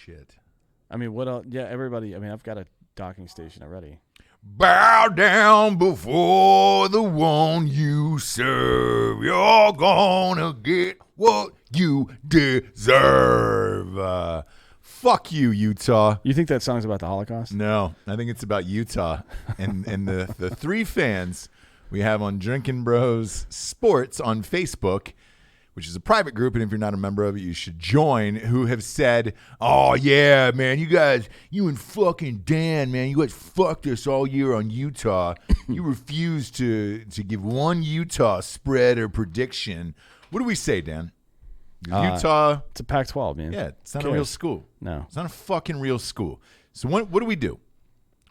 shit. I mean, what else? Yeah, everybody. I mean, I've got a docking station already. Bow down before the one you serve. You're gonna get what you deserve. Fuck you, Utah. You think that song's about the Holocaust? No, I think it's about Utah and the three fans we have on Drinkin' Bros Sports on Facebook, which is a private group, and if you're not a member of it, you should join, who have said, oh, yeah, man, you guys, you and fucking Dan, man, you guys fucked us all year on Utah. You refuse to give one Utah spread or prediction. What do we say, Dan? Utah. It's a Pac-12, man. Yeah, it's not a real school. No. It's not a fucking real school. So what do we do?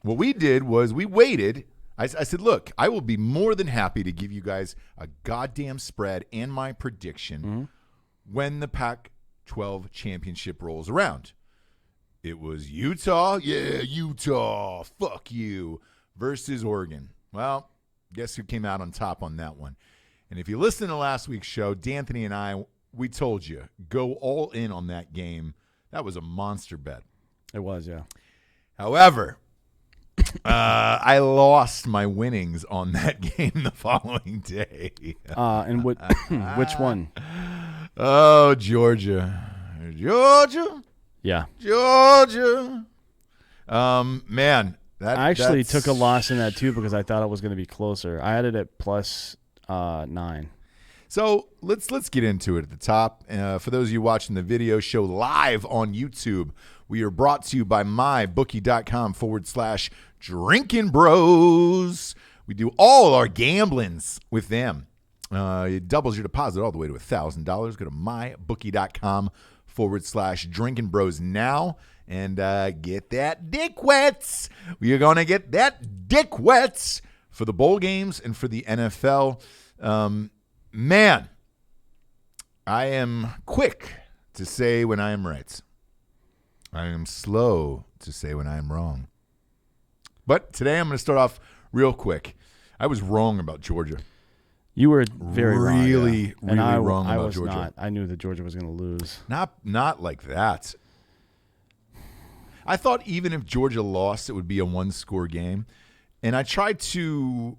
What we did was we waited. I said, look, I will be more than happy to give you guys a goddamn spread and my prediction when the Pac-12 championship rolls around. It was Utah. Yeah, Utah. Fuck you. Versus Oregon. Well, guess who came out on top on that one? And if you listen to last week's show, D'Anthony and I, we told you, go all in on that game. That was a monster bet. It was, yeah. However, I lost my winnings on that game the following day. And which one? Oh, Georgia. Georgia? Yeah. Georgia. Man. I actually took a loss in that, too, because I thought it was going to be closer. I had it at plus 9. So let's get into it at the top. For those of you watching the video show live on YouTube, we are brought to you by mybookie.com/Drinkin' Bros. We do all our gamblings with them. It doubles your deposit all the way to $1,000. Go to mybookie.com/Drinkin' Bros now and get that dick wets. We are going to get that dick wets for the bowl games and for the NFL. Man, I am quick to say when I am right. I am slow to say when I am wrong. But today I'm going to start off real quick. I was wrong about Georgia. You were very wrong. Really wrong I about was Georgia. Not. I knew that Georgia was going to lose. Not like that. I thought even if Georgia lost, it would be a one-score game. And I tried to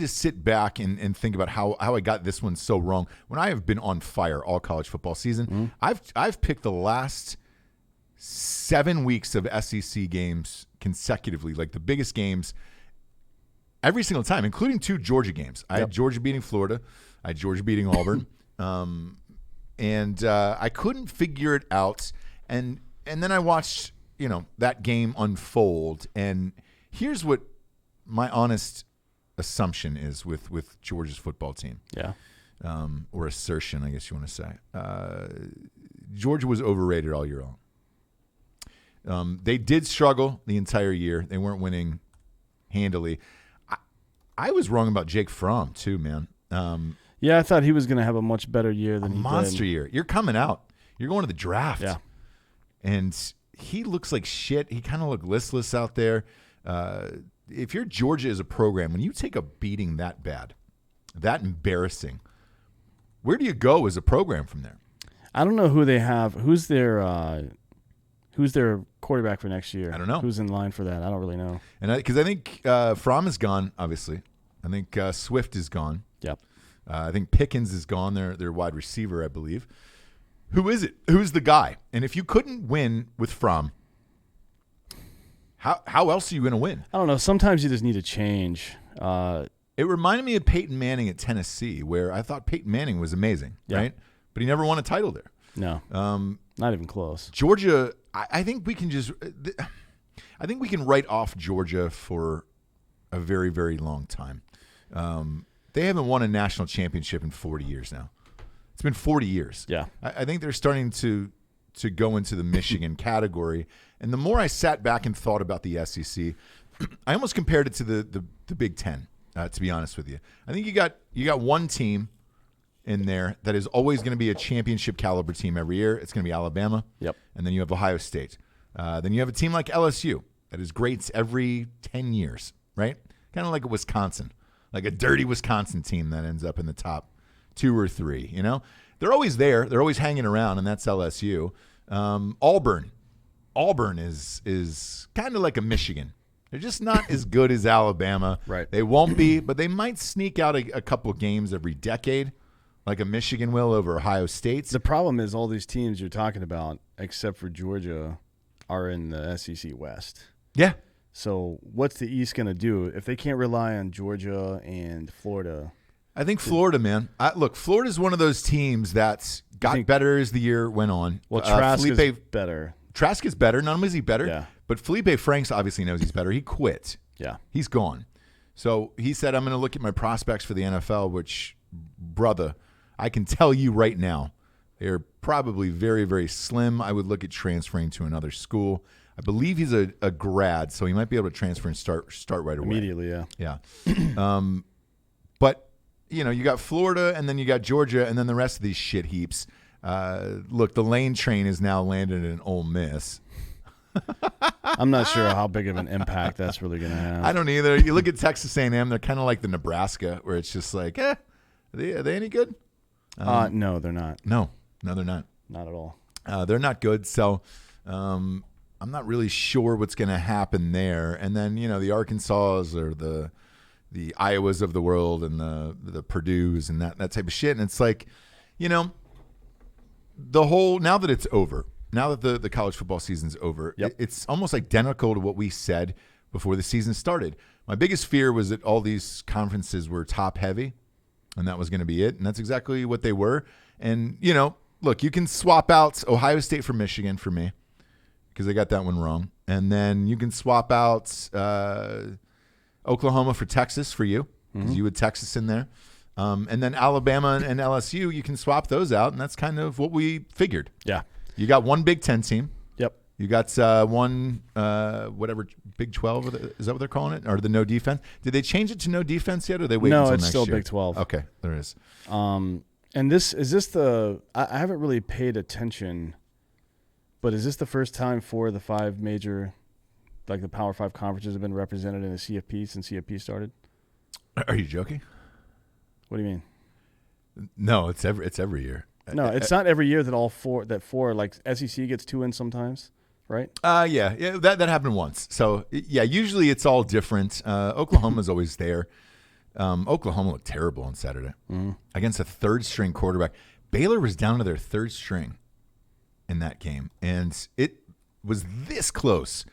sit back and think about how I got this one so wrong when I have been on fire all college football season. I've picked the last 7 weeks of SEC games consecutively, like the biggest games every single time, including 2 Georgia games. I had Georgia beating Florida. I had Georgia beating Auburn. And I couldn't figure it out. And then I watched, that game unfold. And here's what my honest assumption is with Georgia's football team. Yeah. Or assertion, I guess you want to say. Georgia was overrated all year long. They did struggle the entire year. They weren't winning handily. I was wrong about Jake Fromm too, man. Yeah, I thought he was going to have a much better year than he did. Monster year. You're coming out. You're going to the draft. Yeah. And he looks like shit. He kind of looked listless out there. If you're Georgia as a program, when you take a beating that bad, that embarrassing, where do you go as a program from there? I don't know who they have. Who's their quarterback for next year? I don't know. Who's in line for that? I don't really know. And because I think Fromm is gone, obviously. I think Swift is gone. Yep. I think Pickens is gone. Their wide receiver, I believe. Who is it? Who's the guy? And if you couldn't win with Fromm, how else are you going to win? I don't know. Sometimes you just need to change. It reminded me of Peyton Manning at Tennessee, where I thought Peyton Manning was amazing, right? But he never won a title there. No, not even close. Georgia, I think we can write off Georgia for a very, very long time. They haven't won a national championship in 40 years now. It's been 40 years. Yeah. I think they're starting to go into the Michigan category. And the more I sat back and thought about the SEC, I almost compared it to the Big Ten, to be honest with you. I think you got one team in there that is always going to be a championship caliber team every year. It's going to be Alabama. Yep. And then you have Ohio State. Then you have a team like LSU that is great every 10 years, right? Kind of like a Wisconsin, like a dirty Wisconsin team that ends up in the top 2 or 3, They're always there. They're always hanging around, and that's LSU. Auburn is kind of like a Michigan. They're just not as good as Alabama. Right. They won't be, but they might sneak out a couple games every decade, like a Michigan will over Ohio State. The problem is all these teams you're talking about, except for Georgia, are in the SEC West. Yeah. So what's the East going to do if they can't rely on Georgia and Florida? I think Florida, man. Look, Florida's one of those teams that got better as the year went on. Well, Trask is better. Trask is better. Not only is he better, Yeah. but Felipe Franks obviously knows he's better. He quit. Yeah. He's gone. So he said, I'm going to look at my prospects for the NFL, which, brother, I can tell you right now, they're probably very, very slim. I would look at transferring to another school. I believe he's a grad, so he might be able to transfer and start right away. Immediately, yeah. Yeah. But, you got Florida, and then you got Georgia, and then the rest of these shit heaps. Look, the Lane train is now landed in Ole Miss. I'm not sure how big of an impact that's really going to have. I don't either. You look at Texas A&M, they're kind of like the Nebraska, where it's just like, are they any good? No, they're not. No, they're not. Not at all. They're not good, so I'm not really sure what's going to happen there. And then, the Arkansas or the Iowas of the world and the Purdues and that type of shit. And it's like, the whole, now that it's over, now that the college football season's over, Yep. it's almost identical to what we said before the season started. My biggest fear was that all these conferences were top heavy, and that was going to be it. And that's exactly what they were. And, look, you can swap out Ohio State for Michigan for me because they got that one wrong. And then you can swap out Oklahoma for Texas for you because you had Texas in there. And then Alabama and LSU, you can swap those out, and that's kind of what we figured. Yeah. You got one Big Ten team. Yep. You got one, whatever, Big 12, is that what they're calling it? Or the no defense? Did they change it to no defense yet, or they wait No, until it's next still year? Big 12. Okay, there is. And I haven't really paid attention, but is this the first time for the five major, like the Power 5 conferences have been represented in the CFP since CFP started? Are you joking? What do you mean? No, it's every year. No, it's not every year that four like SEC gets two in sometimes, right? Yeah, that happened once. So yeah, usually it's all different. Oklahoma's always there. Oklahoma looked terrible on Saturday against a third string quarterback. Baylor was down to their third string in that game, and it was this close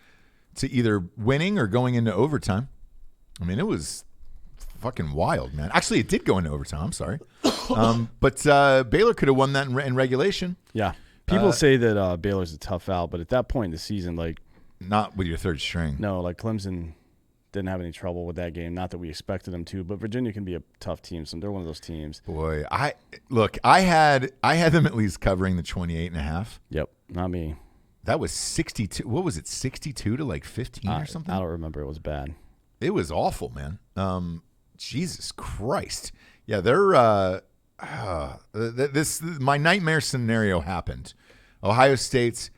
to either winning or going into overtime. I mean, it was fucking wild, man. Actually, it did go into overtime. I'm sorry. But Baylor could have won that in regulation. Yeah. People say that Baylor's a tough out, but at that point in the season, like, not with your third string. no, like Clemson didn't have any trouble with that game. Not that we expected them to, but Virginia can be a tough team. So they're one of those teams. Boy, I had them at least covering the 28.5. Yep. Not me. That was 62. What was it? 62 to like 15 or something? I don't remember. It was bad. It was awful, man. Jesus Christ. Yeah, they're my nightmare scenario happened. Ohio State's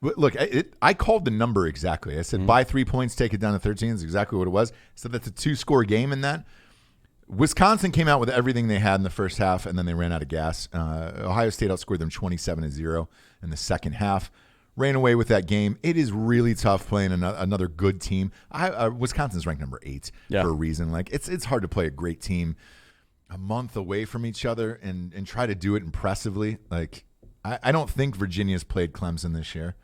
look, I called the number exactly. I said by 3 points, take it down to 13. That's exactly what it was. So that's a 2-score game in that. Wisconsin came out with everything they had in the first half, and then they ran out of gas. Ohio State outscored them 27-0 in the second half. Ran away with that game. It is really tough playing another good team. Wisconsin's ranked number 8 for a reason. Like it's hard to play a great team a month away from each other and try to do it impressively. Like I don't think Virginia's played Clemson this year.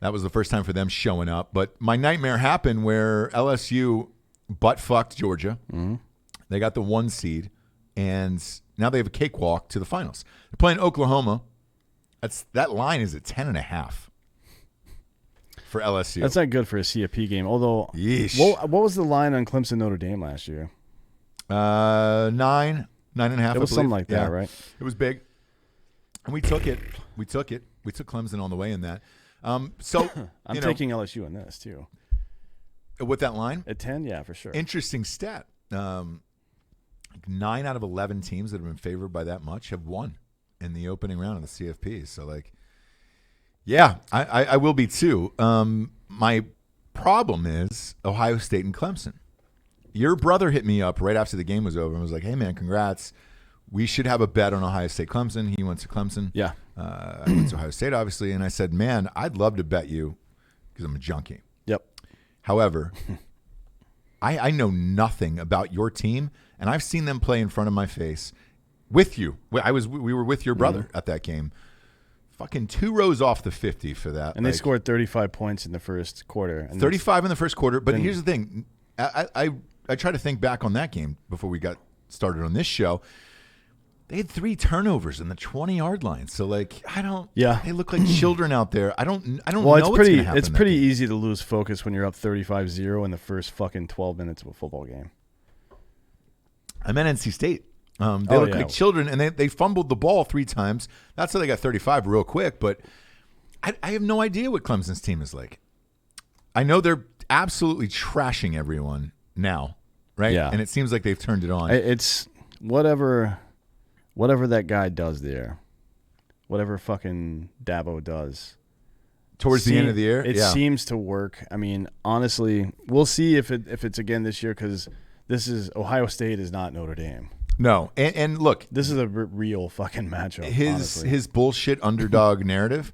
That was the first time for them showing up. But my nightmare happened where LSU butt-fucked Georgia. Mm-hmm. They got the 1 seed, and now they have a cakewalk to the finals. They're playing Oklahoma. That line is at 10.5 for LSU. That's not good for a CFP game. Although, yeesh. What was the line on Clemson Notre Dame last year? 9.5. It was something like that, right? It was big, and we took it. We took Clemson on the way in that. So I'm taking LSU in this too. With that line at 10, yeah, for sure. Interesting stat. 9 out of 11 teams that have been favored by that much have won in the opening round of the CFP. So, like, yeah, I will be too. My problem is Ohio State and Clemson. Your brother hit me up right after the game was over and was like, hey, man, congrats. we should have a bet on Ohio State Clemson. He went to Clemson. Yeah. I went to Ohio State, obviously. And I said, man, I'd love to bet you because I'm a junkie. Yep. However, I know nothing about your team, and I've seen them play in front of my face with you. We were with your brother at that game. Fucking 2 rows off the 50 for that. And they scored 35 points in the first quarter. And 35 in the first quarter. But here's the thing. I try to think back on that game before we got started on this show. They had 3 turnovers in the 20-yard line. So, like, they look like children out there. I don't know what's going to happen. It's pretty easy to lose focus when you're up 35-0 in the first fucking 12 minutes of a football game. I meant NC State. They look like children, and they fumbled the ball 3 times. That's how they got 35 real quick. But I have no idea what Clemson's team is like. I know they're absolutely trashing everyone now, right? Yeah. And it seems like they've turned it on. It's whatever that guy does there, whatever fucking Dabo does. Towards the end of the year? It seems to work. I mean, honestly, we'll see if it's again this year because Ohio State is not Notre Dame. No, and look, this is a real fucking matchup. His bullshit underdog narrative,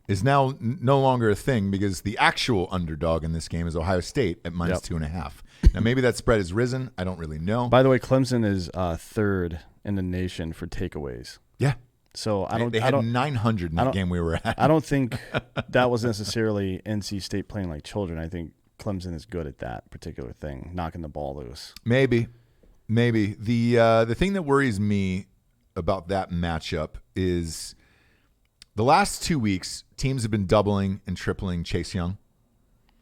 is now no longer a thing because the actual underdog in this game is Ohio State at -2.5. Now maybe that spread has risen. I don't really know. By the way, Clemson is 3rd in the nation for takeaways. Yeah. So they had 900 in that game we were at. I don't think that was necessarily NC State playing like children. I think Clemson is good at that particular thing, knocking the ball loose. Maybe. The thing that worries me about that matchup is the last 2 weeks, teams have been doubling and tripling Chase Young.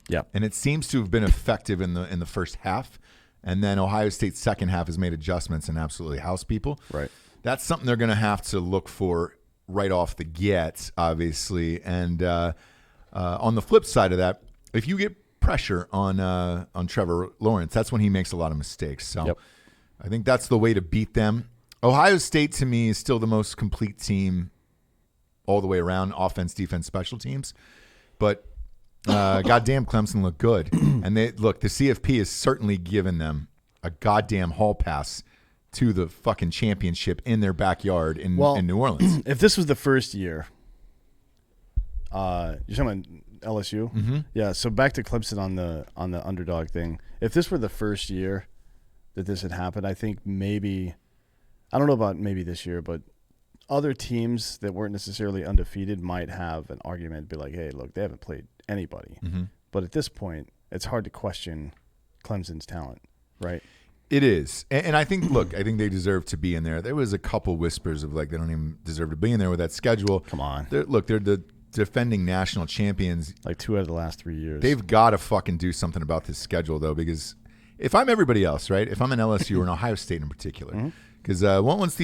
Yeah. And it seems to have been effective in the first half. And then Ohio State's second half has made adjustments and absolutely housed people. Right. That's something they're going to have to look for right off the get, obviously. And on the flip side of that, if you get pressure on Trevor Lawrence, that's when he makes a lot of mistakes. So I think that's the way to beat them. Ohio State, to me, is still the most complete team all the way around, offense, defense, special teams. But goddamn, Clemson looked good. And the CFP has certainly given them a goddamn hall pass to the fucking championship in their backyard in New Orleans. If this was the first year, you're talking about LSU? Mm-hmm. Yeah, so back to Clemson on the underdog thing. If this were the first year that this had happened, I think maybe, I don't know about maybe this year, but other teams that weren't necessarily undefeated might have an argument, be like, hey, look, they haven't played anybody. Mm-hmm. But at this point, it's hard to question Clemson's talent, right? It is. And I think, I think they deserve to be in there. There was a couple whispers of like they don't even deserve to be in there with that schedule. Come on. They're the defending national champions. Like 2 out of the last 3 years. They've got to fucking do something about this schedule, though, because if I'm everybody else, right, if I'm an LSU or an Ohio State in particular, because once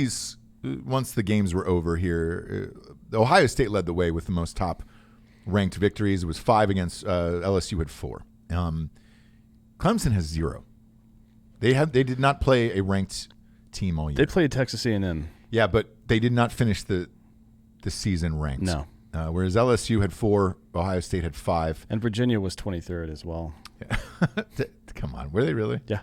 the games were over here, Ohio State led the way with the most top-ranked victories. It was 5 against LSU had 4. Clemson has 0. They did not play a ranked team all year. They played Texas A&M. Yeah, but they did not finish the season ranked. No. Whereas LSU had 4, Ohio State had 5. And Virginia was 23rd as well. Come on, were they really? Yeah.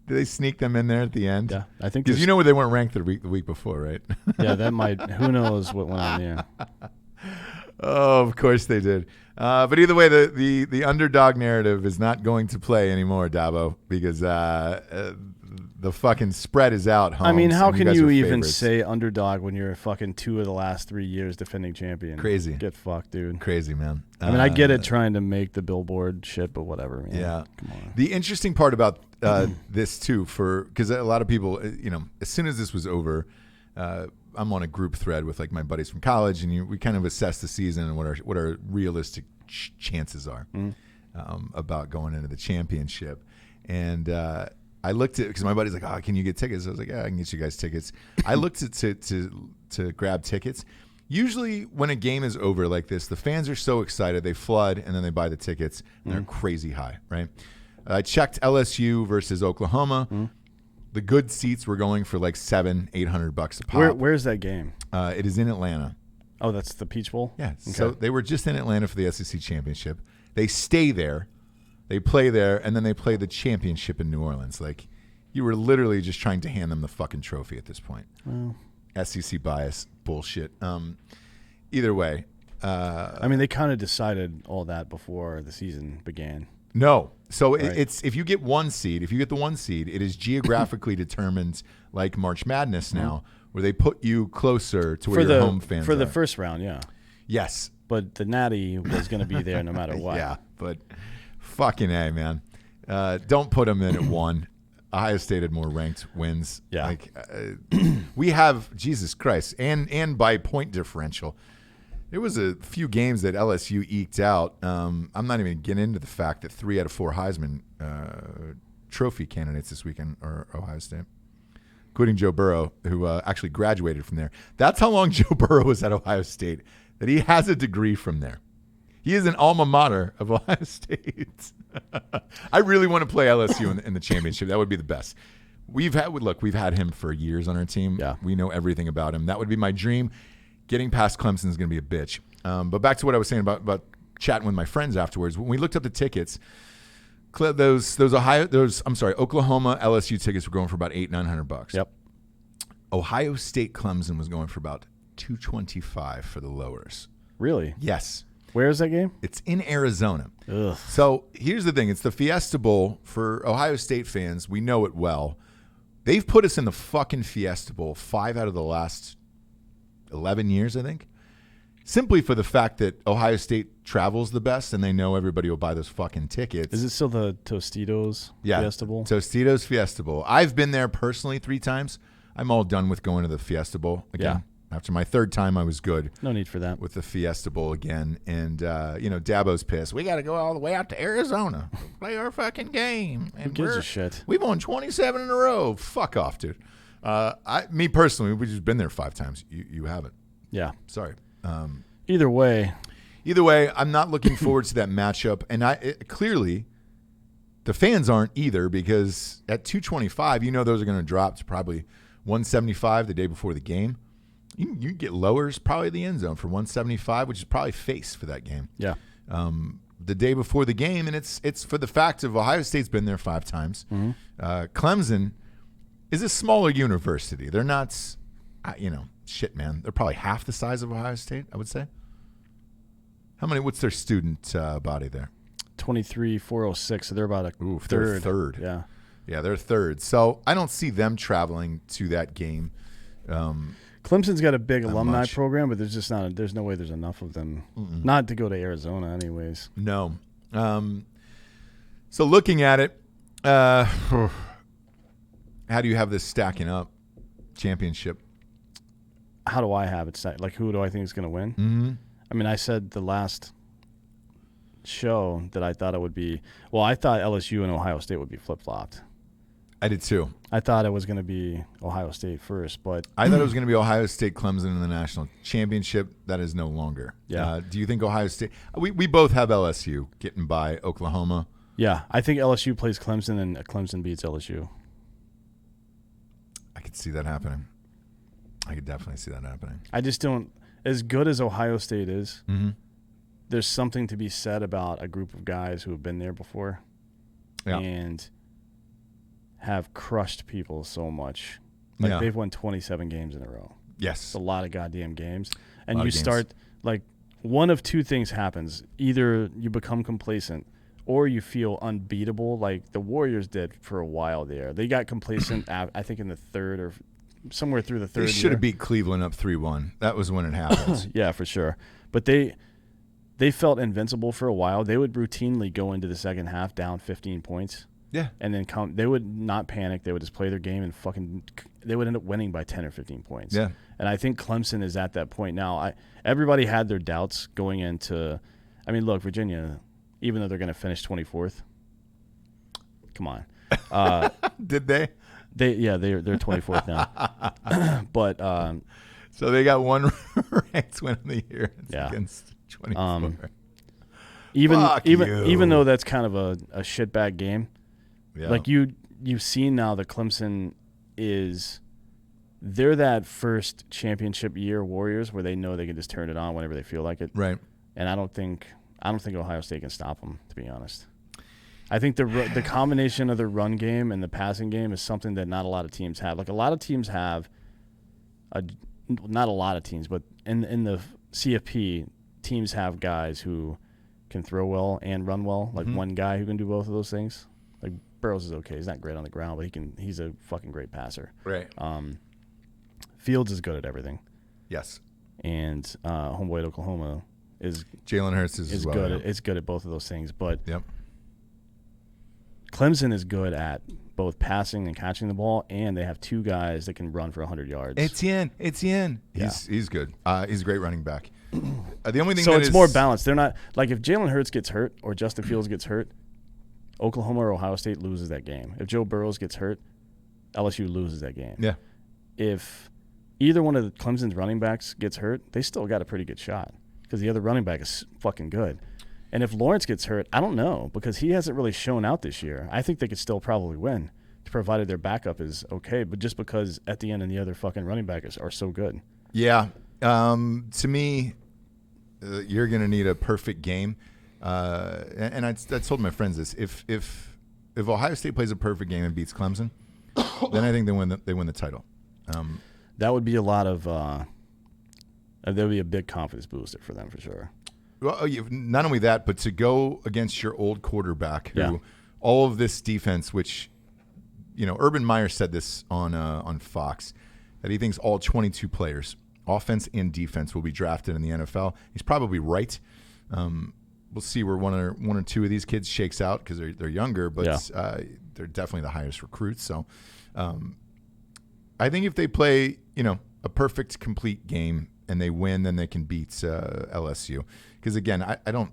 Did they sneak them in there at the end? Yeah, I think because they weren't ranked the week before, right? Yeah, that might. Who knows what went on there? Oh, of course they did. But either way, the underdog narrative is not going to play anymore, Dabo, because the fucking spread is out. Holmes, I mean, how can you even favorites. say underdog when you're fucking 2 of the last 3 years defending champion? Crazy. Get fucked, dude. Crazy, man. I mean, I get it trying to make the billboard shit, but whatever, man. Yeah. Come on. The interesting part about this, too, because a lot of people, as soon as this was over, I'm on a group thread with like my buddies from college, and we kind of assess the season and what our realistic chances are about going into the championship. And I looked at, because my buddy's like, "Oh, can you get tickets?" I was like, "Yeah, I can get you guys tickets." I looked at to grab tickets. Usually, when a game is over like this, the fans are so excited they flood, and then they buy the tickets, and they're crazy high, right? I checked LSU versus Oklahoma. The good seats were going for like $700-800 a pop. Where's that game? It is in Atlanta. Oh, that's the Peach Bowl? Yeah. Okay. So they were just in Atlanta for the SEC championship. They stay there. They play there, and then they play the championship in New Orleans. Like, You were literally just trying to hand them the fucking trophy at this point. Well, SEC bias bullshit. Either way, I mean, they kind of decided all that before the season began. no. So Right. it's if you get the 1 seed, it is geographically determined, like March Madness now, where they put you closer to where your home fans for the are. first round, yeah. Yes. But the Natty was going to be there no matter what. Yeah, but fucking A, man. Don't put them in at 1. Ohio State had more ranked wins. Yeah. Like we have, Jesus Christ, and by point differential. There was a few games that LSU eked out. I'm not even getting into the fact that 3 out of 4 Heisman Trophy candidates this weekend are Ohio State, including Joe Burrow, who actually graduated from there. That's how long Joe Burrow was at Ohio State, that he has a degree from there. He is an alma mater of Ohio State. I really want to play LSU in the championship. That would be the best. We've had him for years on our team. Yeah. We know everything about him. That would be my dream. Getting past Clemson is going to be a bitch. But back to what I was saying about chatting with my friends afterwards. When we looked up the tickets, those Oklahoma LSU tickets were going for about $800-900. Yep. Ohio State Clemson was going for about $225 for the lowers. Really? Yes. Where is that game? It's in Arizona. Ugh. So here's the thing. It's the Fiesta Bowl. For Ohio State fans, we know it well. They've put us in the fucking Fiesta Bowl 5 out of the last 11 years, I think. Simply for the fact that Ohio State travels the best and they know everybody will buy those fucking tickets. Is it still the Tostitos Fiesta Bowl? Tostitos Fiesta Bowl. I've been there personally 3 times. I'm all done with going to the Fiesta Bowl again. Yeah. After my 3rd time, I was good. No need for that. With the Fiesta Bowl again. And, Dabo's pissed. We got to go all the way out to Arizona. Play our fucking game. And Who gives a shit? We've won 27 in a row. Fuck off, dude. Me personally, we've just been there 5 times. You haven't. Yeah. Sorry. Either way, I'm not looking forward to that matchup. And clearly, the fans aren't either, because at 225, those are going to drop to probably 175 the day before the game. You get lowers probably the end zone for 175, which is probably face for that game. yeah. The day before the game, and it's for the fact of Ohio State's been there 5 times. Mm-hmm. Clemson is a smaller university. They're not, shit, man. They're probably half the size of Ohio State, I would say. What's their student body there? 23,406. So they're about a Ooh, third. they're third. Yeah. Yeah, they're third. So I don't see them traveling to that game. Clemson's got a big alumni much. program, but there's no way there's enough of them. Mm-mm. Not to go to Arizona anyways. No. So looking at it, how do you have this stacking up championship? How do I have it set? Like, who do I think is going to win? Mm-hmm. I mean, I said the last show that I thought it would be. Well, I thought LSU and Ohio State would be flip-flopped. I did too. I thought it was going to be Ohio State first, but I thought it was going to be Ohio State, Clemson in the national championship. That is no longer. Yeah. Do you think Ohio State? We both have LSU getting by Oklahoma. yeah, I think LSU plays Clemson and Clemson beats LSU. I could see that happening. I could definitely see that happening. I just don't. As good as Ohio State is, Mm-hmm. there's something to be said about a group of guys who have been there before and have crushed people so much. Like, they've won 27 games in a row. Yes. It's a lot of goddamn games. And Lot you of games. start, like, one of 2 things happens. Either you become complacent or you feel unbeatable, like the Warriors did for a while there. They got complacent, I think, in the 3rd or somewhere through the 3rd year. They should have beat Cleveland up 3-1. That was when it happened. Yeah, for sure. But they felt invincible for a while. They would routinely go into the second half down 15 points. Yeah. And then they would not panic. They would just play their game and they would end up winning by 10 or 15 points. Yeah. And I think Clemson is at that point now. Everybody had their doubts going into – I mean, look, Virginia, even though they're going to finish 24th, come on. Did they? They're 24th now. But so they got one ranked win of the year against 24. Even though that's kind of a shitbag game, like you've seen now that Clemson they're that first championship year Warriors where they know they can just turn it on whenever they feel like it. Right. And I don't think Ohio State can stop them, to be honest. I think the combination of the run game and the passing game is something that not a lot of teams have. Like a lot of teams have, not a lot of teams, but in the CFP, teams have guys who can throw well and run well. Like one guy who can do both of those things. Like Burrows is okay. He's not great on the ground, but he's a fucking great passer. Right. Fields is good at everything. Yes. And homeboy at Oklahoma is Jalen Hurts is well, good. yeah. It's good at both of those things. But Yep. Clemson is good at both passing and catching the ball, and they have two guys that can run for 100 yards. Etienne. Yeah. He's good. He's a great running back. The only thing So that it's is more balanced. They're not like if Jalen Hurts gets hurt or Justin Fields gets hurt, Oklahoma or Ohio State loses that game. If Joe Burrows gets hurt, LSU loses that game. Yeah. If either one of the Clemson's running backs gets hurt, they still got a pretty good shot because the other running back is fucking good. And if Lawrence gets hurt, I don't know because he hasn't really shown out this year. I think they could still probably win, provided their backup is okay. But just because at the end and the other fucking running back are so good. Yeah. To me, you're going to need a perfect game. And I told my friends this: if Ohio State plays a perfect game and beats Clemson, then I think they win the title. That would be a lot of. That would be a big confidence booster for them for sure. Well, not only that, but to go against your old quarterback, who all of this defense, which Urban Meyer said this on Fox, that he thinks all 22 players, offense and defense, will be drafted in the NFL. He's probably right. We'll see where one or two of these kids shakes out because they're younger, but they're definitely the highest recruits. So I think if they play, a perfect, complete game and they win, then they can beat LSU. Because again, I don't,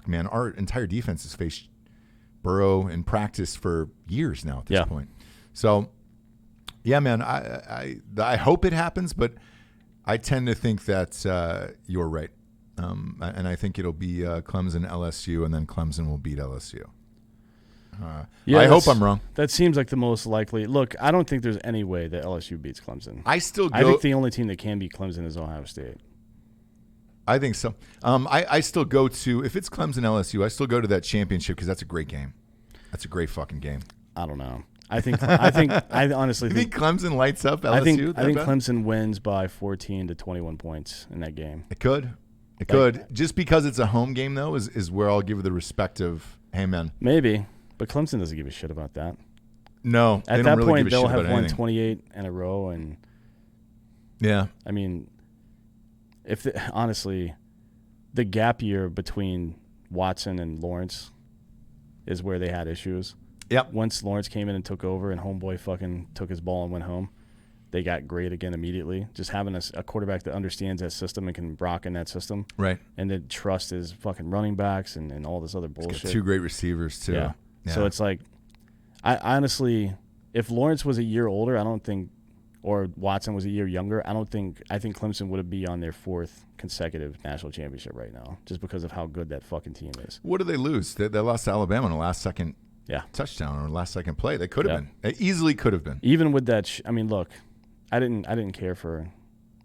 man, our entire defense has faced Burrow in practice for years now at this point. So, yeah, man, I hope it happens, but I tend to think that you're right. And I think it'll be Clemson, LSU, and then Clemson will beat LSU. I hope I'm wrong. That seems like the most likely. Look, I don't think there's any way that LSU beats Clemson. I think the only team that can beat Clemson is Ohio State. I think so. I still go to, if it's Clemson, LSU, I still go to that championship because that's a great game. That's a great fucking game. I don't know. I honestly think Clemson lights up LSU? I think Clemson wins by 14 to 21 points in that game. It could. It could. Just because it's a home game, though, is where I'll give it the respect of, hey, man. Maybe. But Clemson doesn't give a shit about that. No. At that point, they'll have won 28 in a row. And yeah. I mean, honestly, the gap year between Watson and Lawrence is where they had issues. Yep. Once Lawrence came in and took over and homeboy fucking took his ball and went home, they got great again immediately. Just having a quarterback that understands that system and can rock in that system. Right. And then trust his fucking running backs and all this other bullshit. He's got two great receivers, too. Yeah. So it's like, I honestly, if Lawrence was a year older, I don't think, or Watson was a year younger, I think Clemson would be on their fourth consecutive national championship right now, just because of how good that fucking team is. What did they lose? They lost to Alabama in the last second touchdown or last second play. They could have been. They easily could have been. Even with that, I mean, look, I didn't care for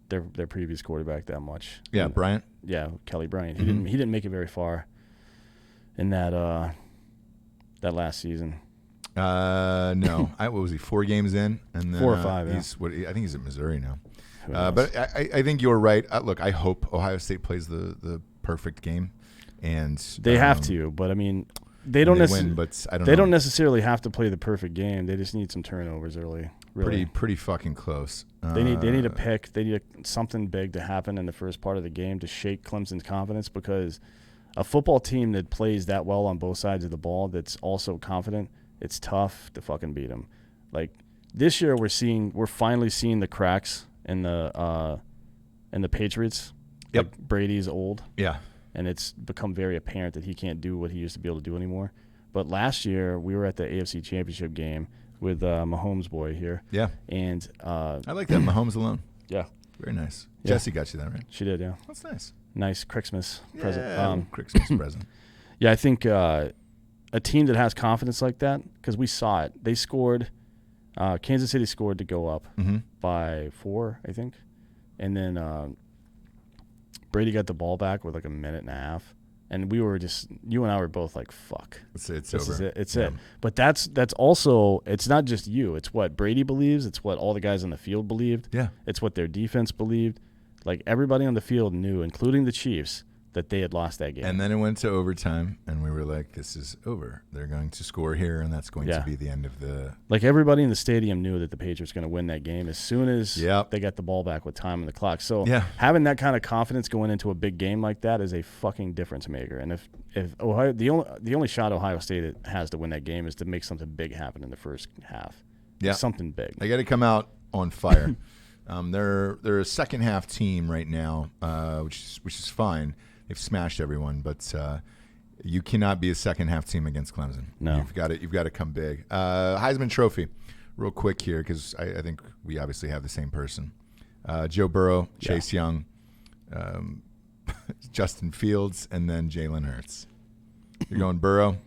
their previous quarterback that much. Yeah, Bryant. Yeah, Kelly Bryant. He didn't make it very far in that last season. No. What was he? 4 games in, and then 4 or 5. I think he's at Missouri now. But I think you're right. Look, I hope Ohio State plays the perfect game, and they have to. But I mean, they don't necessarily have to play the perfect game. They just need some turnovers early. Really. Pretty fucking close. They need a pick. They need something big to happen in the first part of the game to shake Clemson's confidence, because a football team that plays that well on both sides of the ball, that's also confident, it's tough to fucking beat them. Like this year, we're finally seeing the cracks in the Patriots. Yep. Like Brady's old. Yeah. And it's become very apparent that he can't do what he used to be able to do anymore. But last year, we were at the AFC Championship game with Mahomes' boy here. Yeah. And I like that. Mahomes alone. Yeah. Very nice. Yeah. Jesse got you that, right? She did, yeah. That's nice. Nice Christmas present. Christmas present. Yeah, I think a team that has confidence like that, because we saw it. They scored. Kansas City scored to go up by 4, I think. And then Brady got the ball back with like a minute and a half And we were just, you and I were both like, fuck. It's This over. is it. It's it. But that's also, it's not just you. It's what Brady believes. It's what all the guys on the field believed. Yeah. It's what their defense believed. Like, everybody on the field knew, including the Chiefs, that they had lost that game. And then it went to overtime, and we were like, this is over. They're going to score here, and that's going to be the end of the... Like, everybody in the stadium knew that the Patriots were going to win that game as soon as they got the ball back with time on the clock. So having that kind of confidence going into a big game like that is a fucking difference maker. And if Ohio, the only shot Ohio State has to win that game is to make something big happen in the first half. Yeah. Something big. They got to come out on fire. They're a second half team right now, which is fine. They've smashed everyone, but you cannot be a second half team against Clemson. No, you've got to come big. Heisman Trophy, real quick here, because I think we obviously have the same person. Joe Burrow, Chase Young, Justin Fields, and then Jalen Hurts. You're going Burrow.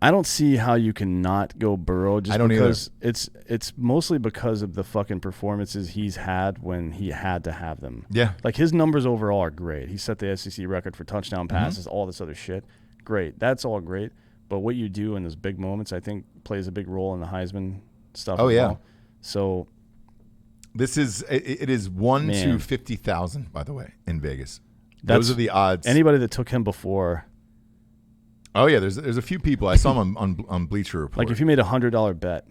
I don't see how you can not go Burrow just because either. It's mostly because of the fucking performances he's had when he had to have them. Yeah. Like, his numbers overall are great. He set the SEC record for touchdown passes, all this other shit. Great. That's all great. But what you do in those big moments, I think, plays a big role in the Heisman stuff. Oh, as yeah. well. So it is 1 to 50,000, by the way, in Vegas. Those are the odds. Anybody that took him before. Oh, yeah, there's a few people. I saw them on Bleacher Report. Like, if you made a $100 bet.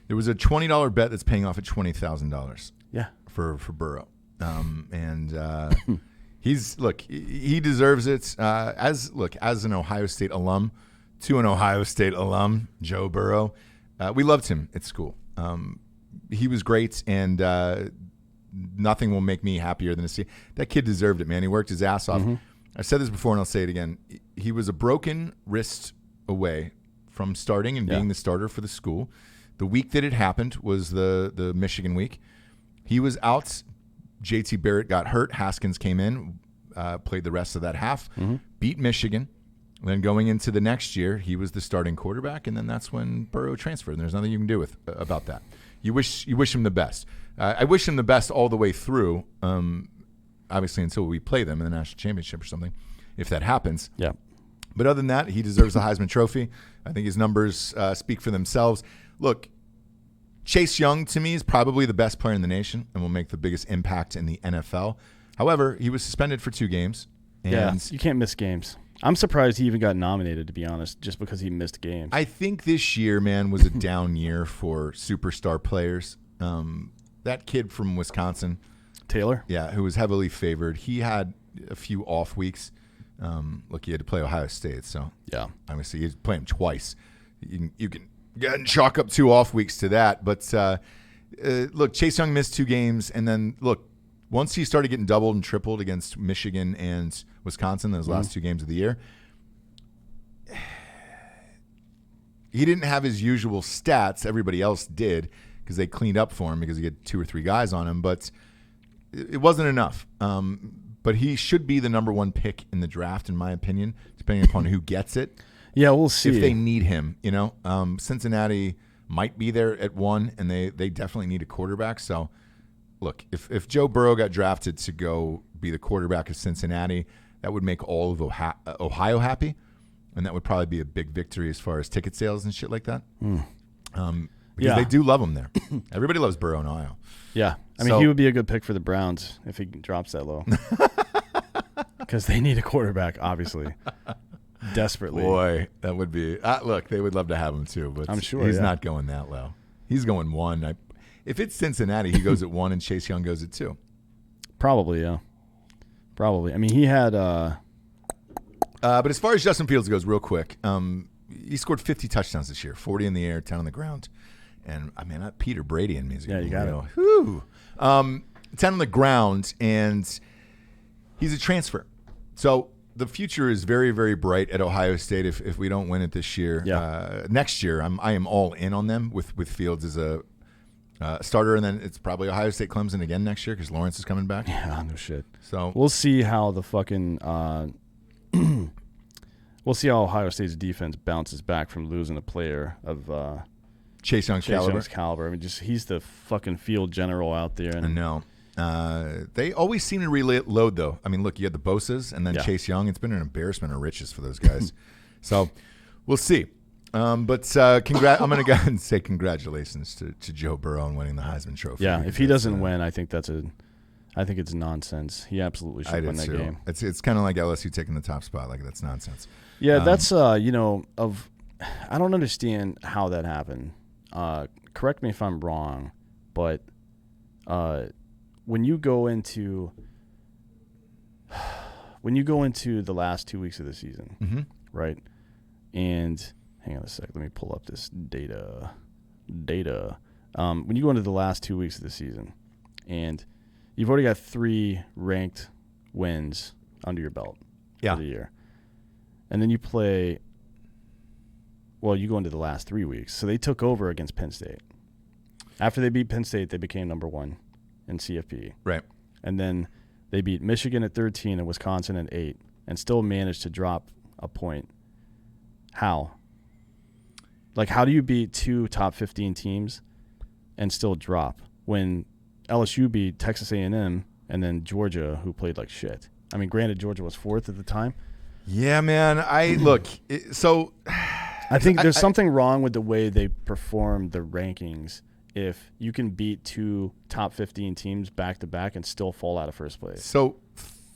There was a $20 bet that's paying off at $20,000. Yeah. For Burrow. He deserves it. As an Ohio State alum, to an Ohio State alum, Joe Burrow, we loved him at school. He was great, and nothing will make me happier than to see that kid deserved it, man. He worked his ass off. I've said this before, and I'll say it again. He was a broken wrist away from starting and being the starter for the school. The week that it happened was the Michigan week. He was out. JT Barrett got hurt. Haskins came in, played the rest of that half, beat Michigan. Then going into the next year, he was the starting quarterback, and then that's when Burrow transferred. And there's nothing you can do about that. You wish him the best. I wish him the best all the way through. Obviously, until we play them in the national championship or something, if that happens. Yeah. But other than that, he deserves the Heisman Trophy. I think his numbers speak for themselves. Look, Chase Young, to me, is probably the best player in the nation and will make the biggest impact in the NFL. However, he was suspended for 2 games. And you can't miss games. I'm surprised he even got nominated, to be honest, just because he missed games. I think this year, man, was a down year for superstar players. That kid from Wisconsin, Taylor? Yeah, who was heavily favored. He had a few off weeks. Look, he had to play Ohio State, so obviously you play him twice. You can go ahead and chalk up 2 off weeks to that. But look, Chase Young missed 2 games, and then look, once he started getting doubled and tripled against Michigan and Wisconsin, those last 2 games of the year, he didn't have his usual stats. Everybody else did because they cleaned up for him because he had 2 or 3 guys on him, but it wasn't enough. But he should be the number 1 pick in the draft, in my opinion, depending upon who gets it. Yeah, we'll see. If they need him, Cincinnati might be there at 1, and they definitely need a quarterback. So, look, if Joe Burrow got drafted to go be the quarterback of Cincinnati, that would make all of Ohio happy, and that would probably be a big victory as far as ticket sales and shit like that. Because they do love him there. Everybody loves Burrow in Ohio. Yeah. I mean, he would be a good pick for the Browns if he drops that low. Because they need a quarterback, obviously. Desperately. Boy, that would be look, they would love to have him too, but I'm sure he's not going that low. He's going 1. If it's Cincinnati, he goes at 1 and Chase Young goes at 2. Probably, yeah. Probably. I mean, he had but as far as Justin Fields goes, real quick, he scored 50 touchdowns this year, 40 in the air, 10 on the ground. And I mean, Peter Brady in me. Yeah, you got it. Whew. 10 on the ground, and he's a transfer. So the future is very, very bright at Ohio State if we don't win it this year. Yeah. Next year, I am all in on them with Fields as a starter, and then it's probably Ohio State Clemson again next year because Lawrence is coming back. Yeah, no shit. So we'll see how the fucking we'll see how Ohio State's defense bounces back from losing a player of Chase Young's caliber. I mean, just he's the fucking field general out there. And I know. They always seem to reload, though. I mean, look, you had the Bosas and then Chase Young. It's been an embarrassment of riches for those guys. So we'll see. I'm going to go ahead and say congratulations to Joe Burrow on winning the Heisman Trophy. Yeah, if he doesn't win, I think it's nonsense. He absolutely should win that game. It's kind of like LSU taking the top spot. Like, that's nonsense. Yeah, that's I don't understand how that happened. Correct me if I'm wrong, but when you go into the last 2 weeks of the season, right? And hang on a sec, let me pull up this data. When you go into the last 2 weeks of the season, and you've already got 3 ranked wins under your belt for the year, and then you play. Well, you go into the last 3 weeks. So they took over against Penn State. After they beat Penn State, they became number 1 in CFP. Right. And then they beat Michigan at 13 and Wisconsin at 8 and still managed to drop a point. How? Like, how do you beat 2 top 15 teams and still drop when LSU beat Texas A&M and then Georgia, who played like shit? I mean, granted, Georgia was 4th at the time. Yeah, man. I think there's something wrong with the way they perform the rankings if you can beat 2 top 15 teams back-to-back and still fall out of first place. So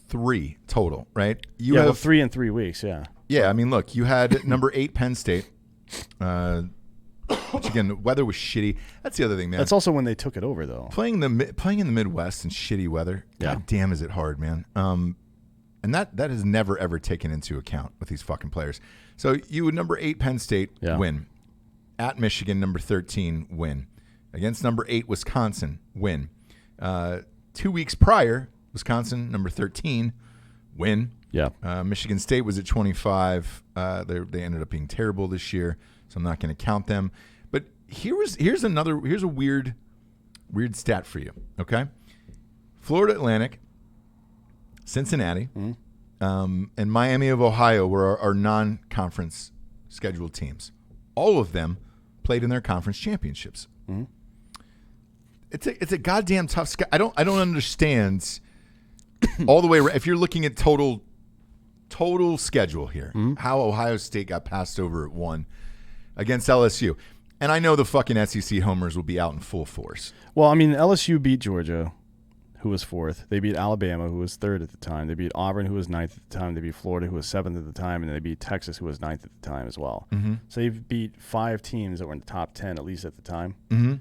3 total, right? You have 3 in 3 weeks, yeah. Yeah, I mean, look, you had number 8 Penn State, which, again, the weather was shitty. That's the other thing, man. That's also when they took it over, though. Playing in the Midwest in shitty weather, God damn is it hard, man. And that is never, ever taken into account with these fucking players. So you would number 8 Penn State win. At Michigan, number 13, win. Against number 8 Wisconsin, win. 2 weeks prior, Wisconsin, number 13, win. Yeah. Michigan State was at 25. They ended up being terrible this year, so I'm not going to count them. But here's a weird stat for you. Okay, Florida Atlantic, Cincinnati, and Miami of Ohio were our non-conference scheduled teams. All of them played in their conference championships. Mm-hmm. It's a goddamn tough. I don't understand all the way. If you're looking at total schedule here, how Ohio State got passed over at 1 against LSU, and I know the fucking SEC homers will be out in full force. Well, I mean, LSU beat Georgia, who was 4th. They beat Alabama, who was 3rd at the time. They beat Auburn, who was 9th at the time. They beat Florida, who was 7th at the time. And they beat Texas, who was 9th at the time as well. Mm-hmm. So they've beat 5 teams that were in the top 10, at least at the time. Mm-hmm.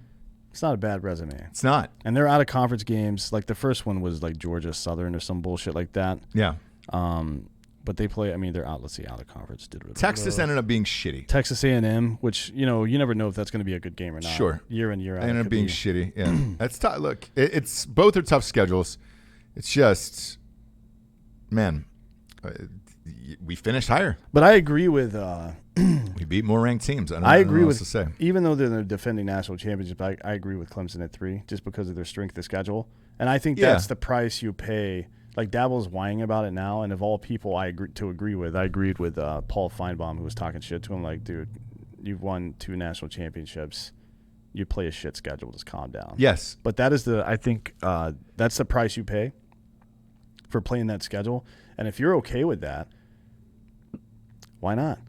It's not a bad resume. It's not. And they're out of conference games. Like the first one was like Georgia Southern or some bullshit like that. Yeah. But they play, I mean, they're out. Let's see, out of conference. Texas ended up being shitty. Texas A&M, which, you never know if that's going to be a good game or not. Sure. Year in, year out. They ended up being shitty. Yeah. That's tough. Look, it's both are tough schedules. It's just, man, we finished higher. But I agree with we beat more ranked teams. I agree with to say. Even though they're the defending national championship, I agree with Clemson at 3 just because of their strength of schedule. And I think that's the price you pay. Like Dabble's whining about it now, and of all people I agreed with Paul Feinbaum, who was talking shit to him, like, dude, you've won 2 national championships. You play a shit schedule. Just calm down. Yes. But that is I think that's the price you pay for playing that schedule. And if you're okay with that, why not?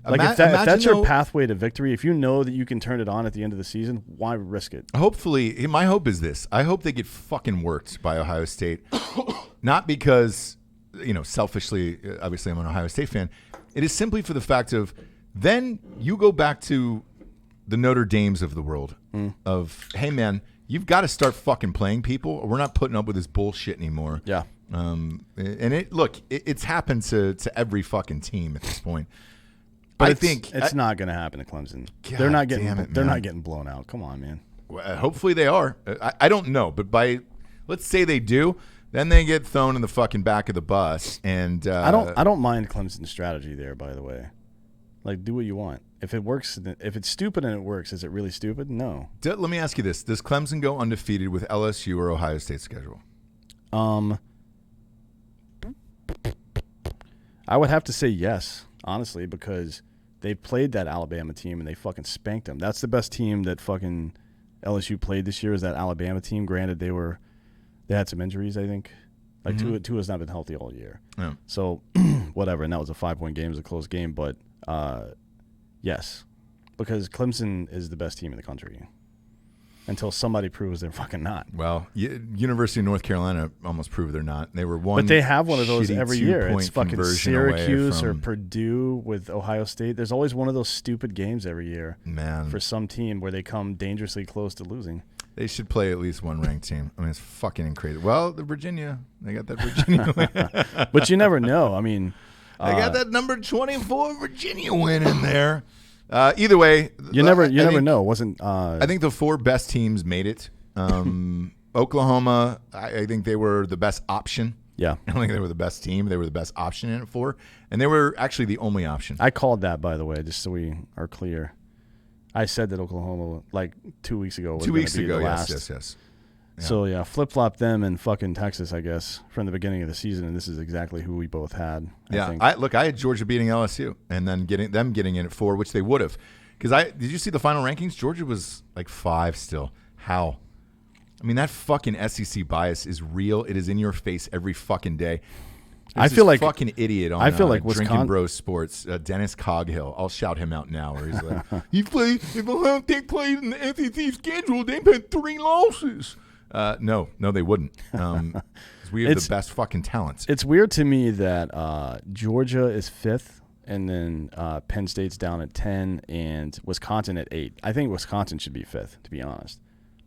Like if that's your pathway to victory, if you know that you can turn it on at the end of the season, why risk it? Hopefully, my hope is this. I hope they get fucking worked by Ohio State. Not because, selfishly, obviously I'm an Ohio State fan. It is simply for the fact of then you go back to the Notre Dames of the world of, hey, man, you've got to start fucking playing people or we're not putting up with this bullshit anymore. Yeah. And it's happened to every fucking team at this point. But I think it's not going to happen to Clemson. God they're not getting they're not getting blown out. Come on, man. Well, hopefully they are. I don't know, but let's say they do, then they get thrown in the fucking back of the bus. And I don't mind Clemson's strategy there. By the way, like do what you want. If it works, if it's stupid and it works, is it really stupid? No. Let me ask you this: does Clemson go undefeated with LSU or Ohio State schedule? I would have to say yes, honestly, because they played that Alabama team and they fucking spanked them. That's the best team that fucking LSU played this year is that Alabama team. Granted, they were They had some injuries, I think. Like Tua's not been healthy all year. Yeah. So whatever, and that was a 5-point game. It was a close game, but yes, because Clemson is the best team in the country until somebody proves they're fucking not. Well, University of North Carolina almost proved they're not. They were one, but they have one of those every year. It's fucking conversion Syracuse away or from, Purdue with Ohio State. There's always one of those stupid games every year man, for some team where they come dangerously close to losing. They should play at least one ranked team. I mean, it's fucking incredible. Well, the Virginia, they got that Virginia win. But you never know. I mean, they got that number 24 Virginia win in there. Either way, you never know. Wasn't I think the 4 best teams made it. Oklahoma, I think they were the best option. Yeah. I don't think they were the best team. They were the best option in it for. And they were actually the only option. I called that, by the way, just so we are clear. I said that Oklahoma, like 2 weeks ago, was 2 weeks be ago, the last. yes. Yeah. So, yeah, flip-flop them and fucking Texas, I guess, from the beginning of the season, and this is exactly who we both had, I think. I had Georgia beating LSU and then getting in at 4, which they would have. Because did you see the final rankings? Georgia was like 5 still. How? I mean, that fucking SEC bias is real. It is in your face every fucking day. I feel like fucking idiot on Drinkin Bros Sports, Dennis Coghill. I'll shout him out now. Where he's like, if Ohio State played in the SEC schedule, they'd had 3 losses. No, they wouldn't. 'Cause we have the best fucking talents. It's weird to me that Georgia is 5th, and then Penn State's down at 10, and Wisconsin at 8. I think Wisconsin should be 5th, to be honest,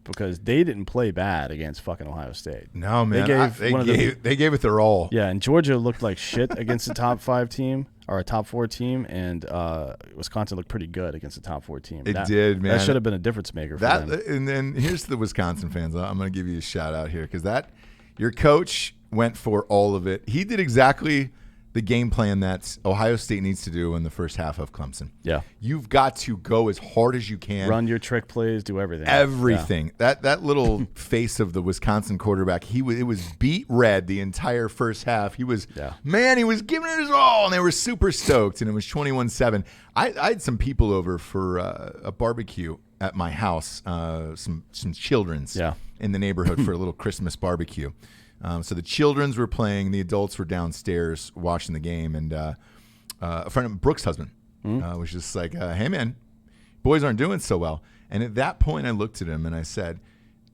because they didn't play bad against fucking Ohio State. No, man. They gave it their all. Yeah, and Georgia looked like shit against a top 5 team or a top 4 team, and Wisconsin looked pretty good against a top 4 team. It did, man. That should have been a difference maker for them. And then here's the Wisconsin fans. I'm going to give you a shout out here because your coach went for all of it. He did exactly the game plan that Ohio State needs to do in the first half of Clemson. Yeah. You've got to go as hard as you can. Run your trick plays, do everything. Everything. Yeah. That little face of the Wisconsin quarterback, it was beat red the entire first half. He was giving it his all, and they were super stoked, and it was 21-7. I had some people over for a barbecue at my house, some children's in the neighborhood for a little Christmas barbecue. So the children's were playing, the adults were downstairs watching the game, and a friend of Brooke's husband was just like, hey, man, boys aren't doing so well. And at that point, I looked at him and I said,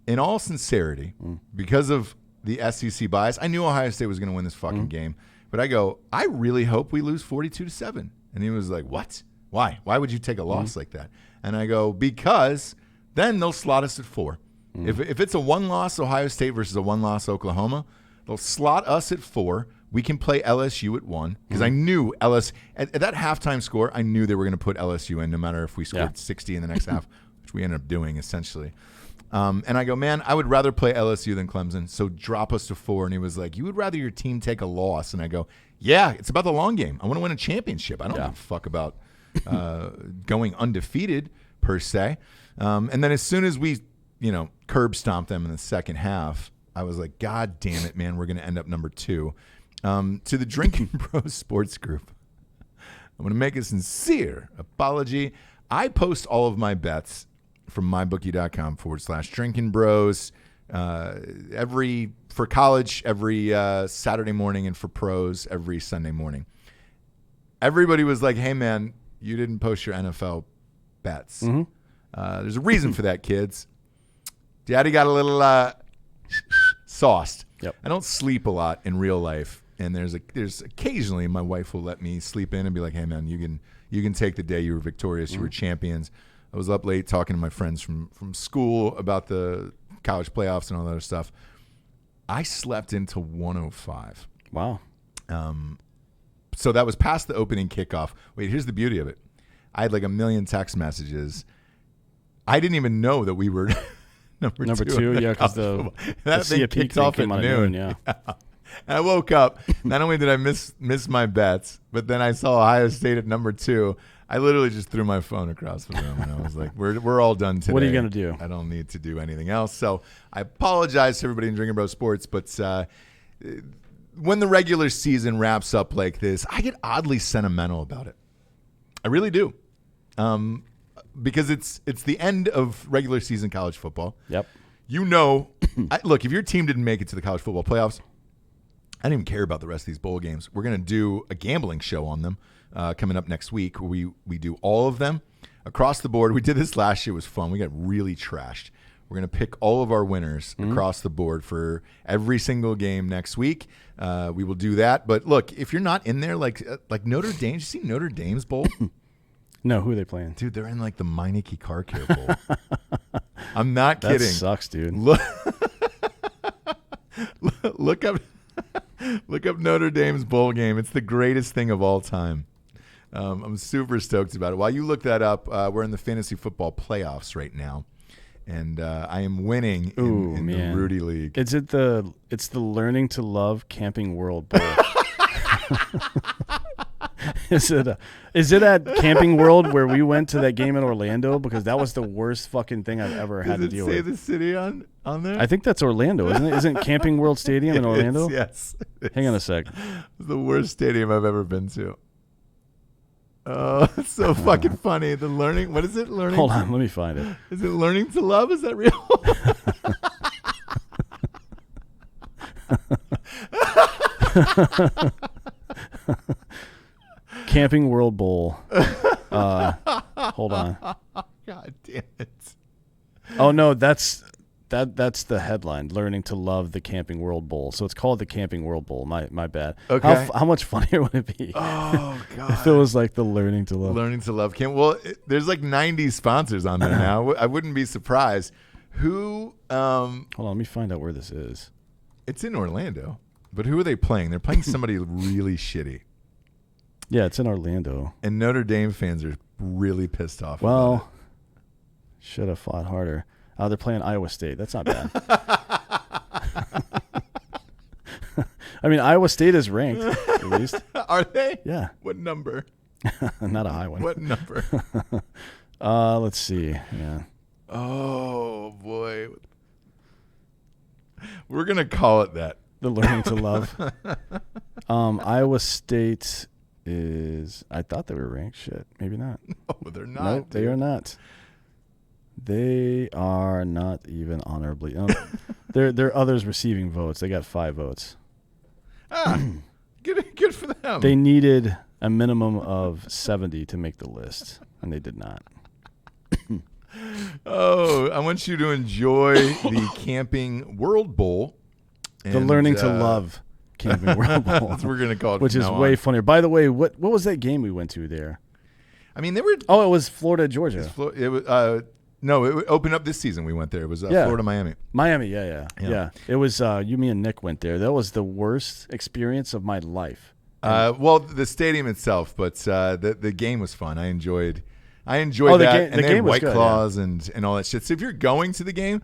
in all sincerity, because of the SEC bias, I knew Ohio State was going to win this fucking game. But I go, I really hope we lose 42-7. And he was like, what? Why? Why would you take a loss like that? And I go, because then they'll slot us at 4. If it's a 1-loss Ohio State versus a 1-loss Oklahoma, they'll slot us at 4. We can play LSU at 1 because I knew at that halftime score, I knew they were going to put LSU in no matter if we scored 60 in the next half, which we ended up doing essentially. And I go, man, I would rather play LSU than Clemson, so drop us to 4. And he was like, you would rather your team take a loss? And I go, yeah, it's about the long game. I want to win a championship. I don't give a fuck about going undefeated per se. And then as soon as we curb stomped them in the second half, I was like, God damn it, man, we're going to end up number 2. To the Drinkin Bros Sports Group, I'm going to make a sincere apology. I post all of my bets from mybookie.com/Drinkin Bros for college every Saturday morning and for pros every Sunday morning. Everybody was like, hey, man, you didn't post your NFL bets. There's a reason for that, kids. Daddy got a little sauced. Yep. I don't sleep a lot in real life, and there's occasionally my wife will let me sleep in and be like, "Hey, man, you can take the day. You were victorious. You were champions." I was up late talking to my friends from school about the college playoffs and all that other stuff. I slept into 105. Wow. So that was past the opening kickoff. Wait, here's the beauty of it. I had like a million text messages. I didn't even know that we were number two, yeah, because the thing kicked off at noon. Yeah. And I woke up. Not only did I miss my bets, but then I saw Ohio State at number 2. I literally just threw my phone across the room, and I was like, "We're all done today. What are you gonna do? I don't need to do anything else." So I apologize to everybody in Drinkin Bros Sports, but when the regular season wraps up like this, I get oddly sentimental about it. I really do. Because it's the end of regular season college football. Yep. Look, if your team didn't make it to the college football playoffs, I don't even care about the rest of these bowl games. We're going to do a gambling show on them coming up next week. We do all of them across the board. We did this last year. It was fun. We got really trashed. We're going to pick all of our winners across the board for every single game next week. We will do that. But look, if you're not in there, like Notre Dame, did you see Notre Dame's bowl? No, who are they playing? Dude, they're in like the Meineke Car Care Bowl. I'm not kidding. That sucks, dude. Look up Notre Dame's bowl game. It's the greatest thing of all time. I'm super stoked about it. While you look that up, we're in the fantasy football playoffs right now. And I am winning in the Rudy League. It's the Learning to Love Camping World Bowl. Is it at Camping World where we went to that game in Orlando? Because that was the worst fucking thing I've ever had to deal with. Does it say the city on there? I think that's Orlando, isn't it? Isn't Camping World Stadium in Orlando? Yes. Hang on a sec. It's the worst stadium I've ever been to. Oh, it's so fucking funny. The learning. What is it? Learning. Hold on, let me find it. Is it Learning to Love? Is that real? Camping World Bowl. Hold on. God damn it. Oh no, that's the headline. Learning to Love the Camping World Bowl. So it's called the Camping World Bowl. My bad. Okay. How much funnier would it be? Oh god. If it was like the Learning to Love. Learning to Love camp. Well, there's like 90 sponsors on there now. I wouldn't be surprised. Who? Hold on, let me find out where this is. It's in Orlando, but who are they playing? They're playing somebody really shitty. Yeah, it's in Orlando. And Notre Dame fans are really pissed off. Well, should have fought harder. They're playing Iowa State. That's not bad. I mean, Iowa State is ranked, at least. Are they? Yeah. What number? Not a high one. What number? Let's see. Yeah. Oh, boy. We're going to call it that. The Learning to Love. Iowa State is, I thought they were ranked. Shit. Maybe not. No, they're not. Nope, they are not. They are not even honorably. There are others receiving votes. They got 5 votes. Good for them. They needed a minimum of 70 to make the list, and they did not. Oh, I want you to enjoy the Camping World Bowl. The Learning to Love Camping World Bowl. That's what we're going to call it. Which is way funnier. By the way, what was that game we went to there? I mean, they were. Oh, it was Florida, Georgia. It was. No, it opened up this season. We went there. It was Florida, Miami. Miami, yeah. It was you, me, and Nick went there. That was the worst experience of my life. Well, the stadium itself, but the game was fun. I enjoyed that. The game was White good, Claws and all that shit. So if you're going to the game,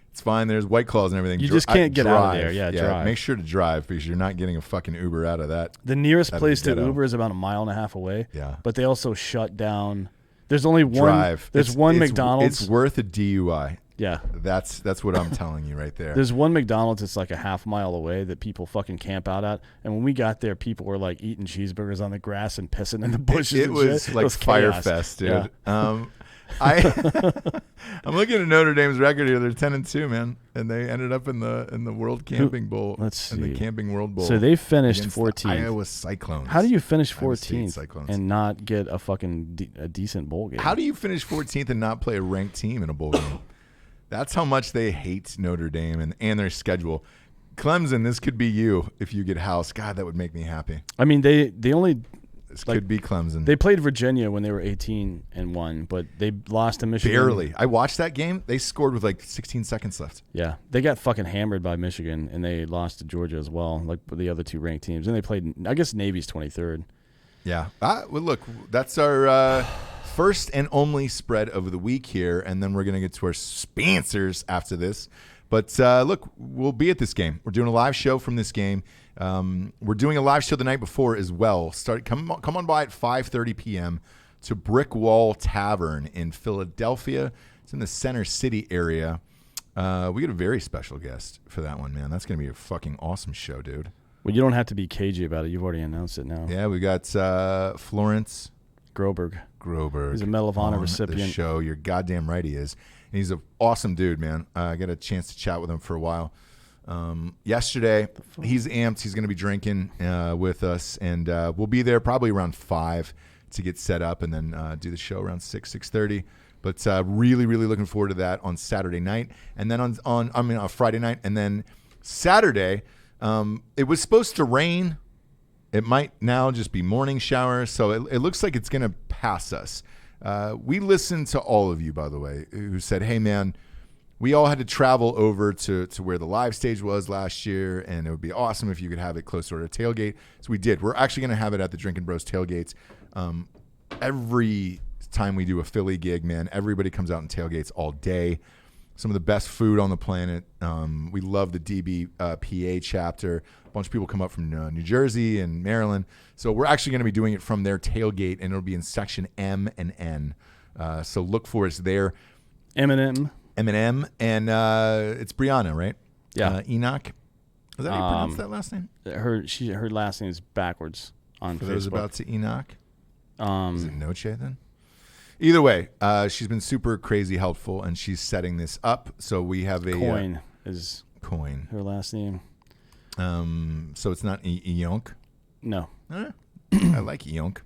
it's fine. There's White Claws and everything. You just can't get out of there. Yeah, drive. Make sure to drive because you're not getting a fucking Uber out of that. The nearest place to Uber is about 1.5 miles away. Yeah. But they also shut down. There's only one. Drive. There's one McDonald's. It's worth a DUI. Yeah. That's what I'm telling you right there. There's one McDonald's that's like a half mile away that people fucking camp out at. And when we got there, people were like eating cheeseburgers on the grass and pissing in the bushes. It was like Fire Fest, dude. Yeah. I'm looking at Notre Dame's record here. They're 10-2, man, and they ended up in the World Camping Bowl. Let's see. In the Camping World Bowl. So they finished 14th. Iowa Cyclones. How do you finish 14th and not get a fucking a decent bowl game? How do you finish 14th and not play a ranked team in a bowl game? That's how much they hate Notre Dame and their schedule. Clemson, this could be you if you get housed. God, that would make me happy. I mean, they only. This could be Clemson. They played Virginia when they were 18-1, but they lost to Michigan. Barely. I watched that game. They scored with like 16 seconds left. Yeah. They got fucking hammered by Michigan, and they lost to Georgia as well, like the other 2 ranked teams. And they played, I guess Navy's 23rd. Yeah. Well, look, that's our first and only spread of the week here, and then we're going to get to our sponsors after this. But look, we'll be at this game. We're doing a live show from this game. We're doing a live show the night before as well. Come on by at 5:30 p.m. to Brick Wall Tavern in Philadelphia. It's in the Center City area. We get a very special guest for that one, man. That's going to be a fucking awesome show, dude. Well, you don't have to be cagey about it. You've already announced it now. Yeah, we got Florence Groberg. He's a Medal of Honor recipient. The show. You're goddamn right he is. And he's an awesome dude, man. I got a chance to chat with him for a while. Yesterday, he's amped. He's going to be drinking with us, and we'll be there probably around 5 to get set up, and then do the show around 6:30. But really, really looking forward to that on Saturday night, and then on Friday night, and then Saturday. It was supposed to rain. It might now just be morning shower, so it looks like it's going to pass us. We listened to all of you, by the way, who said, "Hey, man." We all had to travel over to where the live stage was last year, and it would be awesome if you could have it closer to tailgate. So we did. We're actually going to have it at the Drinkin' Bros tailgates. Every time we do a Philly gig, man, everybody comes out and tailgates all day. Some of the best food on the planet. We love the DBPA chapter. A bunch of people come up from New Jersey and Maryland. So we're actually going to be doing it from their tailgate, and it'll be in section M and N. So look for us there. Eminem, and it's Brianna, right? Yeah. Enoch. Is that how you pronounce that last name? Her last name is backwards on For Facebook. those about to Enoch. Is it Noche then? Either way, she's been super crazy helpful, and she's setting this up. So we have a Coin is Coin. her last name. So it's not Ionk. No. I like Ionk.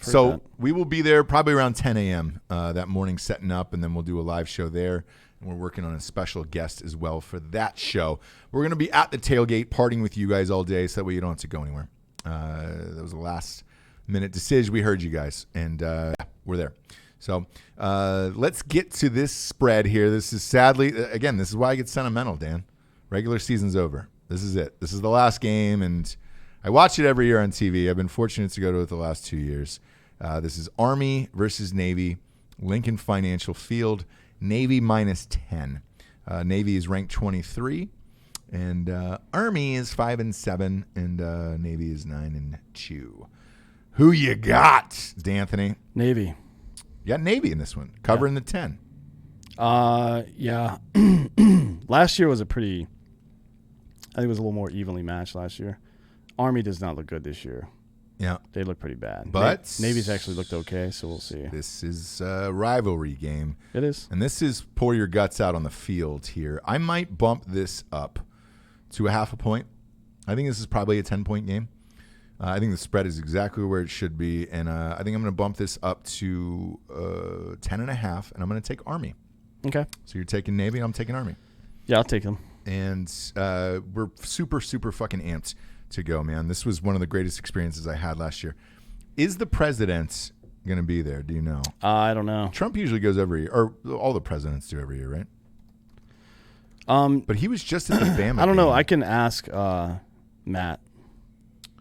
So that. we will be there probably around 10 a.m. That morning setting up, and then we'll do a live show there. And we're working on a special guest as well for that show. We're going to be at the tailgate partying with you guys all day, so that way you don't have to go anywhere. That was a last-minute decision. We heard you guys, and we're there. So let's get to this spread here. This is sadly, again, this is why I get sentimental, Dan. Regular season's over. This is it. This is the last game, and I watch it every year on TV. I've been fortunate to go to it the last 2 years. This is Army versus Navy, Lincoln Financial Field. Navy -10. Navy is ranked 23, and Army is 5-7, and Navy is 9-2. Who you got, D'Anthony? Navy. You got Navy in this one, covering the 10. Yeah. Last year was I think it was a little more evenly matched last year. Army does not look good this year. Yeah. They look pretty bad. But Navy's actually looked okay, so we'll see. This is a rivalry game. It is. And this is pour your guts out on the field here. I might bump this up to a half a point. I think this is probably a 10-point game. I think the spread is exactly where it should be. And I think I'm going to bump this up to 10.5, and I'm going to take Army. Okay. So you're taking Navy, and I'm taking Army. Yeah, I'll take them. And we're super, super fucking amped to go, man. This was one of the greatest experiences I had last year. Is the president going to be there? Do you know? I don't know. Trump usually goes every year, or all the presidents do every year, right? But he was just at the Bama I don't know. game. I can ask Matt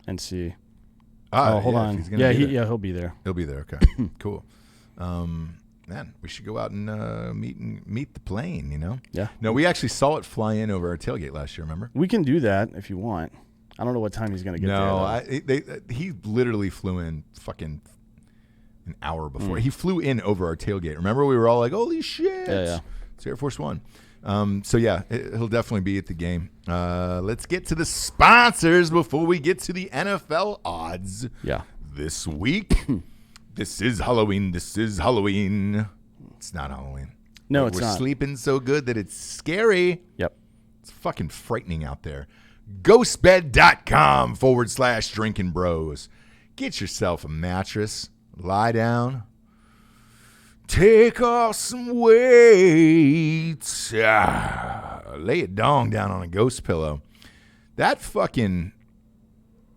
and see. Hold on. He'll be there. He'll be there. Okay, cool. Man, we should go out and meet the plane. You know? Yeah. No, we actually saw it fly in over our tailgate last year. Remember? We can do that if you want. I don't know what time he's going to get there. No, he literally flew in fucking an hour before. He flew in over our tailgate. Remember, we were all like, "Holy shit!" Yeah. It's Air Force One. So yeah, he'll definitely be at the game. Let's get to the sponsors before we get to the NFL odds. Yeah. This week, this is Halloween. It's not Halloween. No, But it's we're not. sleeping so good that it's scary. Yep. It's fucking frightening out there. Ghostbed.com/Drinkin' Bros. Get yourself a mattress. Lie down. Take off some weight. Lay a dong down on a ghost pillow. That fucking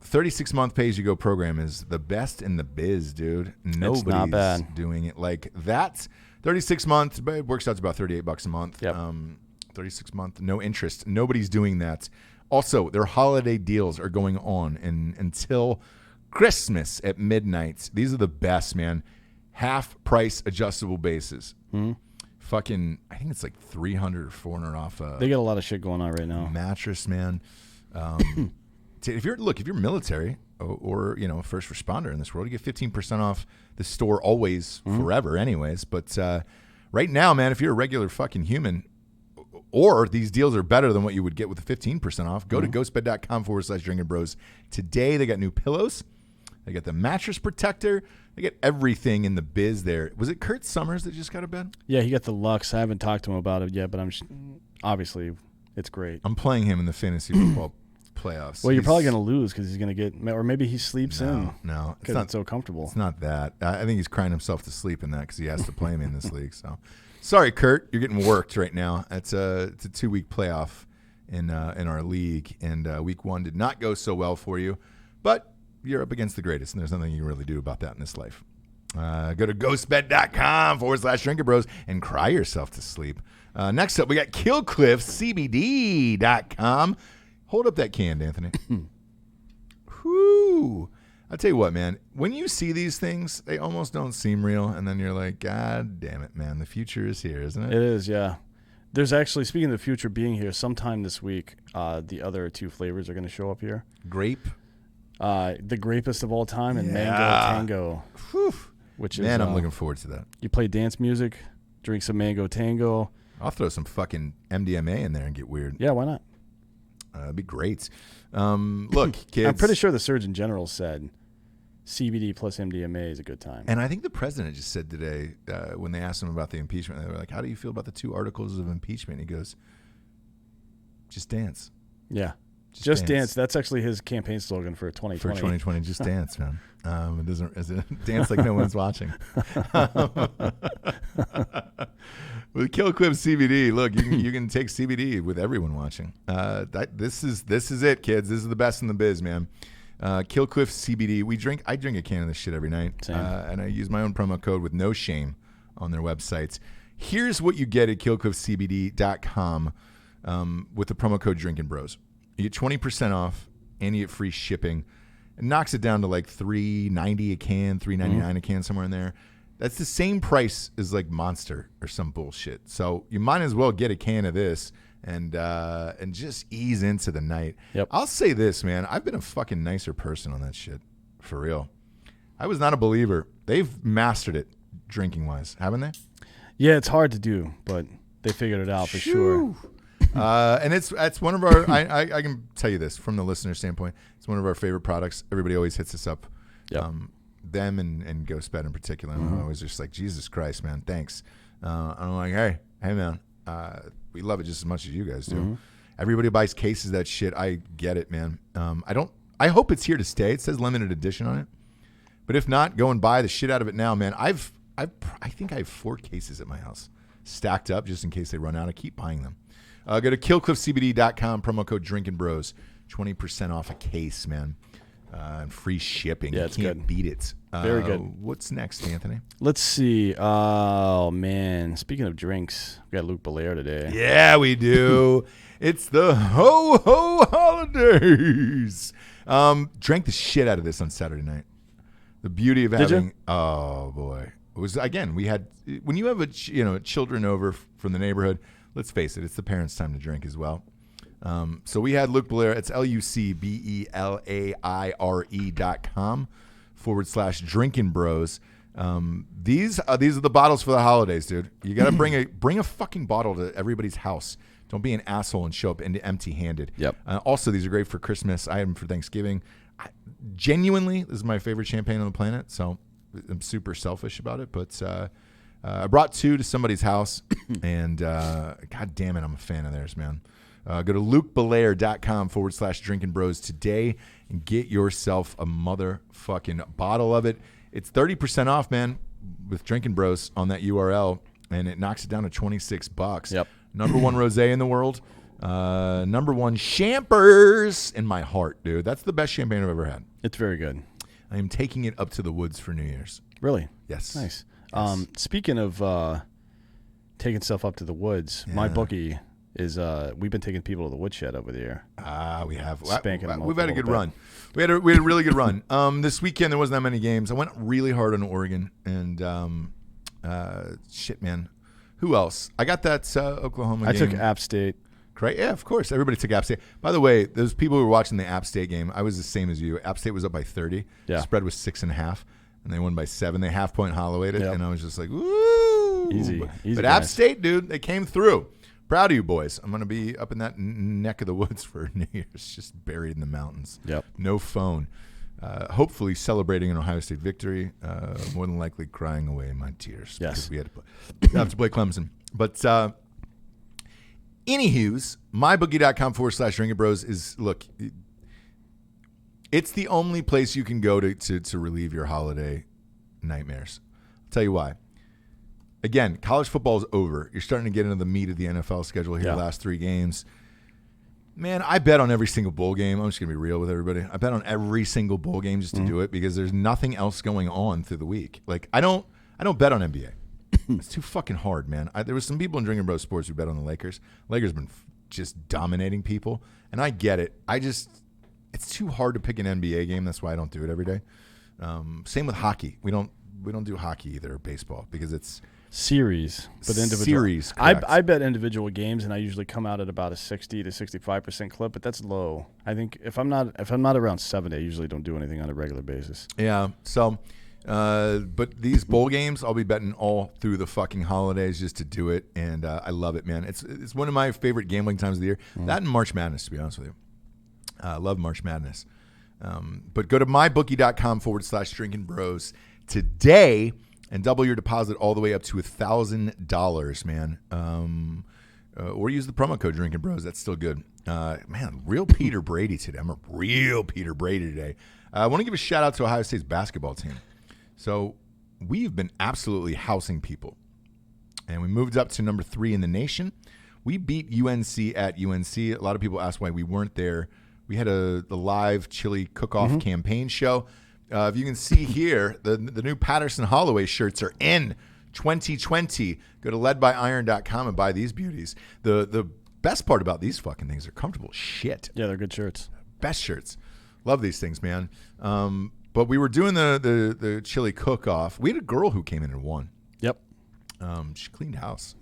36-month pay-as-you-go program is the best in the biz, dude. Nobody's not bad. doing it like that. 36 months, it works out to about $38 a month. Yep. 36 month, no interest. Nobody's doing that. Also, their holiday deals are going on until Christmas at midnight. These are the best, man. Half price adjustable bases. Fucking, I think it's like $300 or $400 off. They got a lot of shit going on right now. Mattress, man. If you're military or first responder in this world, you get 15% off the store always, forever, anyways. But right now, man, if you're a regular fucking human, or these deals are better than what you would get with the 15% off, go to ghostbed.com/Drinkin' Bros. Today they got new pillows. They got the mattress protector. They get everything in the biz there. Was it Kurt Summers that just got a bet? Yeah, he got the Lux. I haven't talked to him about it yet, but obviously it's great. I'm playing him in the fantasy football playoffs. Well, you're probably going to lose because he's going to get, or maybe he sleeps in. No, because it's so comfortable. It's not that. I think he's crying himself to sleep in that because he has to play me in this league. So, sorry, Kurt, you're getting worked right now. It's a 2-week playoff in our league, and week 1 did not go so well for you, but you're up against the greatest, and there's nothing you can really do about that in this life. Go to ghostbed.com/Drinkin Bros and cry yourself to sleep. Next up, we got KillcliffCBD.com. Hold up that can, Anthony. Whoo! I'll tell you what, man. When you see these things, they almost don't seem real, and then you're like, God damn it, man. The future is here, isn't it? It is, yeah. There's actually, speaking of the future being here, sometime this week, the other 2 flavors are going to show up here. Grape. The grapest of all time and Mango Tango. Whew. Which is, man, I'm looking forward to that. You play dance music, drink some Mango Tango. I'll throw some fucking MDMA in there and get weird. Yeah, why not? That'd be great. Look, kids. I'm pretty sure the Surgeon General said CBD plus MDMA is a good time. And I think the president just said today, when they asked him about the impeachment, they were like, how do you feel about the 2 articles of impeachment? And he goes, just dance. Yeah. Just dance. That's actually his campaign slogan for 2020. For 2020, just dance, man. It doesn't dance like no one's watching. With KillCliff CBD, look, you can take CBD with everyone watching. This is it, kids. This is the best in the biz, man. KillCliff CBD. I drink a can of this shit every night, and I use my own promo code with no shame on their websites. Here's what you get at KillCliffCBD.com with the promo code Drinkin Bros. You get 20% off, and you get free shipping. It knocks it down to like $3.90 a can, $3.99 a can, somewhere in there. That's the same price as like Monster or some bullshit. So you might as well get a can of this and just ease into the night. Yep. I'll say this, man. I've been a fucking nicer person on that shit, for real. I was not a believer. They've mastered it drinking-wise, haven't they? Yeah, it's hard to do, but they figured it out for sure. And it's one of our. I can tell you this from the listener standpoint. It's one of our favorite products. Everybody always hits us up. Yep. Them and Ghostbed in particular. And I'm always just like, Jesus Christ, man, thanks. I'm like, hey man, we love it just as much as you guys do. Everybody buys cases of that shit. I get it, man. I hope it's here to stay. It says limited edition on it, but if not, go and buy the shit out of it now, man. I think I have 4 cases at my house stacked up just in case they run out. I keep buying them. Go to KillCliffCBD.com, promo code Drinkin Bros, 20% off a case, man. And free shipping. Yeah, you it's can't good. beat it. Very good. What's next, Anthony? Let's see. Oh, man. Speaking of drinks, we got Luke Belair today. Yeah, we do. It's the ho-ho holidays. Drank the shit out of this on Saturday night. The beauty of having... Oh, boy. It was, again, we had... When you have children over from the neighborhood, let's face it, it's the parents' time to drink as well. So we had Luke Belair. It's LucBelaire.com/Drinkin Bros. These are the bottles for the holidays, dude. You got to bring a fucking bottle to everybody's house. Don't be an asshole and show up empty-handed. Yep. Also, these are great for Christmas. I have them for Thanksgiving. Genuinely, this is my favorite champagne on the planet, so I'm super selfish about it. But I brought 2 to somebody's house, and God damn it, I'm a fan of theirs, man. Go to LukeBelaire.com/Drinkin Bros today and get yourself a motherfucking bottle of it. It's 30% off, man, with Drinkin Bros on that URL, and it knocks it down to $26. Yep. Number 1 rosé in the world. Number 1 champers in my heart, dude. That's the best champagne I've ever had. It's very good. I am taking it up to the woods for New Year's. Really? Yes. Nice. Yes. Speaking of taking stuff up to the woods, my bookie is we've been taking people to the woodshed over there. We have. Spanking them We've up had a a good little run. We had a really good run. This weekend there wasn't that many games. I went really hard on Oregon and shit, man. Who else? I got that Oklahoma game. I took App State. Great. Yeah, of course. Everybody took App State. By the way, those people who were watching the App State game, I was the same as you. App State was up by 30. Yeah. The spread was 6.5, and they won by 7. They half-point Hollowayed it, Yep. and I was just like, woo. Easy But guys. App State, dude, they came through. Proud of you, boys. I'm going to be up in that neck of the woods for New Year's, just buried in the mountains. Yep. No phone. hopefully celebrating an Ohio State victory, more than likely crying away my tears. Yes. Because we had to play Clemson. But anywho's, mybookie.com/Drinkin Bros is, look, it's the only place you can go to relieve your holiday nightmares. I'll tell you why. Again, college football is over. You're starting to get into the meat of the NFL schedule here, the last 3 games. Man, I bet on every single bowl game. I'm just going to be real with everybody. I bet on every single bowl game just to do it because there's nothing else going on through the week. Like, I don't bet on NBA. It's too fucking hard, man. There was some people in Drinkin Bros Sports who bet on the Lakers. Lakers been just dominating people, and I get it. It's too hard to pick an NBA game. That's why I don't do it every day. Same with hockey. We don't do hockey either, or baseball, because it's series, but individual. Series, I bet individual games, and I usually come out at about a 60 to 65% clip, but that's low. I think if I'm not around 70, I usually don't do anything on a regular basis. Yeah. So, but these bowl games, I'll be betting all through the fucking holidays just to do it, and I love it, man. It's one of my favorite gambling times of the year. That and March Madness, to be honest with you. I love March Madness. But go to mybookie.com/Drinkin Bros today and double your deposit all the way up to $1,000, man. Or use the promo code Drinkin Bros. That's still good. Man, real Peter Brady today. I'm a real Peter Brady today. I want to give a shout out to Ohio State's basketball team. So we've been absolutely housing people. And we moved up to number 3 in the nation. We beat UNC at UNC. A lot of people ask why we weren't there. We had the live chili cook-off campaign show. If you can see here, the new Patterson Holloway shirts are in 2020. Go to ledbyiron.com and buy these beauties. The best part about these fucking things are comfortable as shit. Yeah, they're good shirts. Best shirts. Love these things, man. But we were doing the chili cook-off. We had a girl who came in and won. Yep. She cleaned house.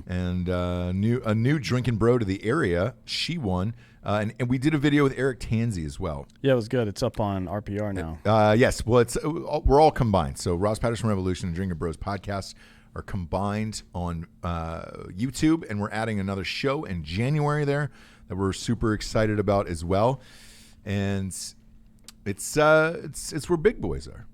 And a new drinking bro to the area. She won. And we did a video with Eric Tanzi as well. Yeah, it was good. It's up on RPR now. Yes. Well, we're all combined. So Ross Patterson Revolution and Drinkin Bros podcasts are combined on YouTube, and we're adding another show in January there that we're super excited about as well. And it's where big boys are.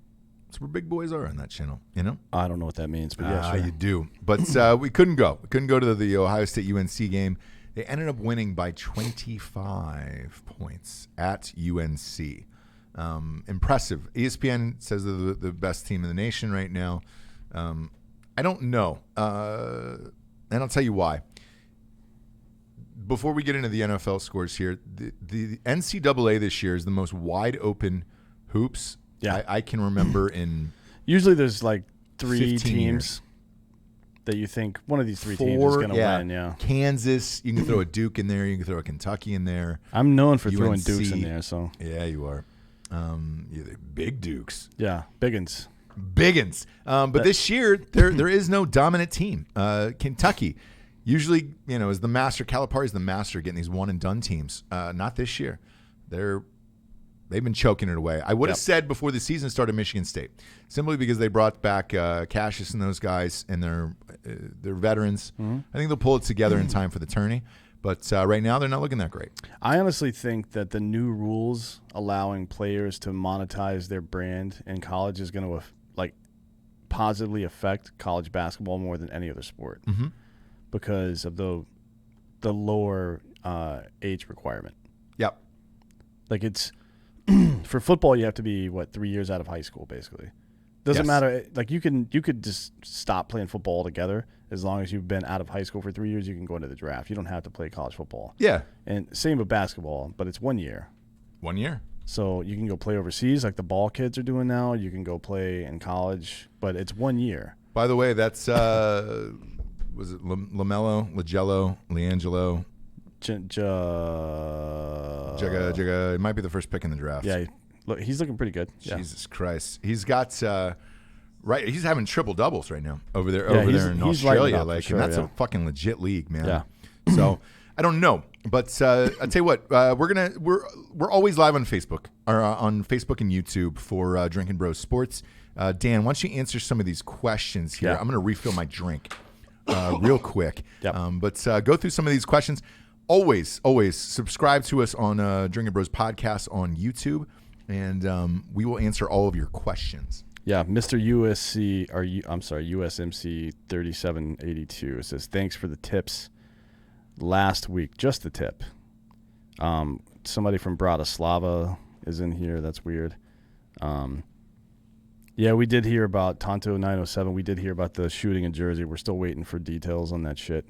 It's where big boys are on that channel, you know? I don't know what that means, but yeah, sure. You do. But we couldn't go. We couldn't go to the Ohio State UNC game. They ended up winning by 25 points at UNC. Impressive. ESPN says they're the best team in the nation right now. I don't know. And I'll tell you why. Before we get into the NFL scores here, the NCAA this year is the most wide open hoops I can remember in usually there's like 3 teams years. That you think one of these 3 teams is going to win. Yeah, Kansas. You can throw a Duke in there. You can throw a Kentucky in there. I'm known for throwing Dukes in there. So yeah, you are. You're big Dukes. Yeah, Biggins. But this year there is no dominant team. Kentucky usually is the master. Calipari's the master getting these one and done teams. Not this year. They've been choking it away. I would have said before the season started Michigan State, simply because they brought back Cassius and those guys, and they're veterans. Mm-hmm. I think they'll pull it together in time for the tourney. But right now, they're not looking that great. I honestly think that the new rules allowing players to monetize their brand in college is going to positively affect college basketball more than any other sport because of the lower age requirement. Yep. Like it's for football, you have to be 3 years out of high school, basically. Doesn't matter. Like you could just stop playing football altogether as long as you've been out of high school for 3 years. You can go into the draft. You don't have to play college football. Yeah. And same with basketball, but it's 1 year. 1 year. So you can go play overseas, like the ball kids are doing now. You can go play in college, but it's 1 year. By the way, that's was it LaMelo, LaGello, LiAngelo? Jugga. It might be the first pick in the draft. Yeah, look, he's looking pretty good. Jesus Christ, he's got he's having triple doubles right now over there in Australia. And that's a fucking legit league, man. Yeah. So I don't know, but I'll tell you what, we're always live on Facebook or on Facebook and YouTube for Drinkin Bros Sports. Dan, why don't you answer some of these questions here? I'm going to refill my drink real quick. Yep. But go through some of these questions. Always subscribe to us on Drinkin Bros Podcast on YouTube. and we will answer all of your questions. Yeah, Mr. USMC 3782 says, thanks for the tips last week. Just the tip. Somebody from Bratislava is in here. That's weird. Yeah, we did hear about Tonto 907. We did hear about the shooting in Jersey. We're still waiting for details on that shit.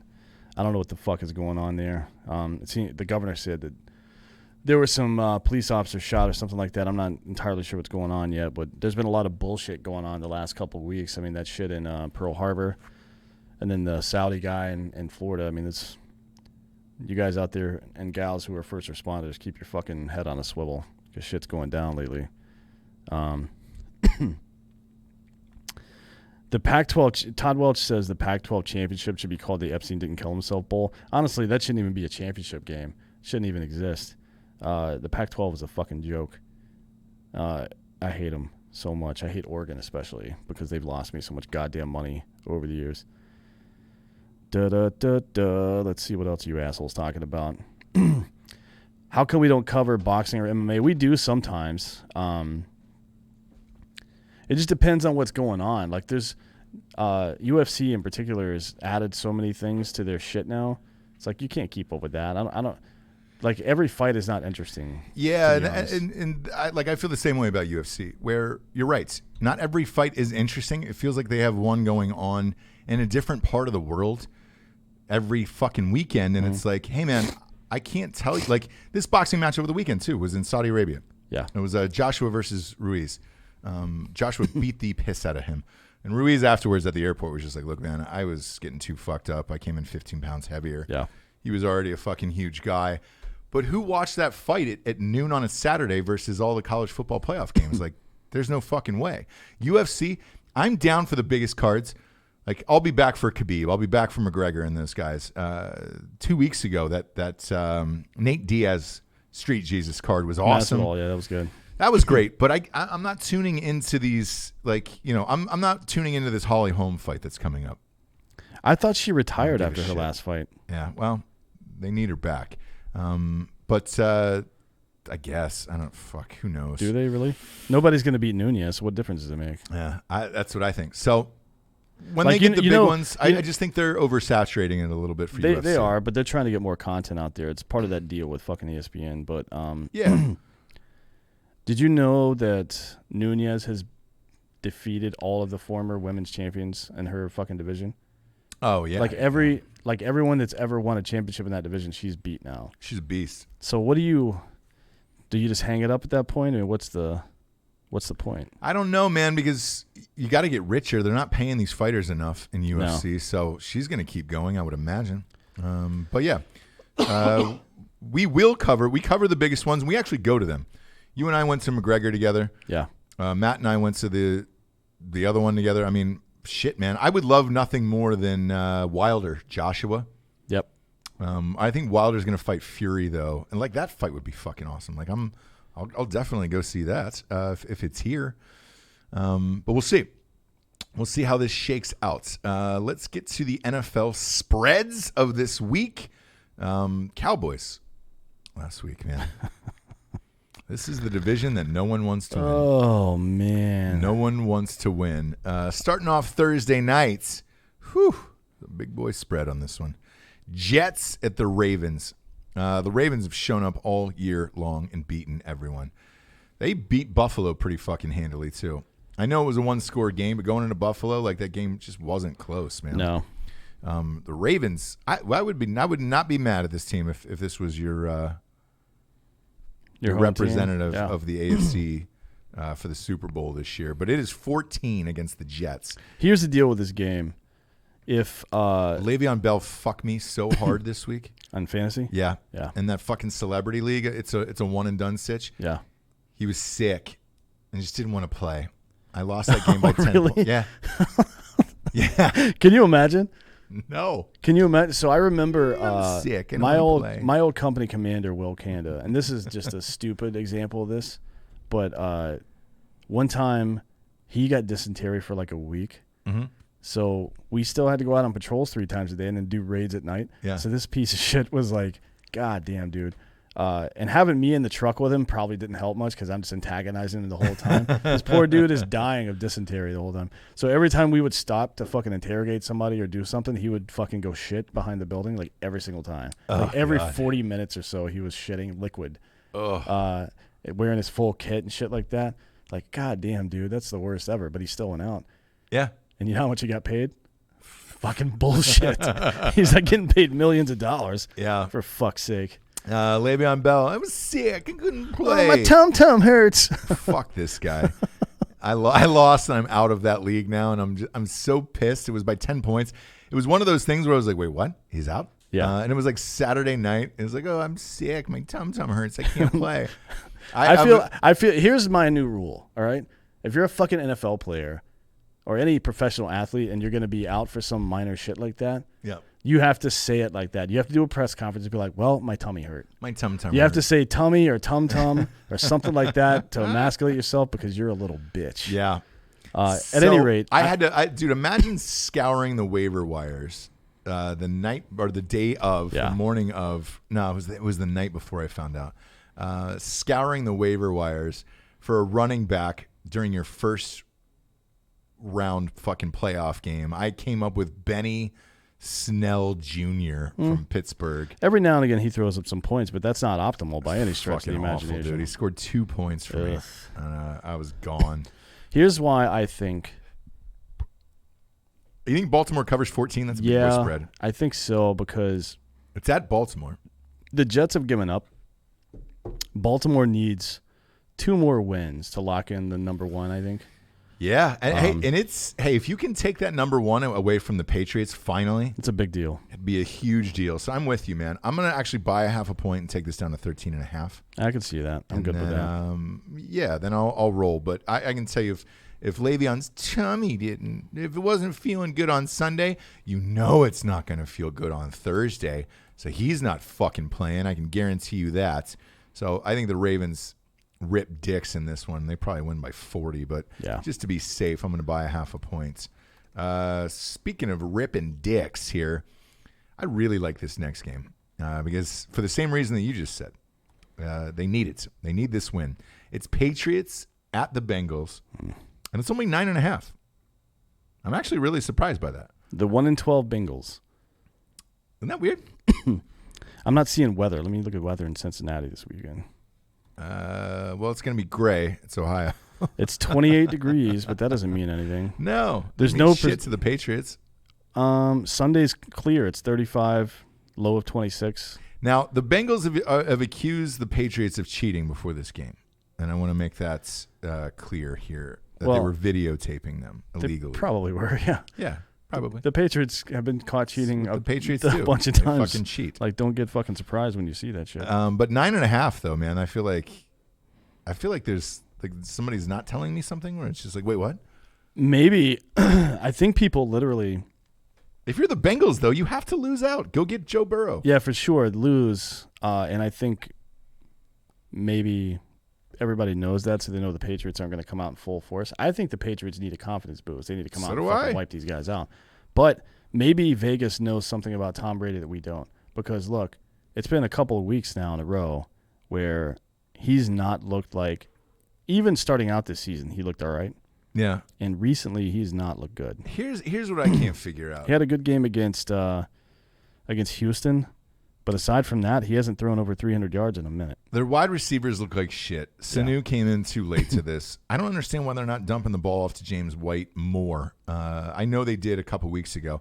I don't know what the fuck is going on there. The governor said that there were some police officers shot or something like that. I'm not entirely sure what's going on yet, but there's been a lot of bullshit going on the last couple of weeks. I mean, that shit in Pearl Harbor, and then the Saudi guy in Florida. I mean, it's you guys out there and gals who are first responders, keep your fucking head on a swivel because shit's going down lately. The Pac-12, Todd Welch says the Pac-12 championship should be called the Epstein Didn't Kill Himself Bowl. Honestly, that shouldn't even be a championship game. It shouldn't even exist. The Pac-12 is a fucking joke. I hate them so much. I hate Oregon especially because they've lost me so much goddamn money over the years. Let's see what else you assholes talking about. How come we don't cover boxing or MMA? We do sometimes. It just depends on what's going on. Like there's UFC in particular has added so many things to their shit now. It's like you can't keep up with that. I don't like every fight is not interesting. Yeah, and I feel the same way about UFC. Where you're right, not every fight is interesting. It feels like they have one going on in a different part of the world every fucking weekend, and it's like, hey man, I can't tell you. Like this boxing match over the weekend too was in Saudi Arabia. Yeah, it was Joshua versus Ruiz. Joshua beat the piss out of him. And Ruiz afterwards at the airport was just like, look, man, I was getting too fucked up. I came in 15 pounds heavier. Yeah. He was already a fucking huge guy. But who watched that fight at noon on a Saturday versus all the college football playoff games? Like, there's no fucking way. UFC, I'm down for the biggest cards. Like, I'll be back for Khabib. I'll be back for McGregor and those guys. 2 weeks ago, that Nate Diaz Street Jesus card was awesome. Yeah, that was good. That was great, but I'm not tuning into these, I'm not tuning into this Holly Holm fight that's coming up. I thought she retired after her last fight. Yeah, well, they need her back. But I guess, who knows? Do they really? Nobody's going to beat Nunez. What difference does it make? Yeah, that's what I think. So when they get the big ones, I just think they're oversaturating it a little bit for UFC. They are, but they're trying to get more content out there. It's part of that deal with fucking ESPN. But yeah. Did you know that Nunez has defeated all of the former women's champions in her fucking division? Oh yeah. Everyone that's ever won a championship in that division, she's beat now. She's a beast. So what do you just hang it up at that point? I mean, what's the point? I don't know, man, because you got to get richer. They're not paying these fighters enough in UFC, so she's going to keep going, I would imagine. But yeah, we cover the biggest ones. We actually go to them. You and I went to McGregor together. Yeah. Matt and I went to the other one together. I mean, shit, man. I would love nothing more than Wilder, Joshua. Yep. I think Wilder's going to fight Fury, though. And, that fight would be fucking awesome. I'll definitely go see that if it's here. But we'll see. We'll see how this shakes out. Let's get to the NFL spreads of this week. Cowboys last week, man. This is the division that no one wants to win. Oh, man. No one wants to win. Starting off Thursday nights, the big boy spread on this one. Jets at the Ravens. The Ravens have shown up all year long and beaten everyone. They beat Buffalo pretty fucking handily, too. I know it was a one-score game, but going into Buffalo, that game just wasn't close, man. No. The Ravens, I would not be mad at this team if this was your representative of the AFC for the Super Bowl this year. But it is 14 against the Jets. Here's the deal with this game. If Le'Veon Bell fucked me so hard this week. On fantasy? Yeah. Yeah. In that fucking celebrity league, it's a one and done sitch. Yeah. He was sick and just didn't want to play. I lost that game by 10 really? points. Yeah. Yeah. Can you imagine? No. Can you imagine? So I remember I'm sick. my old company commander, Will Kanda, and this is just a stupid example of this, but one time he got dysentery for a week. Mm-hmm. So we still had to go out on patrols 3 times a day and then do raids at night. Yeah. So this piece of shit was like, God damn, dude. And having me in the truck with him probably didn't help much because I'm just antagonizing him the whole time. This poor dude is dying of dysentery the whole time. So every time we would stop to fucking interrogate somebody or do something, he would fucking go shit behind the building like every single time. Like every 40 minutes or so, he was shitting liquid. Wearing his full kit and shit like that. Like, goddamn, dude, that's the worst ever. But he still went out. Yeah. And you know how much he got paid? Fucking bullshit. He's like getting paid millions of dollars. Yeah. For fuck's sake. Le'Veon Bell, I was sick. I couldn't play. Oh, my tum-tum hurts. Fuck this guy. I lost, and I'm out of that league now, and I'm so pissed. It was by 10 points. It was one of those things where I was like, wait, what? He's out? Yeah. And it was like Saturday night. It was like, oh, I'm sick. My tum-tum hurts. I can't play. I feel. Here's my new rule, all right? If you're a fucking NFL player or any professional athlete and you're going to be out for some minor shit like that, yeah, you have to say it like that. You have to do a press conference and be like, well, my tummy hurt. My tum-tum You hurt. have to say tummy or tum-tum or something like that to emasculate yourself because you're a little bitch. Yeah. At any rate. Dude, imagine scouring the waiver wires the night or the day of, the morning of. No, it was the night before I found out. Scouring the waiver wires for a running back during your first round fucking playoff game. I came up with Benny Snell Jr. from Pittsburgh. Every now and again he throws up some points, but that's not optimal by any stretch of the imagination. Awful, dude. He scored 2 points for me. I was gone. Here's why I think. You think Baltimore covers 14? That's a big spread. I think so because it's at Baltimore. The Jets have given up. Baltimore needs 2 more wins to lock in the number 1, I think. Yeah, and if you can take that number 1 away from the Patriots, finally, it's a big deal. It'd be a huge deal. So I'm with you, man. I'm gonna actually buy a half a point and take this down to 13.5. I can see that. I'm good with that. Yeah, then I'll roll. But I can tell you if Le'Veon's tummy if it wasn't feeling good on Sunday, you know it's not gonna feel good on Thursday. So he's not fucking playing. I can guarantee you that. So I think the Ravens rip dicks in this one. They probably win by 40, but just to be safe, I'm going to buy a half a point. Speaking of ripping dicks here, I really like this next game because for the same reason that you just said. They need it. They need this win. It's Patriots at the Bengals, and it's only 9.5. I'm actually really surprised by that. The 1-12 Bengals. Isn't that weird? I'm not seeing weather. Let me look at weather in Cincinnati this weekend. Well, it's going to be gray. It's Ohio. It's 28 degrees, but that doesn't mean anything. No. There's no shit to the Patriots. Sunday's clear. It's 35, low of 26. Now, the Bengals have accused the Patriots of cheating before this game, and I want to make that clear here, that they were videotaping them illegally. They probably were, yeah. Yeah. Probably. The Patriots have been caught cheating the Patriots a bunch of times. They fucking cheat. Like, don't get fucking surprised when you see that shit. But 9.5 though, man. I feel like there's like somebody's not telling me something where it's just like, wait, what? Maybe. I think people literally. If you're the Bengals though, you have to lose out. Go get Joe Burrow. Yeah, for sure, lose. And I think maybe everybody knows that, so they know the Patriots aren't going to come out in full force. I think the Patriots need a confidence boost. They need to come out and fucking wipe these guys out. But maybe Vegas knows something about Tom Brady that we don't. Because, look, it's been a couple of weeks now in a row where he's not looked like, even starting out this season, he looked all right. Yeah. And recently, he's not looked good. Here's what I can't figure out. He had a good game against Houston. But aside from that, he hasn't thrown over 300 yards in a minute. Their wide receivers look like shit. Sanu came in too late to this. I don't understand why they're not dumping the ball off to James White more. I know they did a couple weeks ago.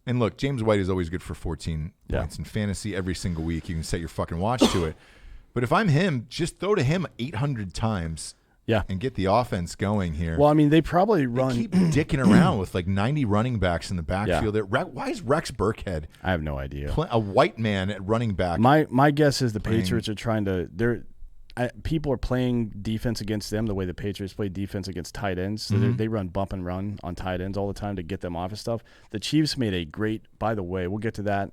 And look, James White is always good for 14 points in fantasy every single week. You can set your fucking watch to it. But if I'm him, just throw to him 800 times. Yeah. And get the offense going here. Well, I mean, they probably run. They keep dicking around with like 90 running backs in the backfield. Yeah. Why is Rex Burkhead? I have no idea. A white man at running back. My guess is the Patriots are trying to. People are playing defense against them the way the Patriots play defense against tight ends. So they run bump and run on tight ends all the time to get them off of stuff. The Chiefs made a great. By the way, we'll get to that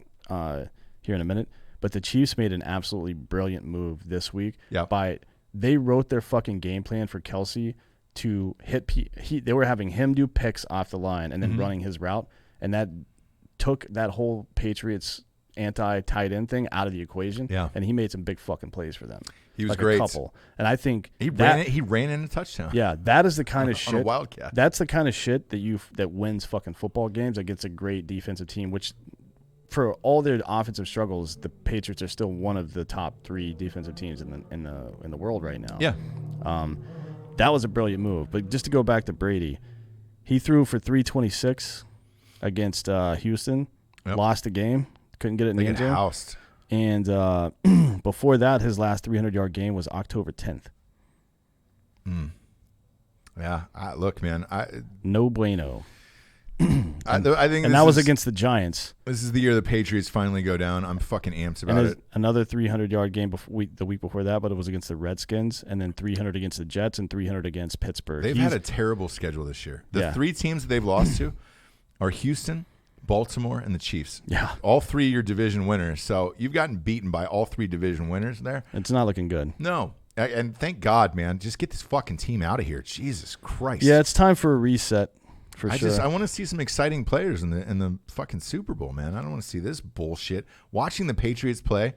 here in a minute. But the Chiefs made an absolutely brilliant move this week by. They wrote their fucking game plan for Kelsey to hit. They were having him do picks off the line and then running his route, and that took that whole Patriots anti-tight end thing out of the equation. Yeah. And he made some big fucking plays for them. He was like great. A couple. And I think he ran in a touchdown. Yeah, that is the kind of shit. On a Wildcat. That's the kind of shit that wins fucking football games against a great defensive team, which for all their offensive struggles, the Patriots are still one of the top 3 defensive teams in the world right now. Yeah. That was a brilliant move. But just to go back to Brady, he threw for 326 against Houston, lost the game, couldn't get it in the end zone. Housed. And before that, his last 300-yard game was October 10th. Yeah. Look, man. No bueno. I think that was against the Giants. This is the year the Patriots finally go down. I'm fucking amped about it. Another 300-yard game the week before that, but it was against the Redskins, and then 300 against the Jets and 300 against Pittsburgh. They've had a terrible schedule this year. The 3 teams that they've lost to are Houston, Baltimore, and the Chiefs. Yeah. All 3 your division winners. So you've gotten beaten by all 3 division winners there. It's not looking good. No. And thank God, man. Just get this fucking team out of here. Jesus Christ. Yeah, it's time for a reset. I want to see some exciting players in the fucking Super Bowl, man. I don't want to see this bullshit. Watching the Patriots play,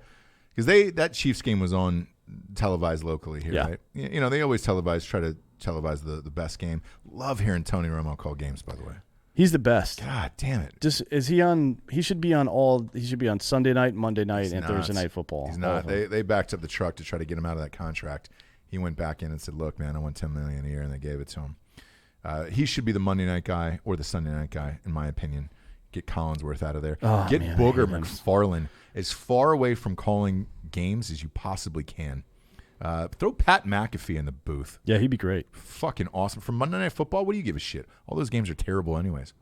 because that Chiefs game was on televised locally here, right? You know, they always try to televise the best game. Love hearing Tony Romo call games, by the way. He's the best. God damn it. Is he on? He should be on Sunday night, Monday night, and Thursday night football. He's not. They backed up the truck to try to get him out of that contract. He went back in and said, "Look, man, I want $10 million a year," and they gave it to him. He should be the Monday night guy or the Sunday night guy, in my opinion. Get Collinsworth out of there. Get Booger McFarland as far away from calling games as you possibly can. Throw Pat McAfee in the booth. Yeah, he'd be great. Fucking awesome. For Monday Night Football, what do you give a shit? All those games are terrible anyways.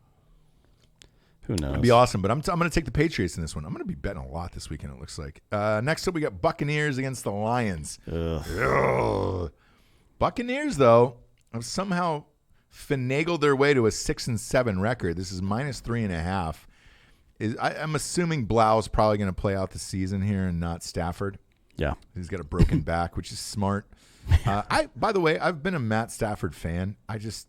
Who knows? It'd be awesome, but I'm going to take the Patriots in this one. I'm going to be betting a lot this weekend, it looks like. Next up, we got Buccaneers against the Lions. Ugh. Buccaneers, though, have somehow finagled their way to a 6-7 record. This is -3.5. I'm assuming Blau's probably going to play out the season here and not Stafford. Yeah. He's got a broken back, which is smart. By the way, I've been a Matt Stafford fan. It's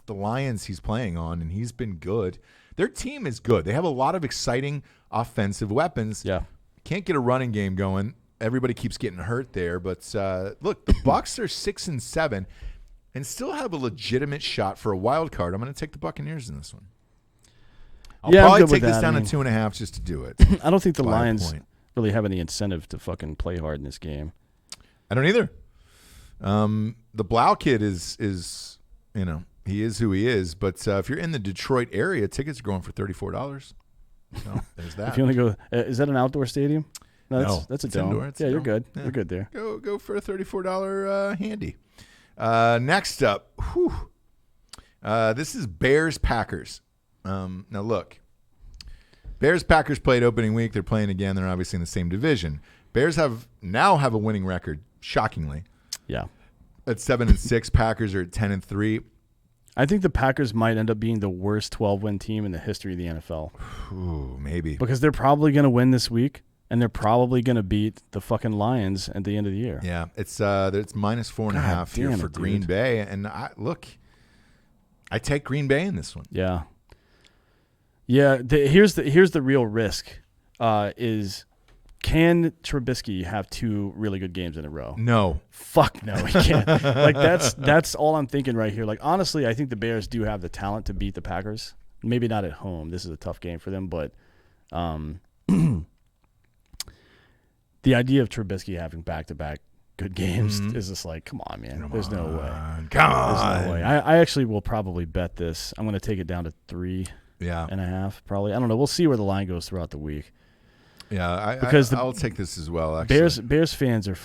the Lions he's playing on, and he's been good. Their team is good. They have a lot of exciting offensive weapons. Yeah. Can't get a running game going. Everybody keeps getting hurt there. But look, the Bucs are 6-7 and still have a legitimate shot for a wild card. I'm going to take the Buccaneers in this one. I'll probably take this down to 2.5 just to do it. I don't think the Lions really have any incentive to fucking play hard in this game. I don't either. The Blau kid is he is who he is. But if you're in the Detroit area, tickets are going for $34. So there's that. If you want to go, is that an outdoor stadium? No, that's a dome. Indoor. You're good. Yeah. You're good there. Go for a $34 handy. Next up, this is Bears-Packers. Now, look, Bears-Packers played opening week. They're playing again. They're obviously in the same division. Bears now have a winning record, shockingly. Yeah. At 7-6, Packers are at 10-3. I think the Packers might end up being the worst 12-win team in the history of the NFL. Ooh, maybe. Because they're probably going to win this week, and they're probably going to beat the fucking Lions at the end of the year. Yeah, it's -4.5 here for Green Bay. And I take Green Bay in this one. Yeah. Yeah, here's the real risk is can Trubisky have 2 really good games in a row? No. Fuck no, he can't. Like that's all I'm thinking right here. Like honestly, I think the Bears do have the talent to beat the Packers. Maybe not at home. This is a tough game for them, but the idea of Trubisky having back-to-back good games is just like, come on, man. There's no way. Come on. There's no way. I actually will probably bet this. I'm going to take it down to 3.5 probably. I don't know. We'll see where the line goes throughout the week. Yeah, I'll take this as well, actually. Bears fans are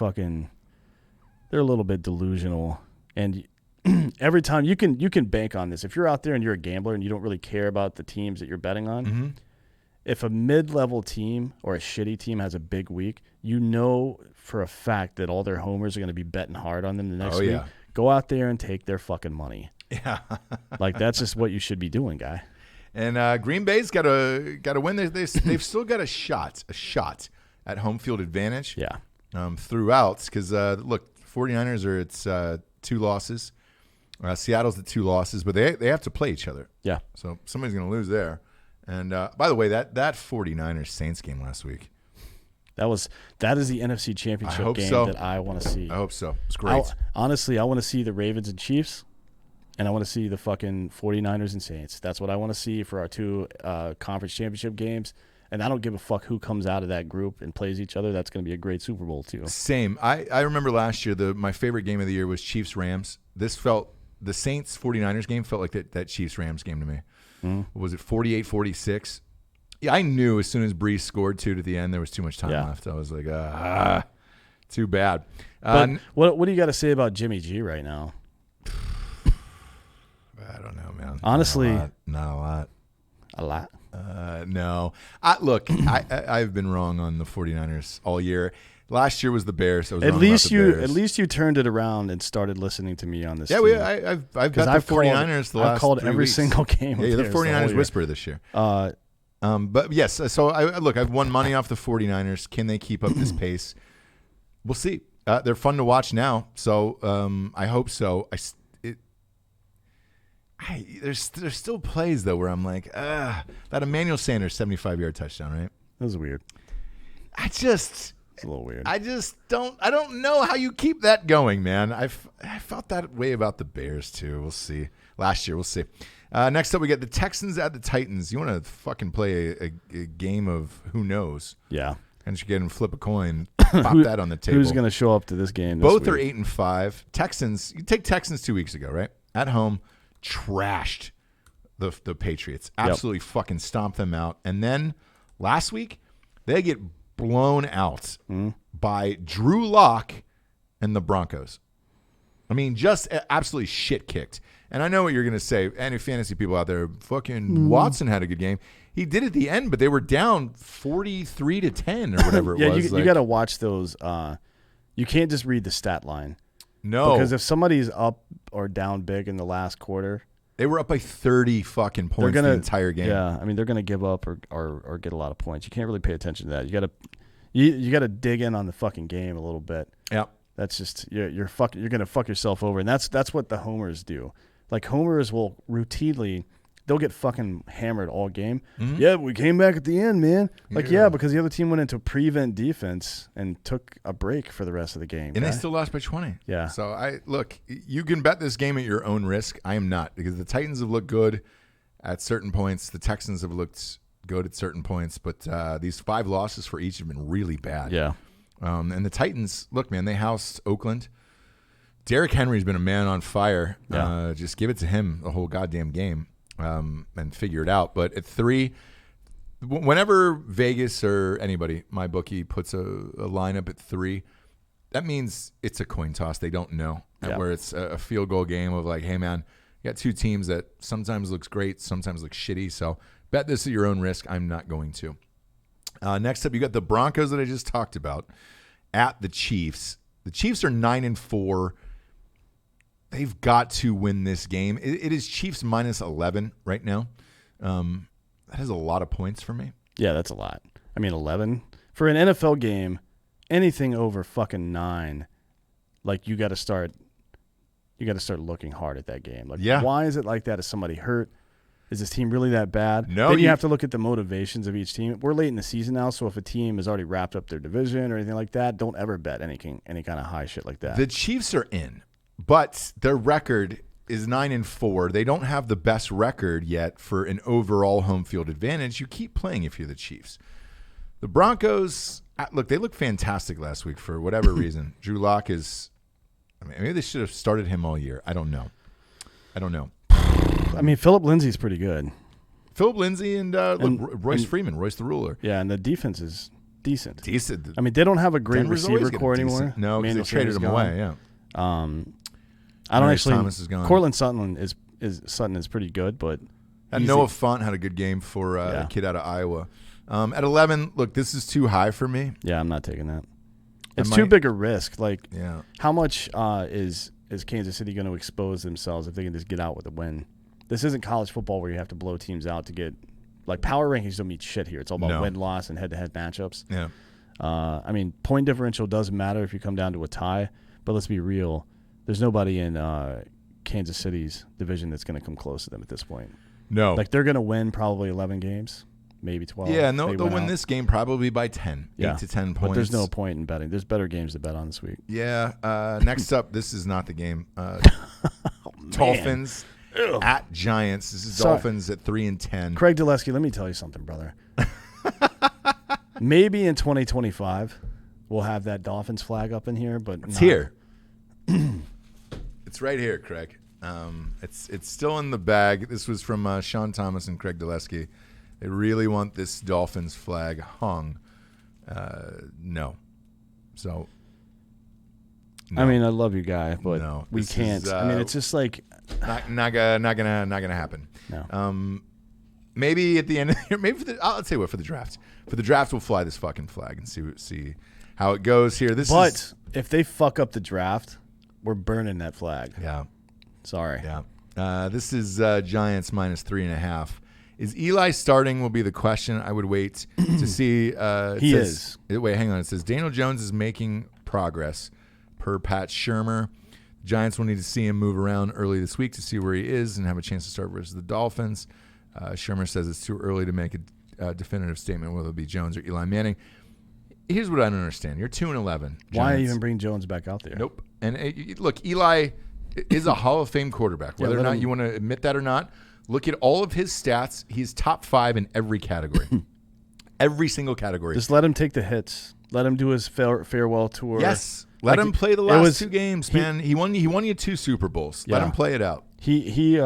they're a little bit delusional. And every time you can bank on this. If you're out there and you're a gambler and you don't really care about the teams that you're betting on, if a mid-level team or a shitty team has a big week, you know for a fact that all their homers are going to be betting hard on them the next week. Go out there and take their fucking money. Yeah. Like that's just what you should be doing, guy. And Green Bay's got to win. They've still got a shot at home field advantage. Yeah. Throughout, because look, 49ers are at 2 losses. Seattle's at 2 losses, but they have to play each other. Yeah. So somebody's going to lose there. And by the way, that 49ers Saints game last week. That is the NFC Championship game that I want to see. I hope so. It's great. Honestly, I want to see the Ravens and Chiefs, and I want to see the fucking 49ers and Saints. That's what I want to see for our 2 conference championship games. And I don't give a fuck who comes out of that group and plays each other. That's going to be a great Super Bowl, too. Same. I remember last year, my favorite game of the year was Chiefs-Rams. The Saints-49ers game felt like that Chiefs-Rams game to me. Was it 48-46? Yeah, I knew as soon as Breeze scored 2 to the end, there was too much time left. I was like, too bad. But what do you got to say about Jimmy G right now? I don't know, man. Honestly. Not a lot. A lot? No. Look, I've been wrong on the 49ers all year. Last year was the Bears. At least you turned it around and started listening to me on this. Yeah, I've got the 49ers the last 3 weeks. I've called every single game. Yeah, the 49ers whisper this year. But yes, so I've won money off the 49ers. Can they keep up this pace? We'll see. They're fun to watch now, so I hope so. There's still plays though where I'm like, that Emmanuel Sanders 75-yard touchdown, right? That was weird. It's a little weird. I don't know how you keep that going, man. I felt that way about the Bears too. We'll see. Last year, we'll see. Next up, we get the Texans at the Titans. You want to fucking play a game of who knows? Yeah. And you get and flip a coin, pop that on the table. Who's going to show up to this game? Both are 8-5. Texans. You take Texans 2 weeks ago, right? At home, trashed the Patriots. Absolutely fucking stomped them out. And then last week, they get blown out by Drew Lock and the Broncos. I mean, just absolutely shit kicked. And I know what you're going to say. Any fantasy people out there, fucking Watson had a good game. He did at the end, but they were down 43-10 or whatever it was. You got to watch those. You can't just read the stat line. No. Because if somebody's up or down big in the last quarter. They were up by 30 fucking points the entire game. Yeah, I mean, they're going to give up or get a lot of points. You can't really pay attention to that. You got to dig in on the fucking game a little bit. Yeah. That's just you're going to fuck yourself over, and that's what the homers do. Like homers will routinely, they'll get fucking hammered all game. Mm-hmm. Yeah, we came back at the end, man. Like because the other team went into prevent defense and took a break for the rest of the game. And they still lost by 20. Yeah. So you can bet this game at your own risk. I am not, because the Titans have looked good at certain points. The Texans have looked good at certain points, but these 5 losses for each have been really bad. Yeah. And the Titans, look, man, they housed Oakland. Derrick Henry's been a man on fire. Yeah. Just give it to him the whole goddamn game and figure it out. But at 3, whenever Vegas or anybody, my bookie, puts a lineup at 3, that means it's a coin toss. They don't know. Yeah. Where it's a field goal game of like, hey, man, you got 2 teams that sometimes looks great, sometimes looks shitty. So bet this at your own risk. I'm not going to. Next up, you got the Broncos that I just talked about at the Chiefs. The Chiefs are 9-4. They've got to win this game. It is Chiefs minus 11 right now. That is a lot of points for me. Yeah, that's a lot. I mean, 11 for an NFL game, anything over fucking 9, like you got to start looking hard at that game. Like, why is it like that? Is somebody hurt? Is this team really that bad? No. Then you have to look at the motivations of each team. We're late in the season now, so if a team has already wrapped up their division or anything like that, don't ever bet any kind of high shit like that. The Chiefs are in, but their record is 9-4. They don't have the best record yet for an overall home field advantage. You keep playing if you're the Chiefs. The Broncos, look, they look fantastic last week for whatever reason. Drew Lock maybe they should have started him all year. I don't know. I mean, Philip Lindsay's pretty good. Philip Lindsay and Royce Freeman, Royce the Ruler. Yeah, and the defense is decent. Decent. I mean, they don't have a great Denver's receiver core anymore. No, because they traded him away. Yeah. I don't actually. Thomas is gone. Cortland Sutton is pretty good, but and Noah Fant had a good game for a kid out of Iowa. At 11, look, this is too high for me. Yeah, I'm not taking that. It's too big a risk. Like, yeah. How much is Kansas City going to expose themselves if they can just get out with a win? This isn't college football where you have to blow teams out to get – like, power rankings don't mean shit here. It's all about win-loss and head-to-head matchups. Yeah. I mean, point differential doesn't matter if you come down to a tie, but let's be real. There's nobody in Kansas City's division that's going to come close to them at this point. No. Like, they're going to win probably 11 games, maybe 12. Yeah, and they'll win this game probably by 10, 8 to 10 points. But there's no point in betting. There's better games to bet on this week. Yeah. Next up, this is not the game. Dolphins at Giants. This is Dolphins at 3-10. Craig Dulesky, let me tell you something, brother. Maybe in 2025 we'll have that Dolphins flag up in here, but it's here. It's right here, Craig. It's still in the bag. This was from Sean Thomas and Craig Dulesky. They really want this Dolphins flag hung. No. So. No. I mean, I love you, guy, but no, we can't. I mean, it's just like not gonna happen. No. Maybe at the end of the year, maybe I'll tell you what, for the draft. For the draft, we'll fly this fucking flag and see how it goes here. But if they fuck up the draft, we're burning that flag. Yeah. Sorry. Yeah. This is Giants minus 3.5. Is Eli starting will be the question. I would wait to see. He is. Wait, hang on. It says Daniel Jones is making progress per Pat Shurmur. Giants will need to see him move around early this week to see where he is and have a chance to start versus the Dolphins. Shurmur says it's too early to make a definitive statement whether it be Jones or Eli Manning. Here's what I don't understand. You're 2-11. Why even bring Jones back out there? Nope. And look, Eli is a Hall of Fame quarterback. Whether or not you want to admit that or not, look at all of his stats. He's top 5 in every category. Every single category. Just let him take the hits. Let him do his farewell tour. Yes. Let him play the last 2 games, man. He won you 2 Super Bowls. Yeah. Let him play it out. He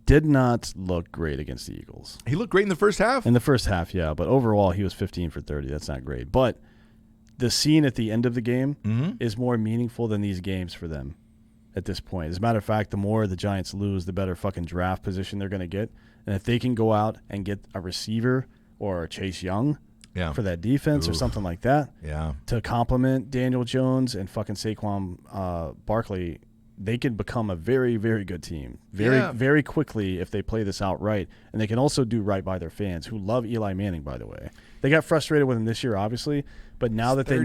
did not look great against the Eagles. He looked great in the first half. In the first half, yeah. But overall, he was 15 for 30. That's not great. But the scene at the end of the game is more meaningful than these games for them at this point. As a matter of fact, the more the Giants lose, the better fucking draft position they're going to get. And if they can go out and get a receiver or a Chase Young for that defense or something like that to complement Daniel Jones and fucking Saquon Barkley, they could become a very, very good team very quickly if they play this out right. And they can also do right by their fans who love Eli Manning, by the way. They got frustrated with him this year, obviously, but now that they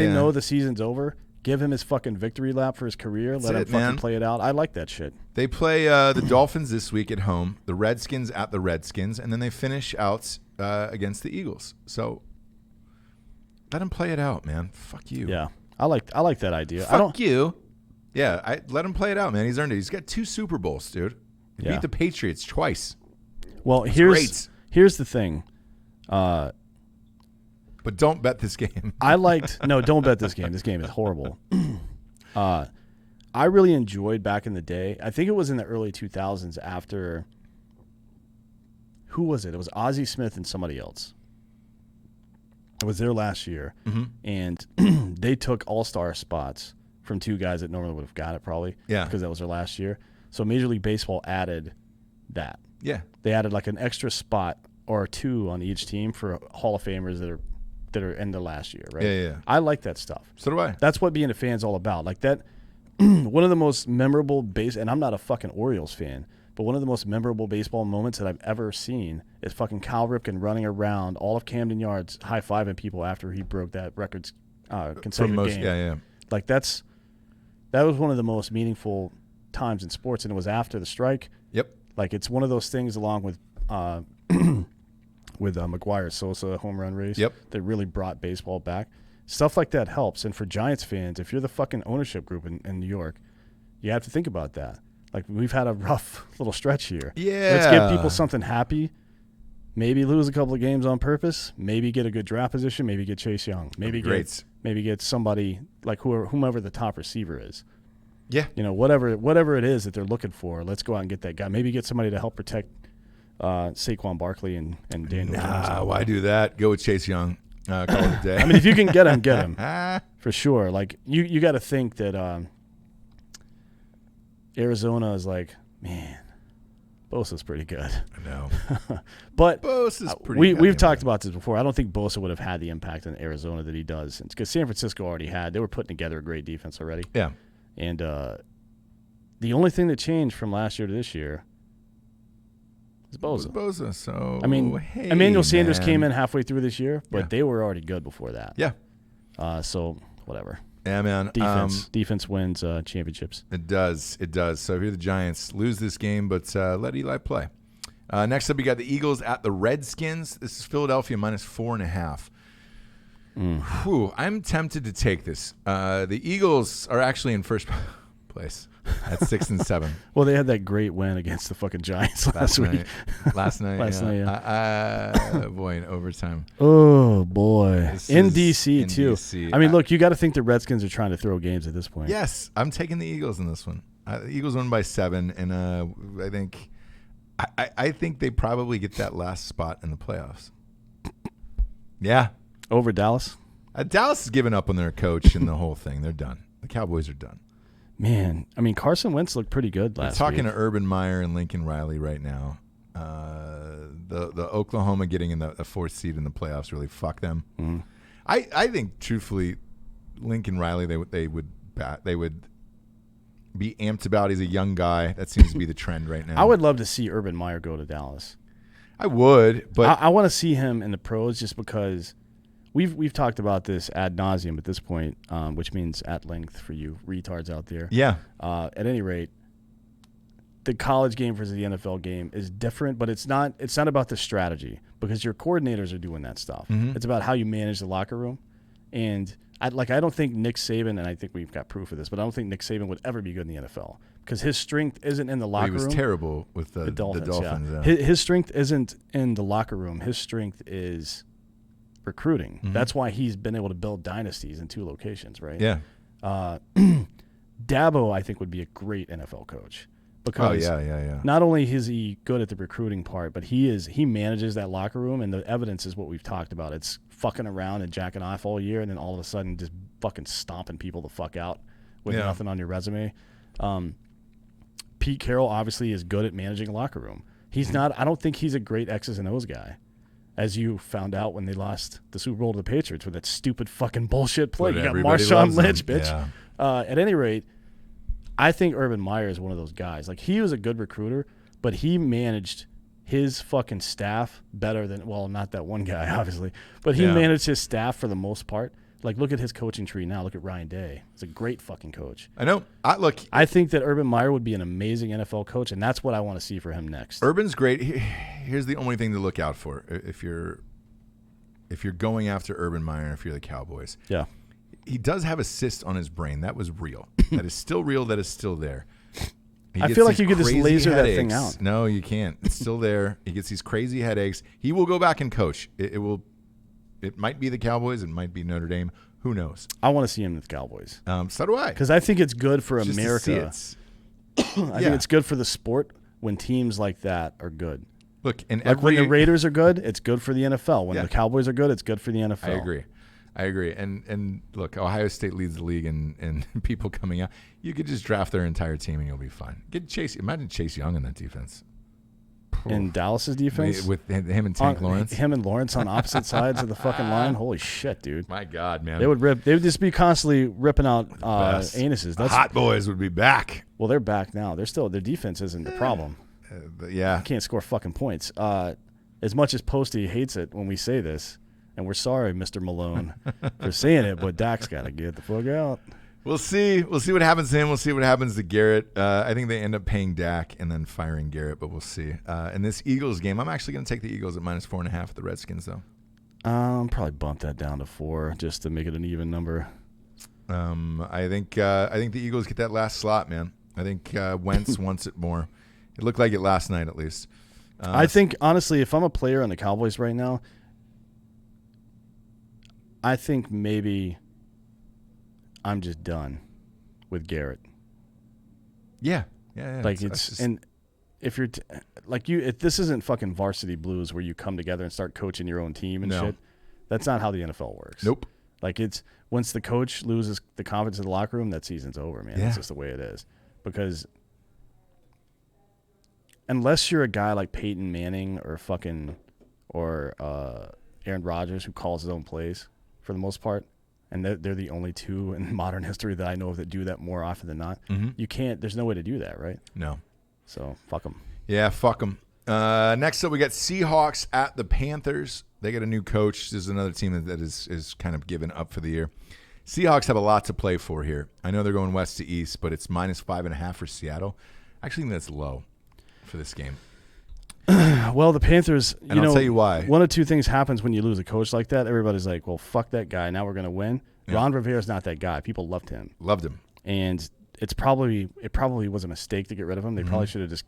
know the season's over, give him his fucking victory lap for his career. Let him fucking play it out. I like that shit. They play the Dolphins this week at home, the Redskins at the Redskins, and then they finish out against the Eagles. So let him play it out, man. Fuck you. Yeah, I like that idea. Fuck you. Yeah, let him play it out, man. He's earned it. He's got 2 Super Bowls, dude. He beat the Patriots twice. Well, here's the thing. But don't bet this game. Don't bet this game. This game is horrible. I really enjoyed back in the day. I think it was in the early 2000s after, who was it? It was Ozzie Smith and somebody else. It was their last year. And they took all-star spots from 2 guys that normally would have got it probably. Yeah. Because that was their last year. So Major League Baseball added that. Yeah. They added like an extra spot or 2 on each team for Hall of Famers that are in the last year, right? Yeah. I like that stuff. So do I. That's what being a fan's all about. Like that, one of the most memorable and I'm not a fucking Orioles fan, but one of the most memorable baseball moments that I've ever seen is fucking Cal Ripken running around all of Camden Yards high-fiving people after he broke that records consecutive game. Yeah. Like that was one of the most meaningful times in sports, and it was after the strike. Yep. Like it's one of those things along with McGuire's Sosa home run race that really brought baseball back. Stuff like that helps. And for Giants fans, if you're the fucking ownership group in New York, you have to think about that. Like, we've had a rough little stretch here. Yeah. Let's give people something happy. Maybe lose a couple of games on purpose. Maybe get a good draft position. Maybe get Chase Young. Maybe get somebody like whomever the top receiver is. Yeah. You know, whatever it is that they're looking for, let's go out and get that guy. Maybe get somebody to help protect Saquon Barkley and Daniel Jones. Why do that? Go with Chase Young. Call it a day. I mean, if you can get him, for sure. Like you got to think that Arizona is like, man, Bosa's pretty good. I know, but Bosa's pretty. We've talked about this before. I don't think Bosa would have had the impact in Arizona that he does, because San Francisco already had. They were putting together a great defense already. Yeah, and the only thing that changed from last year to this year is Bosa. So I mean, Emmanuel Sanders came in halfway through this year, but they were already good before that. Yeah. So whatever. Yeah, man. Defense wins championships. It does. So if you're the Giants, lose this game, but let Eli play. Next up, we got the Eagles at the Redskins. This is Philadelphia -4.5. Whew, I'm tempted to take this. The Eagles are actually in first place at 6-7. Well, they had that great win against the fucking Giants last week. Last night, yeah. Boy, in overtime. Oh, boy. In DC, too. DC. I mean, look, you got to think the Redskins are trying to throw games at this point. Yes, I'm taking the Eagles in this one. The Eagles won by 7, and I think they probably get that last spot in the playoffs. Yeah. Over Dallas? Dallas has given up on their coach and the whole thing. They're done. The Cowboys are done. Man, I mean, Carson Wentz looked pretty good last week. I'm talking to Urban Meyer and Lincoln Riley right now. The Oklahoma getting in the 4th seed in the playoffs really fucked them. Mm-hmm. I think, truthfully, Lincoln Riley, they would be amped about. He's a young guy. That seems to be the trend right now. I would love to see Urban Meyer go to Dallas. I would, but I want to see him in the pros just because we've talked about this ad nauseum at this point, which means at length for you retards out there. Yeah. At any rate, the college game versus the NFL game is different, but it's not about the strategy because your coordinators are doing that stuff. Mm-hmm. It's about how you manage the locker room. And I don't think Nick Saban, and I think we've got proof of this, but I don't think Nick Saban would ever be good in the NFL because his strength isn't in the locker room. He was terrible with the Dolphins. Yeah. His strength isn't in the locker room. His strength is recruiting. Mm-hmm. That's why he's been able to build dynasties in 2 locations, right? Yeah. Dabo, I think, would be a great NFL coach because yeah. not only is he good at the recruiting part, but he manages that locker room, and the evidence is what we've talked about. It's fucking around and jacking off all year, and then all of a sudden just fucking stomping people the fuck out with nothing on your resume. Pete Carroll obviously is good at managing a locker room. He's not. I don't think he's a great X's and O's guy, as you found out when they lost the Super Bowl to the Patriots with that stupid fucking bullshit play. But you got everybody Marshawn loves Lynch, him. bitch. Yeah. At any rate, I think Urban Meyer is one of those guys. Like, he was a good recruiter, but he managed his fucking staff better than, well, not that one guy, obviously, but he managed his staff for the most part. Like, look at his coaching tree now. Look at Ryan Day. He's a great fucking coach. I know. I think that Urban Meyer would be an amazing NFL coach, and that's what I want to see for him next. Urban's great. Here's the only thing to look out for if you're going after Urban Meyer, if you're the Cowboys. Yeah. He does have a cyst on his brain. That was real. That is still real. That is still there. I feel like you could just laser that thing out. No, you can't. It's still there. He gets these crazy headaches. He will go back and coach. It might be the Cowboys. It might be Notre Dame. Who knows? I want to see him with the Cowboys. So do I. Because I think it's good for Just America. I think it's good for the sport when teams like that are good. Look, and when the Raiders are good, it's good for the NFL. When the Cowboys are good, it's good for the NFL. I agree. And look, Ohio State leads the league in people coming out. You could just draft their entire team and you'll be fine. Imagine Chase Young in that defense. In Dallas's defense? With him and Tank Lawrence? Him and Lawrence on opposite sides of the fucking line? Holy shit, dude. My God, man. They would just be constantly ripping out anuses. The Hot Boys would be back. Well, they're back now. Their defense isn't the problem. Yeah. Can't score fucking points. As much as Posty hates it when we say this, and we're sorry, Mr. Malone, for saying it, but Dak's got to get the fuck out. We'll see. We'll see what happens to him. We'll see what happens to Garrett. I think they end up paying Dak and then firing Garrett, but we'll see. In this Eagles game, I'm actually going to take the Eagles at -4.5 at the Redskins, though. Probably bump that down to 4 just to make it an even number. I think the Eagles get that last slot, man. I think Wentz wants it more. It looked like it last night, at least. I think, honestly, if I'm a player on the Cowboys right now, I think maybe I'm just done with Garrett. Yeah. Like and if you're this isn't fucking Varsity Blues where you come together and start coaching your own team and shit. That's not how the NFL works. Nope. Like, it's once the coach loses the confidence in the locker room, that season's over, man. That's just the way it is. Because unless you're a guy like Peyton Manning or Aaron Rodgers who calls his own plays for the most part, and they're the only two in modern history that I know of that do that more often than not. Mm-hmm. You can't. There's no way to do that, right? No. So fuck them. Yeah, fuck them. Next up, we got Seahawks at the Panthers. They got a new coach. This is another team that is kind of given up for the year. Seahawks have a lot to play for here. I know they're going west to east, but it's -5.5 for Seattle. I actually think that's low for this game. Well, the Panthers, And I'll tell you why. One of two things happens when you lose a coach like that. Everybody's like, well, fuck that guy. Now we're going to win. Yeah. Ron Rivera's not that guy. People loved him. And it probably was a mistake to get rid of him. They probably should have just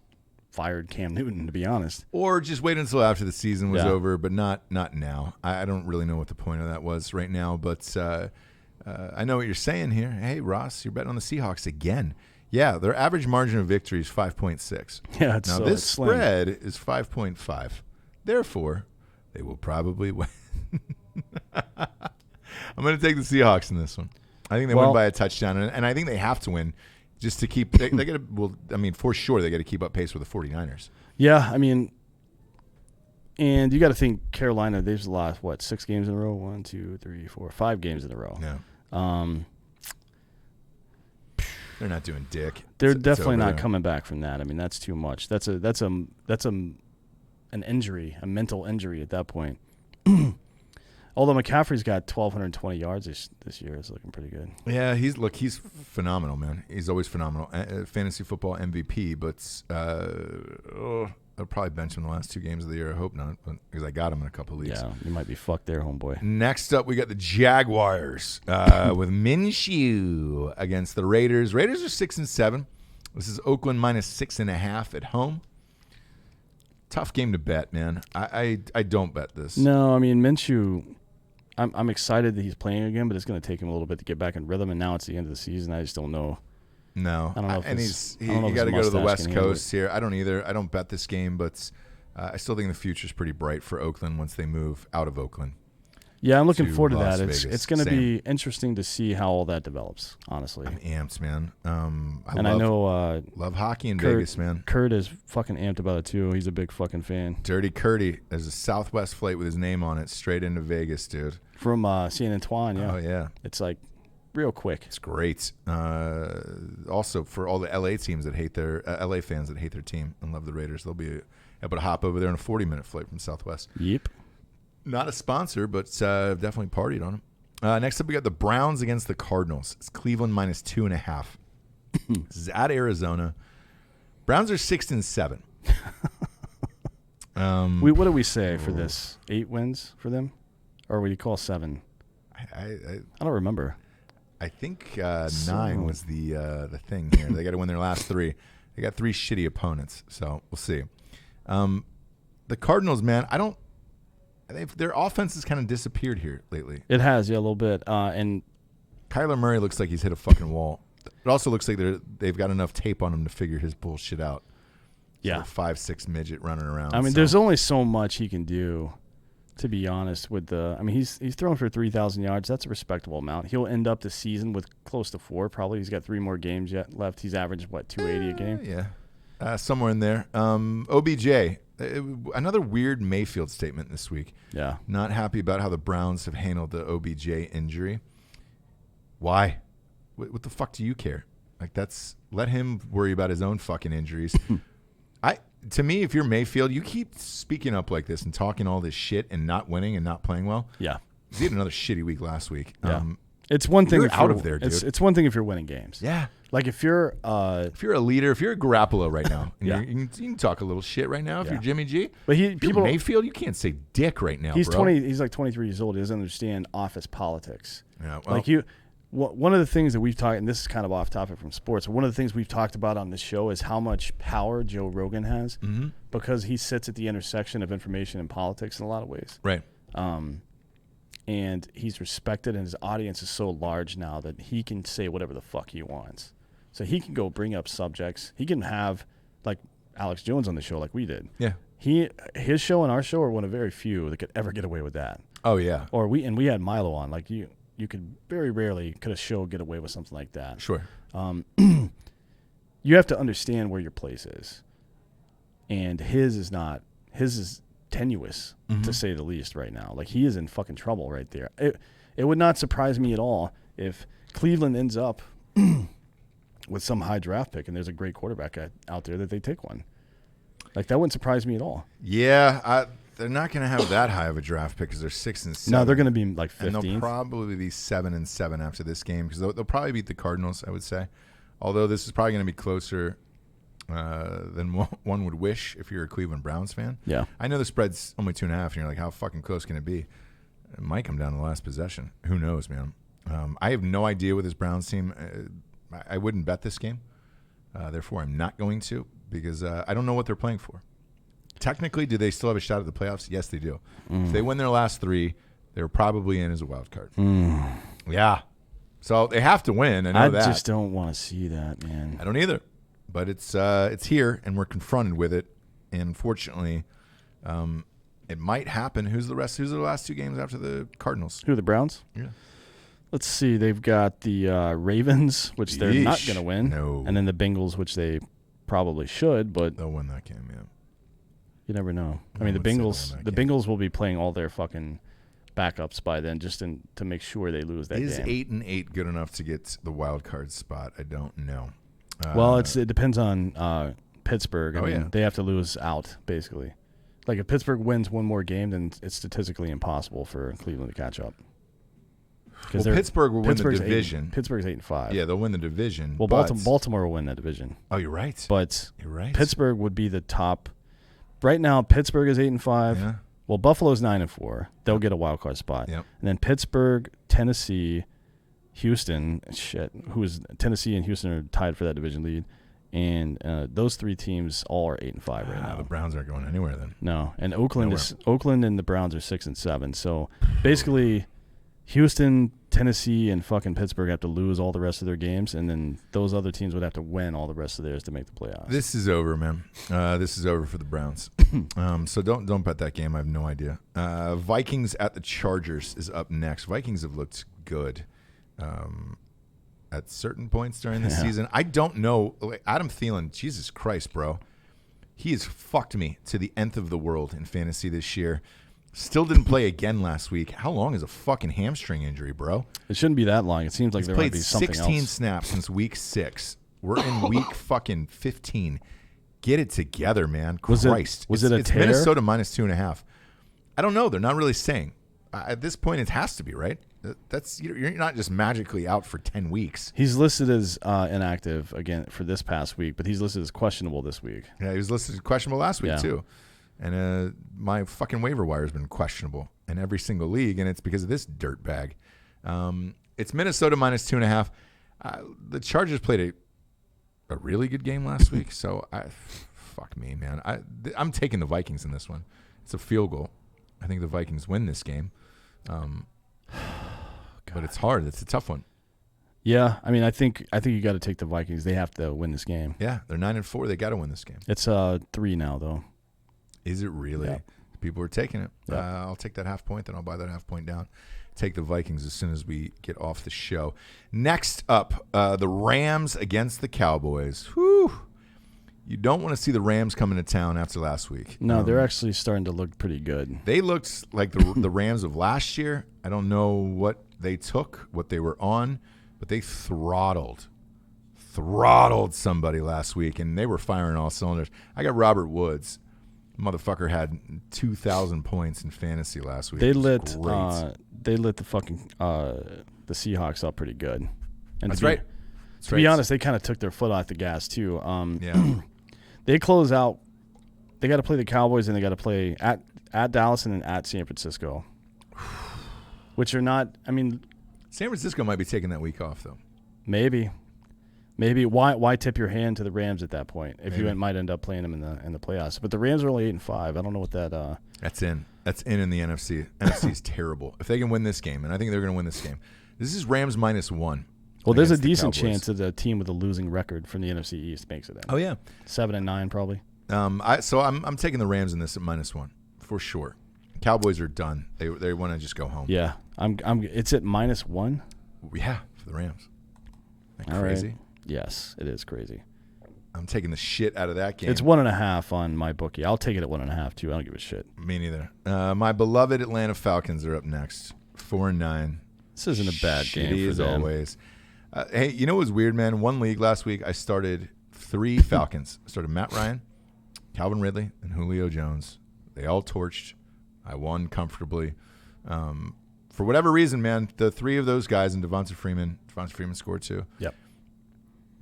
fired Cam Newton, to be honest. Or just wait until after the season was over, but not now. I don't really know what the point of that was right now, but I know what you're saying here. Hey, Ross, you're betting on the Seahawks again. Yeah, their average margin of victory is 5.6. Yeah, now this spread is 5.5. Therefore, they will probably win. I'm going to take the Seahawks in this one. I think they win by a touchdown, and I think they have to win just to keep. They got to. Well, I mean, for sure, they got to keep up pace with the 49ers. Yeah, I mean, and you got to think Carolina. They've lost 6 games in a row. 1, 2, 3, 4, 5 games in a row. Yeah. They're not doing dick. They're definitely not coming back from that. I mean, that's too much. That's an injury, a mental injury at that point. Although McCaffrey's got 1,220 yards this year, is looking pretty good. Yeah, he's phenomenal, man. He's always phenomenal. Fantasy football MVP, but I'll probably bench him the last 2 games of the year. I hope not, because I got him in a couple of leagues. Yeah, you might be fucked there, homeboy. Next up, we got the Jaguars with Minshew against the Raiders. Raiders are 6-7. This is Oakland -6.5 at home. Tough game to bet, man. I don't bet this. No, I mean Minshew. I'm excited that he's playing again, but it's going to take him a little bit to get back in rhythm. And now it's the end of the season. I just don't know. No, I don't know. And you got to go to the West Coast here. I don't either. I don't bet this game, but I still think the future's pretty bright for Oakland once they move out of Oakland. Yeah, I'm looking forward to that. Vegas. It's going to be interesting to see how all that develops, honestly. I'm amped, man. I know love hockey in Vegas, man. Kurt is fucking amped about it, too. He's a big fucking fan. Dirty Curdy. There's a Southwest flight with his name on it straight into Vegas, dude. From Saint Antoine, yeah. Oh, yeah. It's like real quick. It's great. Also, for all the LA teams that hate their LA fans that hate their team and love the Raiders, they'll be able to hop over there on a 40-minute flight from Southwest. Yep. Not a sponsor, but definitely partied on them. Next up, we got the Browns against the Cardinals. It's Cleveland -2.5. This is at Arizona. Browns are 6-7. What do we say for this? 8 wins for them, or would you call 7? I don't remember. I think 9 was the thing here. They got to win their last 3. They got 3 shitty opponents, so we'll see. The Cardinals, man, their offense has kind of disappeared here lately. It has, yeah, a little bit. And Kyler Murray looks like he's hit a fucking wall. It also looks like they've got enough tape on him to figure his bullshit out. Yeah, 5'6" midget running around. I mean, there's only so much he can do. To be honest, he's thrown for 3,000 yards. That's a respectable amount. He'll end up the season with close to 4. Probably he's got 3 more games yet left. He's averaged 280 a game. Yeah, somewhere in there. OBJ. Another weird Mayfield statement this week. Yeah. Not happy about how the Browns have handled the OBJ injury. Why? What the fuck do you care? Let him worry about his own fucking injuries. To me, if you're Mayfield, you keep speaking up like this and talking all this shit and not winning and not playing well. Yeah. He had another shitty week last week. Yeah. It's one thing you're out of there, dude. It's one thing if you're winning games. Yeah. Like if you're a leader, if you're a Garoppolo right now, you can talk a little shit right now. If you're Jimmy G, but if you're Mayfield, you can't say dick right now. He's bro. 20. He's like 23 years old. He doesn't understand office politics. Yeah, well, one of the things that we've talked, and this is kind of off topic from sports, one of the things we've talked about on this show is how much power Joe Rogan has because he sits at the intersection of information and politics in a lot of ways. Right. And he's respected, and his audience is so large now that he can say whatever the fuck he wants. So he can go bring up subjects. He can have like Alex Jones on the show like we did. Yeah. His show and our show are one of very few that could ever get away with that. Oh yeah. Or we had Milo on. Like you could very rarely could a show get away with something like that. Sure. You have to understand where your place is. And his is tenuous to say the least right now. Like he is in fucking trouble right there. It would not surprise me at all if Cleveland ends up with some high draft pick and there's a great quarterback out there that they take one. Like that wouldn't surprise me at all. Yeah, they're not going to have that high of a draft pick because they're 6 and 7. No, they're going to be like 15th. And they'll probably be 7 and 7 after this game because they'll probably beat the Cardinals, I would say. Although this is probably going to be closer than one would wish if you're a Cleveland Browns fan. Yeah. I know the spread's only 2.5, and you're like, how fucking close can it be? It might come down to the last possession. Who knows, man? I have no idea with this Browns team. I wouldn't bet this game. Therefore, I'm not going to because I don't know what they're playing for. Technically, do they still have a shot at the playoffs? Yes, they do. If they win their last 3, they're probably in as a wild card. Yeah. So they have to win. I know that. I just don't want to see that, man. I don't either. But it's here, and we're confronted with it. And unfortunately, it might happen. Who's the last 2 games after the Cardinals? Who, the Browns? Yeah. Let's see. They've got the Ravens, which they're not going to win. No. And then the Bengals, which they probably should, but They'll win that game, yeah. You never know. I I mean, would say they'll win that game. Bengals will be playing all their fucking backups by then, just to make sure they lose that Is game. 8-8 good enough to get the wild card spot? I don't know. Well, it depends on Pittsburgh. I mean, they have to lose out basically. Like if Pittsburgh wins one more game, then it's statistically impossible for Cleveland to catch up. Well, Pittsburgh will win the division. Pittsburgh's 8-5. Yeah, they'll win the division. Well, Baltimore will win that division. Oh, you're right. But You're right. Pittsburgh would be the top. Right now, Pittsburgh is 8-5. Yeah. Well, Buffalo's 9-4. They'll get a wild card spot. Yep. And then Pittsburgh, Tennessee, Houston. Tennessee and Houston are tied for that division lead, and those 3 teams all are 8-5 right now. The Browns aren't going anywhere then. No, and Oakland and the Browns are 6 and 7. So basically, Houston, Tennessee, and fucking Pittsburgh have to lose all the rest of their games, and then those other teams would have to win all the rest of theirs to make the playoffs. This is over, man. This is over for the Browns. So don't bet that game. I have no idea. Vikings at the Chargers is up next. Vikings have looked good at certain points during the season. I don't know. Adam Thielen, Jesus Christ, bro. He has fucked me to the nth of the world in fantasy this year. Still didn't play again last week. How long is a fucking hamstring injury, bro? It shouldn't be that long. It seems like He's there might played be something 16 else. snaps since week 6. We're in week fucking 15. Get it together, man. Christ. Was it a it's tear? Minnesota minus 2.5. I don't know. They're not really saying. At this point, it has to be, right? You're not just magically out for 10 weeks. He's listed as inactive again for this past week, but he's listed as questionable this week. Yeah, he was listed as questionable last week, too. And my fucking waiver wire has been questionable in every single league, and it's because of this dirtbag. It's Minnesota minus 2.5. The Chargers played a really good game last week, so fuck me, man. I'm taking the Vikings in this one. It's a field goal. I think the Vikings win this game. But it's hard. It's a tough one. Yeah, I mean, I think you got to take the Vikings. They have to win this game. Yeah, they're 9-4. They got to win this game. It's 3 now, though. Is it really? Yeah. People are taking it. Yeah. I'll take that half point, then I'll buy that half point down. Take the Vikings as soon as we get off the show. Next up, the Rams against the Cowboys. Whew. You don't want to see the Rams coming to town after last week. No, they're actually starting to look pretty good. They looked like the Rams of last year. I don't know what they took, what they were on, but they throttled somebody last week, and they were firing all cylinders. I got Robert Woods. Motherfucker had 2,000 points in fantasy last week. They lit the fucking the Seahawks up pretty good. And That's right. To be honest, they kind of took their foot off the gas too. Yeah. They close out. They got to play the Cowboys, and they got to play at Dallas and then at San Francisco, which are not. I mean, San Francisco might be taking that week off though. Maybe. Why tip your hand to the Rams at that point if you might end up playing them in the playoffs? But the Rams are only 8-5. I don't know what that. That's in the NFC. NFC is terrible. If they can win this game, and I think they're going to win this game. This is Rams -1. Well, there's a decent chance that a team with a losing record from the NFC East makes it in. Oh yeah, 7-9 probably. I'm taking the Rams in this at -1 for sure. Cowboys are done. They want to just go home. Yeah, It's at -1. Yeah, for the Rams. Isn't that All crazy? Right. Yes, it is crazy. I'm taking the shit out of that game. It's 1.5 on my bookie. I'll take it at 1.5 too. I don't give a shit. Me neither. My beloved Atlanta Falcons are up next, 4-9. This isn't a bad game for as them. always. Hey, you know what was weird, man? One league last week, I started 3 Falcons. I started Matt Ryan, Calvin Ridley, and Julio Jones. They all torched. I won comfortably. For whatever reason, man, the three of those guys and Devonta Freeman scored too. Yep.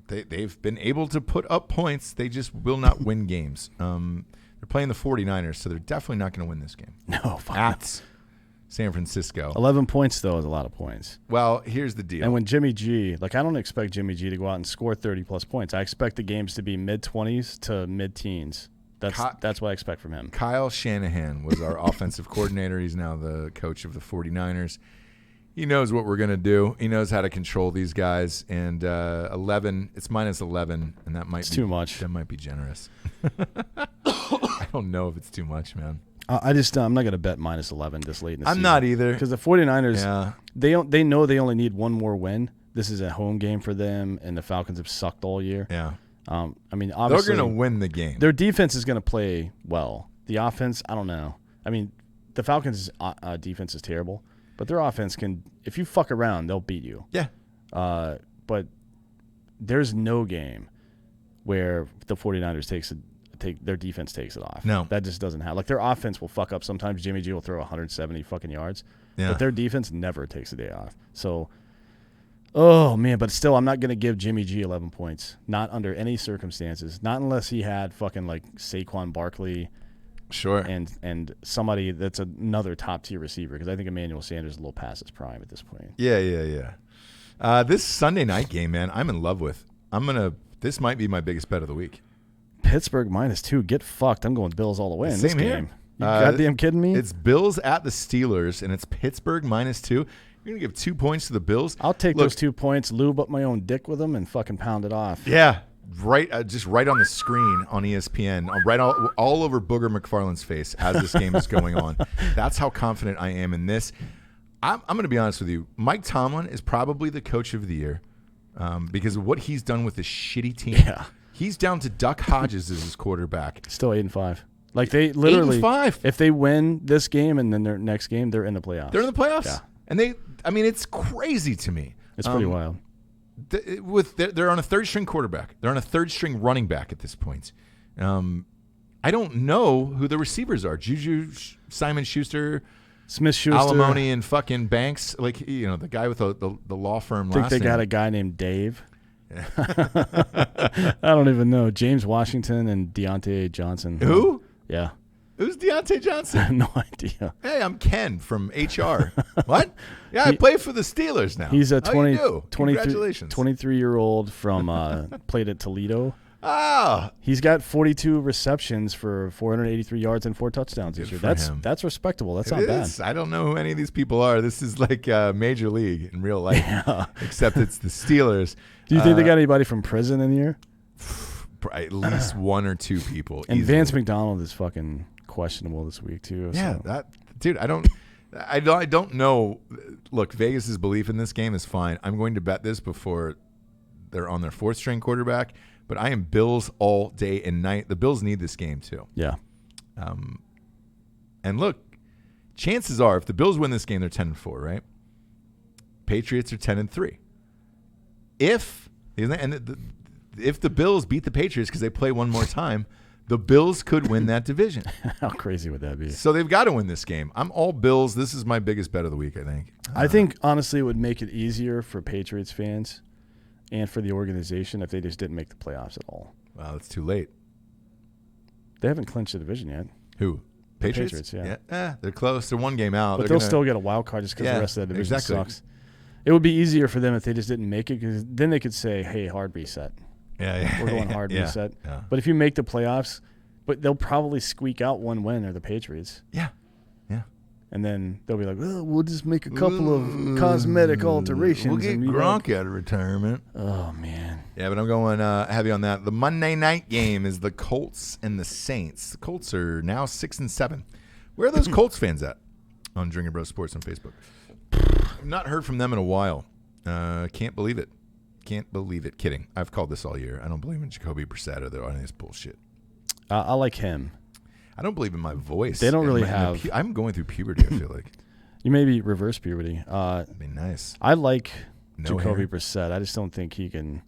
They've been able to put up points. They just will not win games. They're playing the 49ers, so they're definitely not going to win this game. No, fuck At San Francisco. 11 points, though, is a lot of points. Well, here's the deal. And when Jimmy G, I don't expect Jimmy G to go out and score 30-plus points. I expect the games to be mid-20s to mid-teens. That's what I expect from him. Kyle Shanahan was our offensive coordinator. He's now the coach of the 49ers. He knows what we're going to do. He knows how to control these guys. And 11, it's minus 11, and that might be too much. That might be generous. I don't know if it's too much, man. I'm not going to bet minus 11 this late in the season. I'm not either. Because the 49ers, they know they only need one more win. This is a home game for them, and the Falcons have sucked all year. Yeah. I mean, obviously, they're going to win the game. Their defense is going to play well. The offense, I don't know. I mean, the Falcons' defense is terrible, but their offense can, if you fuck around, they'll beat you. Yeah. But there's no game where the 49ers their defense takes it off. No. That just doesn't happen. Their offense will fuck up. Sometimes Jimmy G will throw 170 fucking yards, yeah. But their defense never takes a day off. So, oh, man, but still, I'm not going to give Jimmy G 11 points. Not under any circumstances. Not unless he had fucking Saquon Barkley. Sure. And somebody that's another top-tier receiver, because I think Emmanuel Sanders is a little past his prime at this point. Yeah. This Sunday night game, man, I'm in love with. This might be my biggest bet of the week. Pittsburgh -2. Get fucked. I'm going Bills all the way in this Same game. here. You goddamn kidding me? It's Bills at the Steelers, and it's Pittsburgh -2. You're going to give 2 points to the Bills? I'll take those 2 points, lube up my own dick with them, and fucking pound it off. Yeah. Right, just right on the screen on ESPN, right all over Booger McFarland's face as this game is going on. That's how confident I am in this. I'm going to be honest with you. Mike Tomlin is probably the coach of the year because of what he's done with this shitty team. Yeah. He's down to Duck Hodges as his quarterback. Still 8-5. They literally 8-5. If they win this game and then their next game, they're in the playoffs. They're in the playoffs. Yeah. And it's crazy to me. It's pretty wild. They're on a third-string quarterback. They're on a third-string running back at this point. I don't know who the receivers are. Juju, Simon Schuster, Smith-Schuster, Alimony, and fucking Banks. The guy with the law firm. I think they got a guy named Dave. I don't even know. James Washington and Deontay Johnson. Who? Yeah. Who's Deontay Johnson? I have no idea. Hey, I'm Ken from HR. What? Yeah, I play for the Steelers now. He's a 23-year-old from played at Toledo. Ah. He's got 42 receptions for 483 yards and 4 touchdowns this year. That's respectable. That's not bad. I don't know who any of these people are. This is like Major League in real life. Yeah. Except it's the Steelers. Do you think they got anybody from prison in here? At least 1 or 2 people. And easily. Vance McDonald is fucking questionable this week too. Yeah, so. Dude, I don't know. Look, Vegas's belief in this game is fine. I'm going to bet this before they're on their 4th string quarterback, but I am Bills all day and night. The Bills need this game too. Yeah. And look, chances are if the Bills win this game, they're 10-4, right? Patriots are 10-3. If the Bills beat the Patriots because they play one more time, the Bills could win that division. How crazy would that be? So they've got to win this game. I'm all Bills. This is my biggest bet of the week, I think. I think, honestly, it would make it easier for Patriots fans and for the organization if they just didn't make the playoffs at all. Wow, it's too late. They haven't clinched the division yet. Who? Patriots? Yeah. They're close. They're one game out. But they'll still get a wild card just because the rest of that division sucks. It would be easier for them if they just didn't make it because then they could say, hey, hard reset. Yeah. We're going hard reset. Yeah. But if you make the playoffs, but they'll probably squeak out one win or the Patriots. Yeah. And then they'll be like, well, we'll just make a couple of cosmetic alterations. We'll get Gronk out of retirement. Oh, man. Yeah, but I'm going heavy on that. The Monday night game is the Colts and the Saints. The Colts are now 6-7. Where are those Colts fans at on Drinkin Bros Sports on Facebook? I've not heard from them in a while. Can't believe it. Kidding. I've called this all year. I don't believe in Jacoby Brissett or any of this bullshit. I like him. I don't believe in my voice. They don't really have. I'm going through puberty, I feel like. You may be reverse puberty. That'd be nice. I like No Jacoby hair. Brissett. I just don't think he can.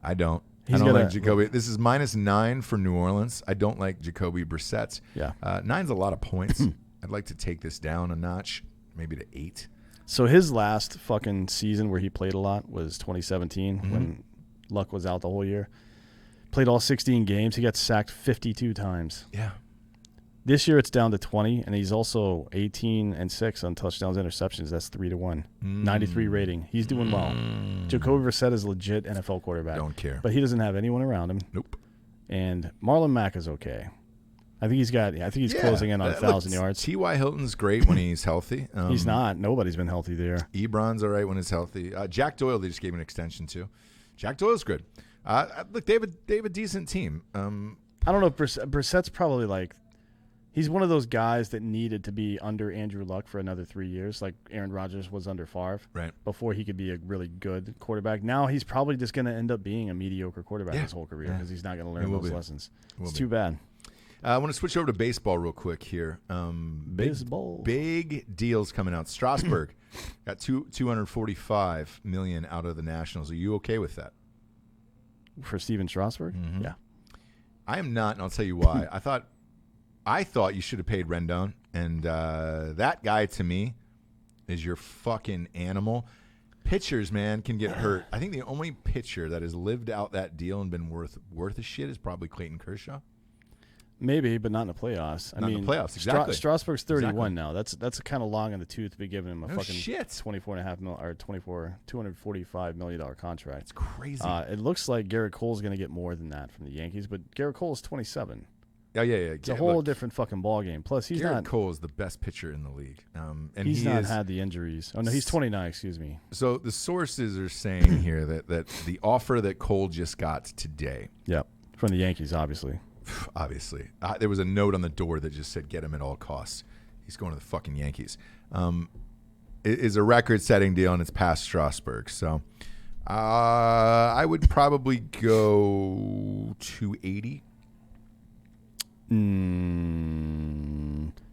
I don't. He's I don't gonna- like Jacoby. This is -9 for New Orleans. I don't like Jacoby Brissett. Yeah. 9's a lot of points. I'd like to take this down a notch, maybe to 8. So his last fucking season where he played a lot was 2017 when Luck was out the whole year. Played all 16 games. He got sacked 52 times. Yeah. This year it's down to 20, and he's also 18-6 on touchdowns, interceptions. That's 3-1. 93 rating. He's doing well. Jacoby Brissett is legit NFL quarterback. Don't care. But he doesn't have anyone around him. Nope. And Marlon Mack is okay. I think he's closing in on 1,000 yards. T.Y. Hilton's great when he's healthy. He's not. Nobody's been healthy there. Ebron's all right when he's healthy. Jack Doyle, they just gave him an extension to. Jack Doyle's good. Look, they have a decent team. I don't know if Brissett's probably like, he's one of those guys that needed to be under Andrew Luck for another 3 years, like Aaron Rodgers was under Favre, right, before he could be a really good quarterback. Now he's probably just going to end up being a mediocre quarterback his whole career because he's not going to learn those lessons. It's too bad. I want to switch over to baseball real quick here. Baseball. Big deals coming out. Strasburg got $245 million out of the Nationals. Are you okay with that? For Steven Strasburg? Mm-hmm. Yeah. I am not, and I'll tell you why. I thought you should have paid Rendon, and that guy to me is your fucking animal. Pitchers, man, can get hurt. I think the only pitcher that has lived out that deal and been worth a shit is probably Clayton Kershaw. Maybe, but not in the playoffs. Not in the playoffs, exactly. Strasburg's 31 now. That's kind of long in the tooth to be giving him a fucking shit. $24.5 million or $245 million contract. It's crazy. It looks like Garrett Cole's going to get more than that from the Yankees, but Garrett Cole is 27. Yeah. It's a whole different fucking ball game. Plus, Garrett Cole is the best pitcher in the league, and he's not had the injuries. Oh no, he's 29. Excuse me. So the sources are saying here that the offer that Cole just got today. Yep, from the Yankees, obviously. Obviously, there was a note on the door that just said "Get him at all costs." He's going to the fucking Yankees. It is a record-setting deal, and it's past Strasburg. So, I would probably go $280.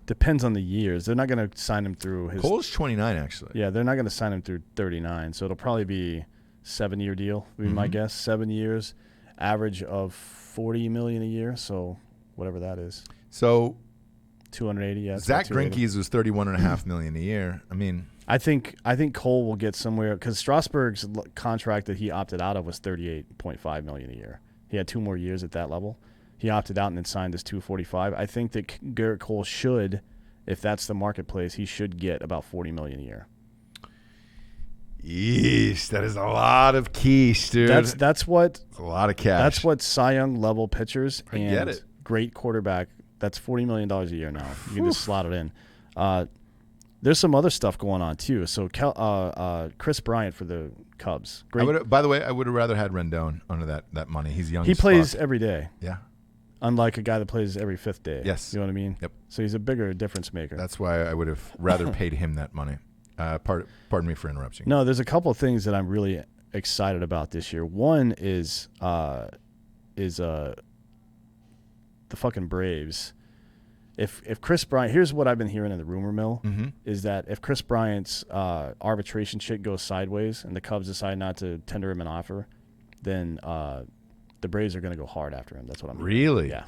Depends on the years. They're not going to sign him through his. Cole's 29, actually. Yeah, they're not going to sign him through 39. So it'll probably be 7-year deal. Would be my guess. 7 years, average of $40 million a year. So whatever that is. So 280. Yeah. Zach Greinke's was $31.5 million a year. I mean, I think Cole will get somewhere because Strasburg's contract that he opted out of was $38.5 million a year. He had 2 more years at that level. He opted out and then signed his $245. I think that Garrett Cole should, if that's the marketplace, he should get about $40 million a year. Yeesh, that is a lot of quiche, dude. That's what. It's a lot of cash. That's what Cy Young level pitchers and get it. Great quarterback. That's $40 million a year now. You can just slot it in. There's some other stuff going on too. So Chris Bryant for the Cubs. Great. By the way, I would have rather had Rendon under that money. He's young. He plays every day. Yeah. Unlike a guy that plays every 5th day. Yes. You know what I mean? Yep. So he's a bigger difference maker. That's why I would have rather paid him that money. Pardon me for interrupting. No, there's a couple of things that I'm really excited about this year. One is the fucking Braves. If Chris Bryant, here's what I've been hearing in the rumor mill, is that if Chris Bryant's arbitration shit goes sideways and the Cubs decide not to tender him an offer, then the Braves are going to go hard after him. That's what I'm hearing. Really? Yeah.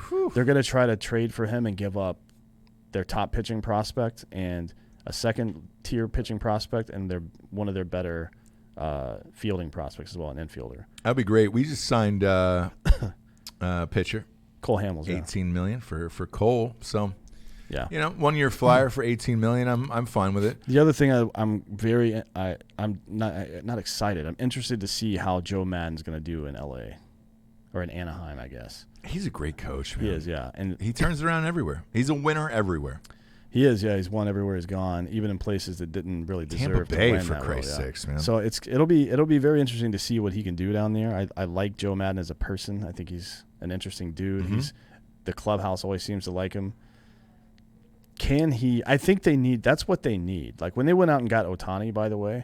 Whew. They're going to try to trade for him and give up their top pitching prospect and a second-tier pitching prospect and one of their better fielding prospects as well, an infielder. That'd be great. We just signed pitcher. Cole Hamels, $18 million for Cole. So, yeah, 1 year flyer for $18 million. I'm fine with it. The other thing I'm not excited. I'm interested to see how Joe Madden's going to do in LA or in Anaheim, I guess. He's a great coach, man. He is, yeah, and he turns it around everywhere. He's a winner everywhere. He is, yeah. He's won everywhere he's gone, even in places that didn't really deserve Tampa to Bay, win for that Christ's role, yeah. sakes, man. So it'll be very interesting to see what he can do down there. I like Joe Madden as a person. I think he's an interesting dude. The clubhouse always seems to like him. Can he? I think that's what they need. Like when they went out and got Ohtani, by the way,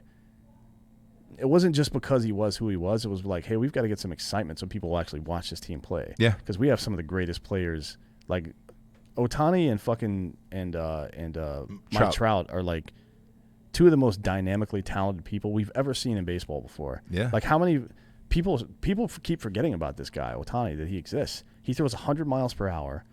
it wasn't just because he was who he was. It was like, hey, we've got to get some excitement so people will actually watch this team play. Yeah, because we have some of the greatest players like Ohtani and Mike Trout are like two of the most dynamically talented people we've ever seen in baseball before. Yeah. Like how many people keep forgetting about this guy, Ohtani, that he exists. He throws 100 miles per hour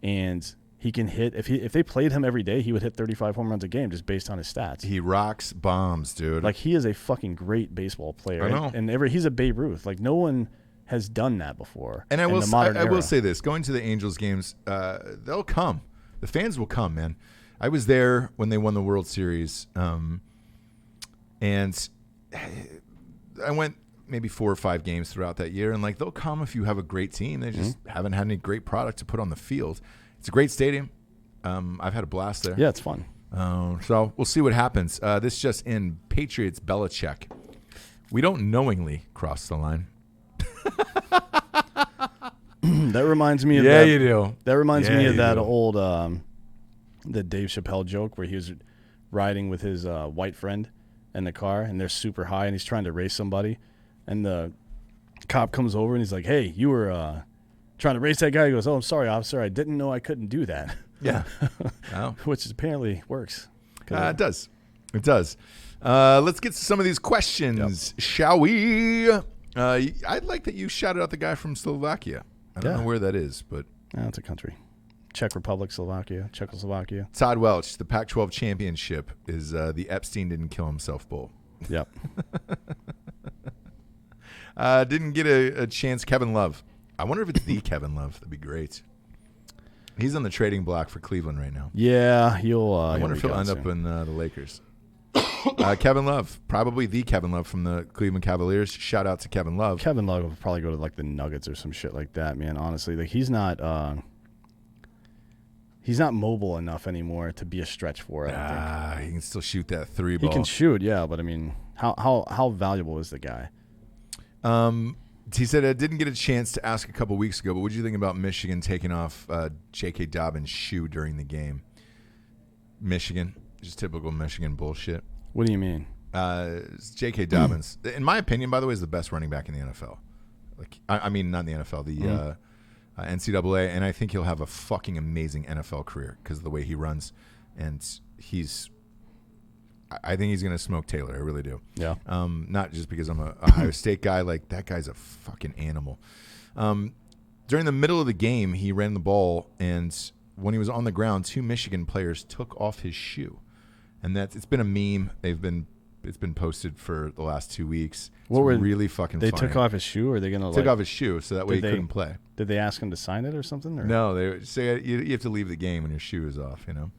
and He can hit. If they played him every day, he would hit 35 home runs a game just based on his stats. He rocks bombs, dude. Like, he is a fucking great baseball player. I know. And he's a Babe Ruth. Like, no one has done that before. And I in will the modern I will era. say this: going to the Angels games, they'll come. The fans will come, man. I was there when they won the World Series, and I went maybe 4 or 5 games throughout that year. And like, they'll come if you have a great team. They just haven't had any great product to put on the field. It's a great stadium. I've had a blast there. Yeah, it's fun. So we'll see what happens. This just in: Patriots Belichick. We don't knowingly cross the line. That reminds me of Yeah, that. you do. That reminds Yeah, me of you that do. old the Dave Chappelle joke where he was riding with his white friend in the car, and they're super high, and he's trying to race somebody, and the cop comes over and he's like, "Hey, you were trying to race that guy?" He goes, "Oh, I'm sorry, officer. I didn't know I couldn't do that." Yeah. Oh. Which apparently works. It does. It does. Let's get to some of these questions, shall we? I'd like that you shouted out the guy from Slovakia. I don't know where that is, but It's a country. Czech Republic, Slovakia, Czechoslovakia. Todd Welch, the Pac-12 championship is the Epstein didn't kill himself bowl. Yep. Didn't get a chance. Kevin Love. I wonder if it's the Kevin Love. That'd be great. He's on the trading block for Cleveland right now. Yeah, he'll. I wonder if he'll end up in the Lakers. Kevin Love, probably the Kevin Love from the Cleveland Cavaliers. Shout out to Kevin Love. Kevin Love will probably go to like the Nuggets or some shit like that, man. Honestly, like he's not mobile enough anymore to be a stretch for it. I think He can still shoot that 3 he ball. can shoot, yeah, but I mean, how valuable is the guy? He said, I didn't get a chance to ask a couple weeks ago, but what did you think about Michigan taking off J.K. Dobbins' shoe during the game? Michigan, just typical Michigan bullshit. What do you mean? J.K. Dobbins, in my opinion, by the way, is the best running back in the NFL. Like, I mean, not in the NFL, the NCAA, and I think he'll have a fucking amazing NFL career because of the way he runs, and I think he's going to smoke Taylor. I really do. Yeah. Not just because I'm a Ohio State guy. Like, that guy's a fucking animal. During the middle of the game, he ran the ball, and when he was on the ground, 2 Michigan players took off his shoe. And it's been a meme. It's been posted for the last 2 weeks. It's really fucking funny. They took off his shoe, or are they going to Took off his shoe so that way he couldn't play. Did they ask him to sign it or something? Or? No, they say you have to leave the game when your shoe is off, you know.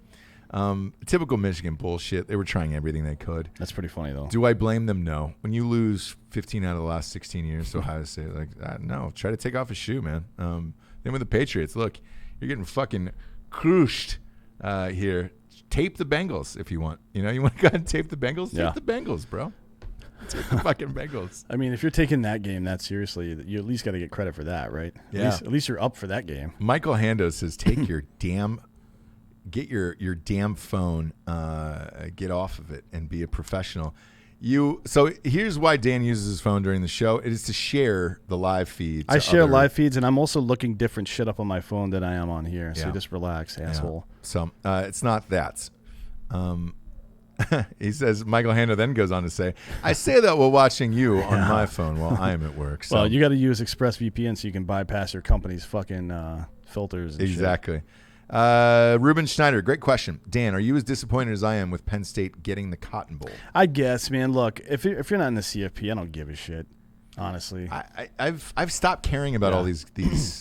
Typical Michigan bullshit. They were trying everything they could. That's pretty funny, though. Do I blame them? No. When you lose 15 out of the last 16 years to Ohio State, no. Try to take off a shoe, man. Then with the Patriots, look, you're getting fucking crushed here. Tape the Bengals if you want. You know, you want to go ahead and tape the Bengals? Yeah. Tape the Bengals, bro. Tape the fucking Bengals. I mean, if you're taking that game that seriously, you at least got to get credit for that, right? Yeah. At least you're up for that game. Michael Hando says, take your get your damn phone, get off of it, and be a professional. So here's why Dan uses his phone during the show. It is to share the live feed. I share live feeds, and I'm also looking different shit up on my phone than I am on here. So just relax, asshole. Yeah. So it's not that. He says, Michael Hando then goes on to say, I say that while watching you on my phone while I am at work. So. Well, you got to use ExpressVPN so you can bypass your company's fucking filters and exactly. Ruben Schneider, great question. Dan, are you as disappointed as I am with Penn State getting the Cotton Bowl? I guess, man. Look, if you're not in the CFP, I don't give a shit. Honestly, I've stopped caring about all these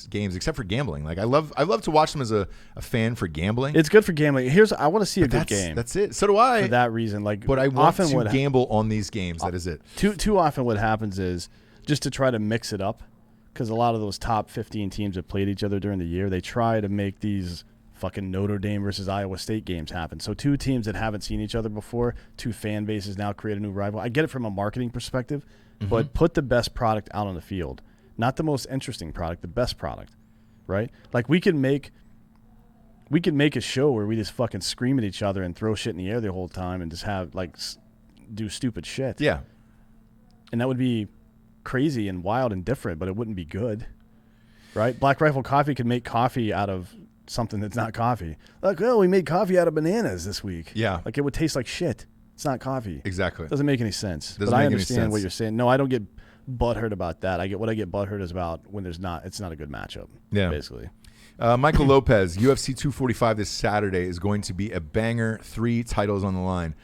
games except for gambling. Like I love to watch them as a fan for gambling. It's good for gambling. I want to see a good game. That's it. So do I. For that reason, but I want to gamble on these games. That is it. Too often, what happens is just to try to mix it up, because a lot of those top 15 teams that played each other during the year, they try to make these fucking Notre Dame versus Iowa State games happen. So 2 teams that haven't seen each other before, 2 fan bases now create a new rival. I get it from a marketing perspective, but put the best product out on the field. Not the most interesting product, the best product, right? Like we could make a show where we just fucking scream at each other and throw shit in the air the whole time and just have do stupid shit. Yeah. And that would be crazy and wild and different, but it wouldn't be good, right? Black Rifle Coffee could make coffee out of something that's not coffee. Like, we made coffee out of bananas this week. Yeah. Like, it would taste like shit. It's not coffee. Exactly. Doesn't make any sense. But I understand what you're saying. No, I don't get butthurt about that. What I get butthurt is about when it's not a good matchup. Yeah. Basically. Michael Lopez, UFC 245 this Saturday is going to be a banger. 3 titles on the line.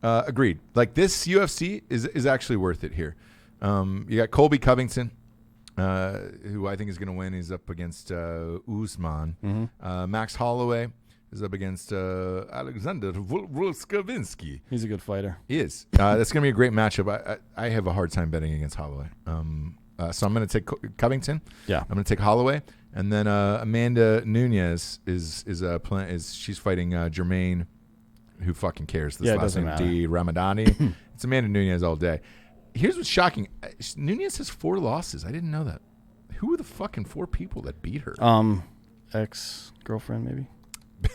Agreed. Like, this UFC is actually worth it here. You got Colby Covington, who I think is going to win. He's up against Usman. Mm-hmm. Max Holloway is up against Alexander Volkanovski. He's a good fighter. He is. That's going to be a great matchup. I have a hard time betting against Holloway. So I'm going to take Covington. Yeah. I'm going to take Holloway. And then Amanda Nunez is she's fighting Jermaine. Who fucking cares? This last name, D. Ramadani. It's Amanda Nunez all day. Here's what's shocking. Nunez has 4 losses. I didn't know that. Who were the fucking 4 people that beat her? Ex-girlfriend, maybe?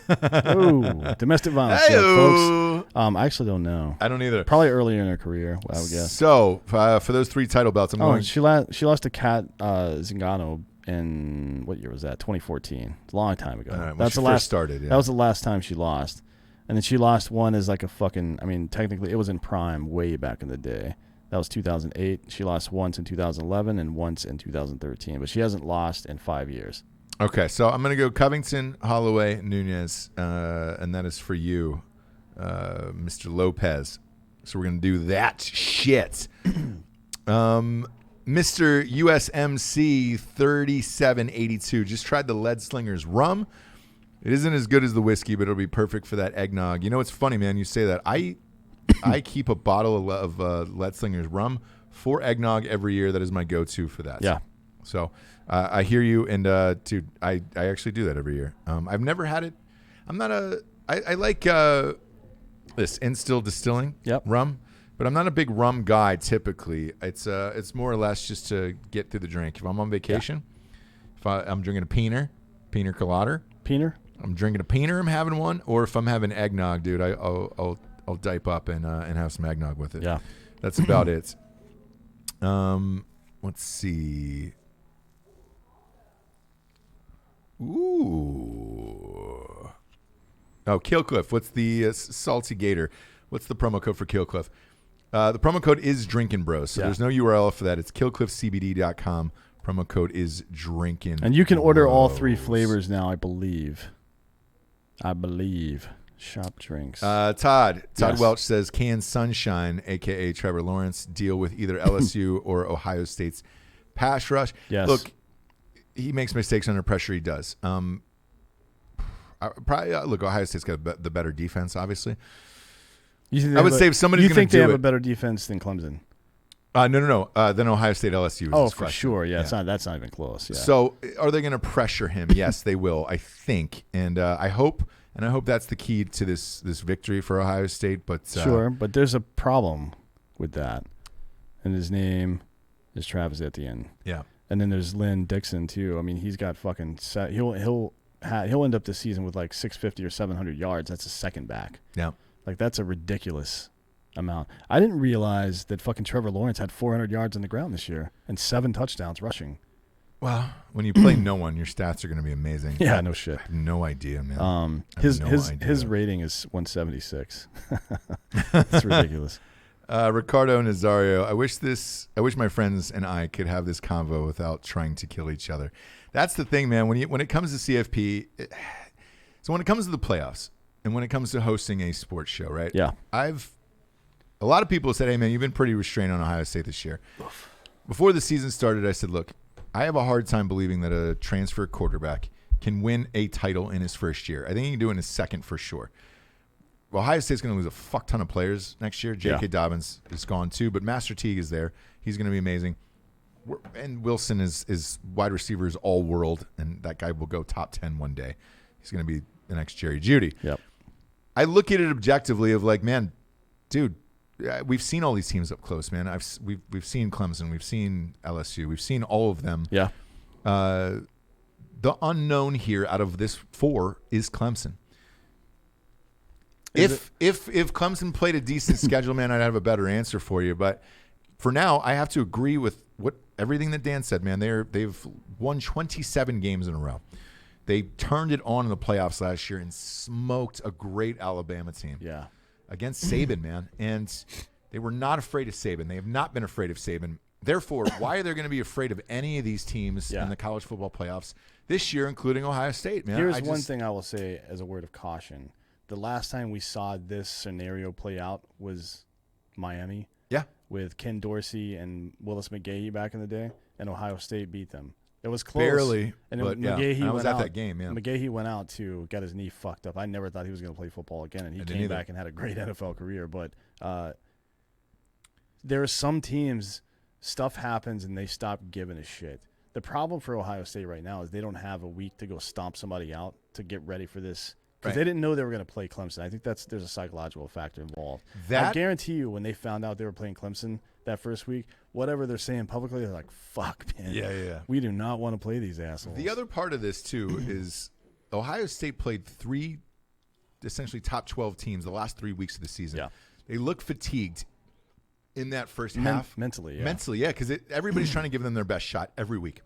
Oh, domestic violence, folks. I actually don't know. I don't either. Probably earlier in her career, I would guess. So, for those 3 title belts, I'm going... She lost to Kat Zingano in, what year was that? 2014. It's a long time ago. Right, That's the first last started, yeah. That was the last time she lost. And then she lost one as like a fucking, I mean, technically it was in prime way back in the day. That was 2008. She lost once in 2011 and once in 2013. But she hasn't lost in 5 years. Okay, so I'm going to go Covington, Holloway, Nunez, and that is for you, Mr. Lopez. So we're going to do that shit. Mr. USMC 3782 just tried the Lead Slingers rum. It isn't as good as the whiskey, but it'll be perfect for that eggnog. You know, it's funny, man. You say that. I keep a bottle of Lead Slingers rum for eggnog every year. That is my go-to for that. Yeah. So I hear you, and dude, I actually do that every year. I've never had it. I like this Instill Distilling rum, but I'm not a big rum guy typically. It's more or less just to get through the drink. If I'm on vacation, if I'm drinking a Piner Colada. Peener? I'm drinking a Peener, I'm having one, or if I'm having eggnog, dude, I'll dipe up and have some eggnog with it. Yeah. That's about it. Let's see. Ooh. Oh, Killcliff. What's the Salty Gator? What's the promo code for Killcliff? The promo code is Drinkin, Bros. So there's no URL for that. It's killcliffcbd.com. Promo code is Drinkin. And you can order all 3 flavors now, I believe. Shop drinks. Todd Welch says, can Sunshine, a.k.a. Trevor Lawrence, deal with either LSU or Ohio State's pass rush? Yes. Look, he makes mistakes under pressure. He does. Look, Ohio State's got the better defense, obviously. I would say if somebody's going to do it. You think they have a better defense than Clemson? No. Then Ohio State LSU. Oh, for sure. Yeah, that's not even close. Yeah. So, are they going to pressure him? Yes, they will. I think, and I hope that's the key to this victory for Ohio State. But sure, but there's a problem with that, and his name is Travis Etienne. Yeah, and then there's Lynn Dixon too. I mean, he's got fucking set. He'll end up this season with like 650 or 700 yards. That's a second back. Yeah, like that's a ridiculous amount. I didn't realize that fucking Trevor Lawrence had 400 yards on the ground this year and 7 touchdowns rushing. Well, when you play no one, your stats are going to be amazing. Yeah, no shit. I have no idea, man. His rating is 176. It's ridiculous. Ricardo Nazario, I wish my friends and I could have this convo without trying to kill each other. That's the thing, man. When it comes to CFP, so when it comes to the playoffs and when it comes to hosting a sports show, right? Yeah. A lot of people said, hey, man, you've been pretty restrained on Ohio State this year. Before the season started, I said, look, I have a hard time believing that a transfer quarterback can win a title in his first year. I think he can do it in his second for sure. Ohio State's going to lose a fuck ton of players next year. J.K. Dobbins is gone too, but Master Teague is there. He's going to be amazing. And Wilson is wide receivers all world, and that guy will go top 10 one day. He's going to be the next Jerry Jeudy. Yep. I look at it objectively of like, man, dude, we've seen all these teams up close, man. We've seen Clemson, we've seen LSU, we've seen all of them. Yeah. The unknown here out of this 4 is Clemson. If Clemson played a decent schedule, man, I'd have a better answer for you. But for now, I have to agree with everything that Dan said, man. They've won 27 games in a row. They turned it on in the playoffs last year and smoked a great Alabama team. Yeah. Against Saban, man. And they were not afraid of Saban. They have not been afraid of Saban. Therefore, why are they going to be afraid of any of these teams in the college football playoffs this year, including Ohio State, man? Here's one thing I will say as a word of caution. The last time we saw this scenario play out was Miami. Yeah. With Ken Dorsey and Willis McGahee back in the day, and Ohio State beat them. It was close. Barely, and but McGahee I was went at out. that game, yeah. McGahee went out to get his knee fucked up. I never thought he was going to play football again, and he came back and had a great NFL career. But there are some teams, stuff happens, and they stop giving a shit. The problem for Ohio State right now is they don't have a week to go stomp somebody out to get ready for this. Because they didn't know they were going to play Clemson. I think there's a psychological factor involved. I guarantee you when they found out they were playing Clemson that first week, whatever they're saying publicly, they're like, fuck, man. Yeah. We do not want to play these assholes. The other part of this, too, is Ohio State played 3 essentially top 12 teams the last 3 weeks of the season. Yeah. They look fatigued in that first half. Mentally, yeah. Mentally, yeah, because everybody's trying to give them their best shot every week.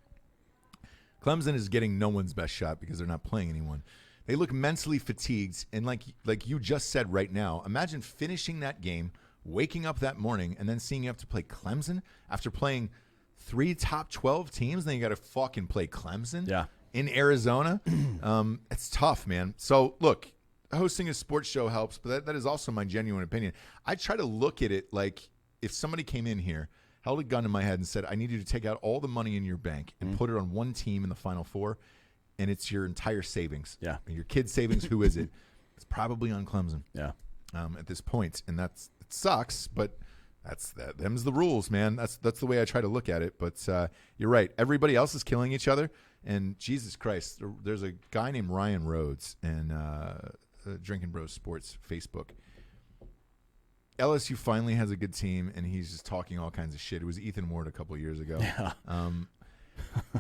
Clemson is getting no one's best shot because they're not playing anyone. They look mentally fatigued, and like you just said right now, imagine finishing that game, waking up that morning, and then seeing you have to play Clemson after playing 3 top 12 teams. Then you got to fucking play Clemson in Arizona. It's tough, man. So, look, hosting a sports show helps, but that is also my genuine opinion. I try to look at it like if somebody came in here, held a gun in my head and said, I need you to take out all the money in your bank and put it on one team in the Final Four, and it's your entire savings. Yeah. Your kid's savings, who is it? It's probably on Clemson. Yeah. At this point. And it sucks, but them's the rules, man. That's the way I try to look at it. But you're right. Everybody else is killing each other. And Jesus Christ, there's a guy named Ryan Rhodes and Drinkin Bros Sports Facebook. LSU finally has a good team, and he's just talking all kinds of shit. It was Ethan Ward a couple years ago. Yeah.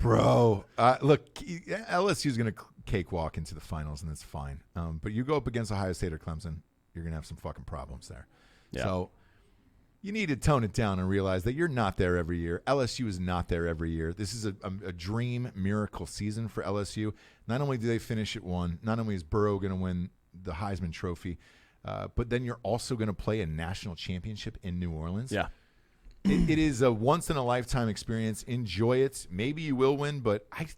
Bro, look, LSU's going to cakewalk into the finals, and that's fine. But you go up against Ohio State or Clemson, you're going to have some fucking problems there. Yeah. So you need to tone it down and realize that you're not there every year. LSU is not there every year. This is a dream miracle season for LSU. Not only do they finish at 1, not only is Burrow going to win the Heisman Trophy, but then you're also going to play a national championship in New Orleans. Yeah. It is a once-in-a-lifetime experience. Enjoy it. Maybe you will win, but I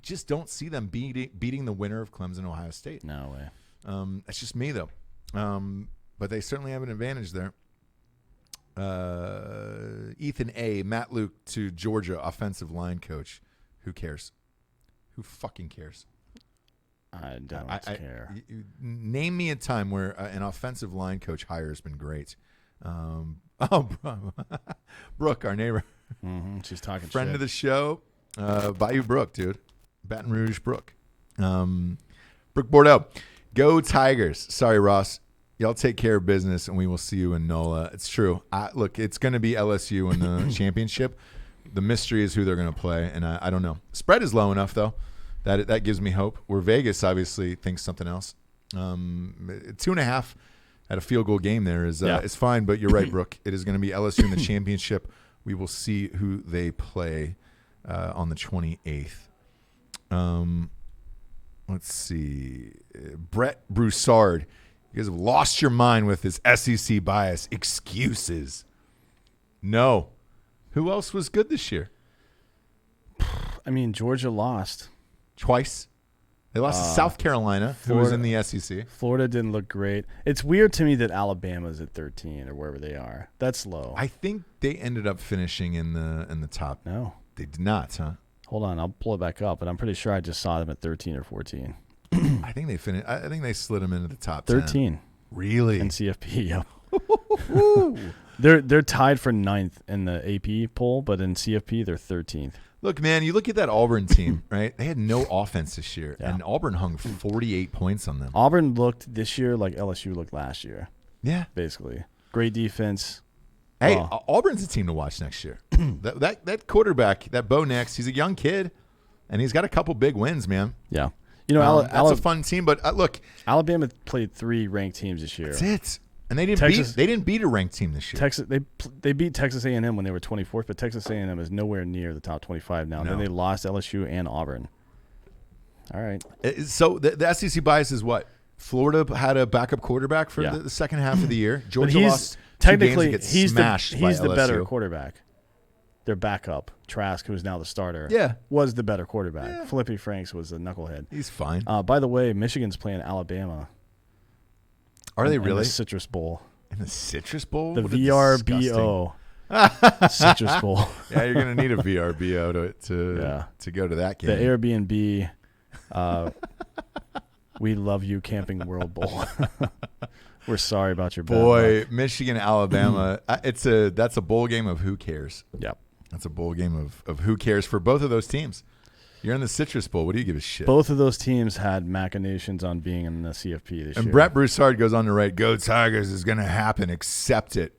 just don't see them beating the winner of Clemson, Ohio State. No way. That's just me, though. But they certainly have an advantage there. Ethan A., Matt Luke to Georgia offensive line coach. Who cares? Who fucking cares? I don't care. Name me a time where an offensive line coach hire has been great. Brooke, our neighbor. She's talking friend shit. of the show. Bayou Brooke, dude. Baton Rouge Brooke. Brooke Bordeaux. Go Tigers. Sorry, Ross. Y'all take care of business, and we will see you in NOLA. It's true. Look, it's going to be LSU in the championship. The mystery is who they're going to play, and I don't know. Spread is low enough, though. That gives me hope. Where Vegas obviously thinks something else. 2.5 at a field goal game there is fine, but you're right, Brooke. It is going to be LSU in the championship. We will see who they play on the 28th. Let's see. Brett Broussard. You guys have lost your mind with this SEC bias. Excuses. No. Who else was good this year? I mean, Georgia lost. Twice. They lost to South Carolina, who was in the SEC. Florida didn't look great. It's weird to me that Alabama's at 13 or wherever they are. That's low. I think they ended up finishing in the top. No. They did not, huh? Hold on, I'll pull it back up, but I'm pretty sure I just saw them at 13 or 14. I think they finished. I think they slid them into the top 10. 13. Really? In CFP, yeah. They're tied for 9th in the AP poll, but in CFP they're 13th. Look, man, you look at that Auburn team, right? They had no offense this year, and Auburn hung 48 points on them. Auburn looked this year like LSU looked last year. Yeah. Basically. Great defense. Hey, Auburn's a team to watch next year. that quarterback, that Bo Nix, he's a young kid, and he's got a couple big wins, man. Yeah. You know, that's a fun team, but look. Alabama played 3 ranked teams this year. That's it. And they didn't beat a ranked team this year. Texas, they beat Texas A&M when they were 24th, but Texas A&M is nowhere near the top 25 now. No. Then they lost LSU and Auburn. All right. So the SEC bias is what? Florida had a backup quarterback for the second half of the year. Georgia lost 2 games to get smashed by LSU. He's the better quarterback. their backup, Trask, who's now the starter, Yeah. was the better quarterback. Yeah. Flippy Franks was the knucklehead. He's fine. By the way, Michigan's playing Alabama. Are they in really? the Citrus Bowl. In the Citrus Bowl? The What a disgusting- VRBO. Citrus Bowl. Yeah, you're going to need a VRBO to go to that game. The Airbnb, we love you Camping World Bowl. We're sorry about your bad Boy, luck. Michigan, Alabama. That's a bowl game of who cares. Yep. That's a bowl game of who cares for both of those teams. You're in the Citrus Bowl. What do you give a shit? Both of those teams had machinations on being in the CFP this year. And Brett Broussard goes on to write, "Go Tigers is going to happen. Accept it."